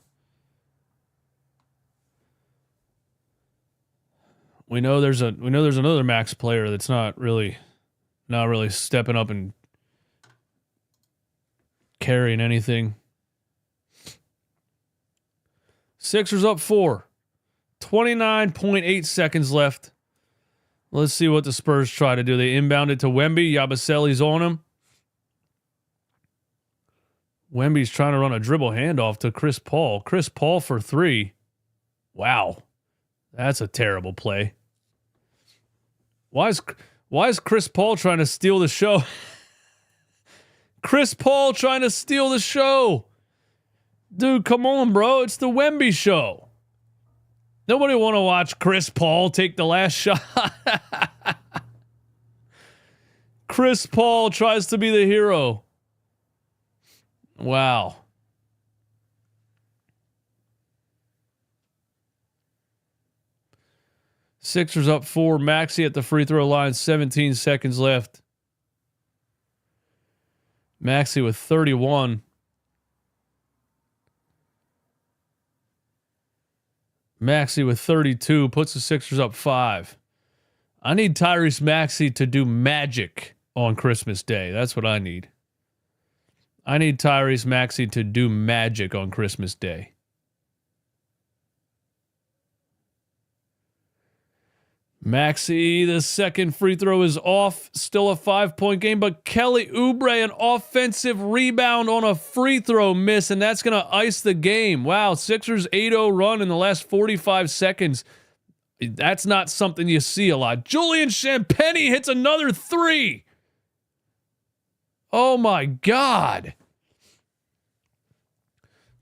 Speaker 3: We know there's another Max player that's not really stepping up and carrying anything. Sixers up 4. 29.8 seconds left. Let's see what the Spurs try to do. They inbound it to Wemby. Yabusele's on him. Wemby's trying to run a dribble handoff to Chris Paul. Chris Paul for 3. Wow. That's a terrible play. Why is Chris Paul trying to steal the show? Chris Paul trying to steal the show. Dude, come on, bro. It's the Wemby show. Nobody want to watch Chris Paul take the last shot. Chris Paul tries to be the hero. Wow. Sixers up 4. Maxey at the free throw line. 17 seconds left. Maxey with 31. Maxey with 32 puts the Sixers up 5. I need Tyrese Maxey to do magic on Christmas Day. That's what I need. I need Tyrese Maxey to do magic on Christmas Day. Maxey, the second free throw is off. Still a 5-point game, but Kelly Oubre, an offensive rebound on a free throw miss, and that's going to ice the game. Wow, Sixers 8-0 run in the last 45 seconds. That's not something you see a lot. Julian Champagnie hits another 3. Oh, my God.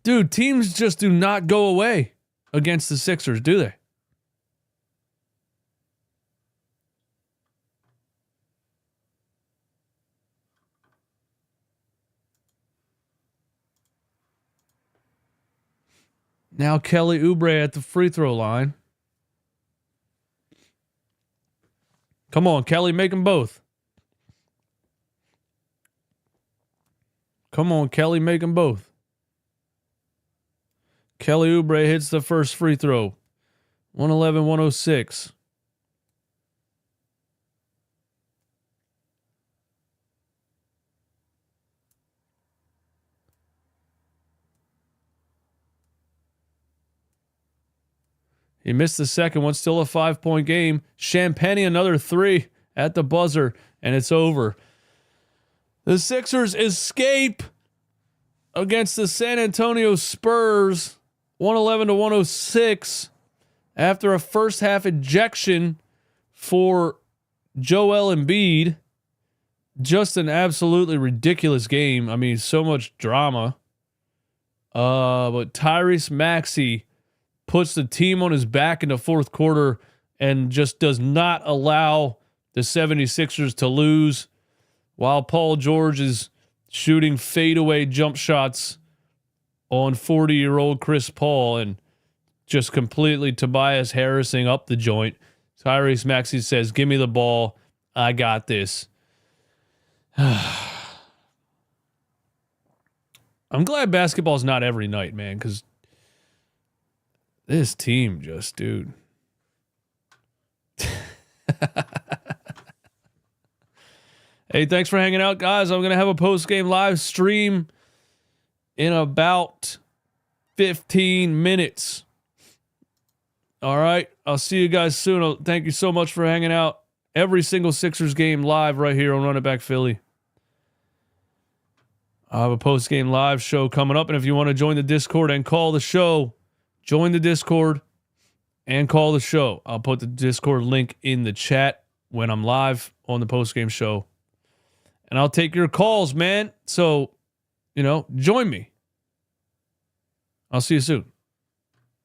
Speaker 3: Dude, teams just do not go away against the Sixers, do they? Now Kelly Oubre at the free throw line. Come on, Kelly, make them both. Come on, Kelly, make them both. Kelly Oubre hits the first free throw. 111-106. He missed the second one. Still a 5-point game. Champagnie another 3 at the buzzer, and it's over. The Sixers escape against the San Antonio Spurs, 111-106, after a first half ejection for Joel Embiid. Just an absolutely ridiculous game. I mean, so much drama. But Tyrese Maxey puts the team on his back in the fourth quarter and just does not allow the 76ers to lose, while Paul George is shooting fadeaway jump shots on 40-year-old Chris Paul. And just completely Tobias Harrising up the joint. Tyrese Maxey says, give me the ball. I got this. I'm glad basketball's not every night, man, because this team just, dude. Hey, thanks for hanging out, guys. I'm going to have a post-game live stream in about 15 minutes. All right. I'll see you guys soon. Thank you so much for hanging out. Every single Sixers game live right here on Run It Back Philly. I have a post-game live show coming up, and if you want to join the Discord and call the show, join the Discord and call the show. I'll put the Discord link in the chat when I'm live on the post-game show. And I'll take your calls, man. So, join me. I'll see you soon.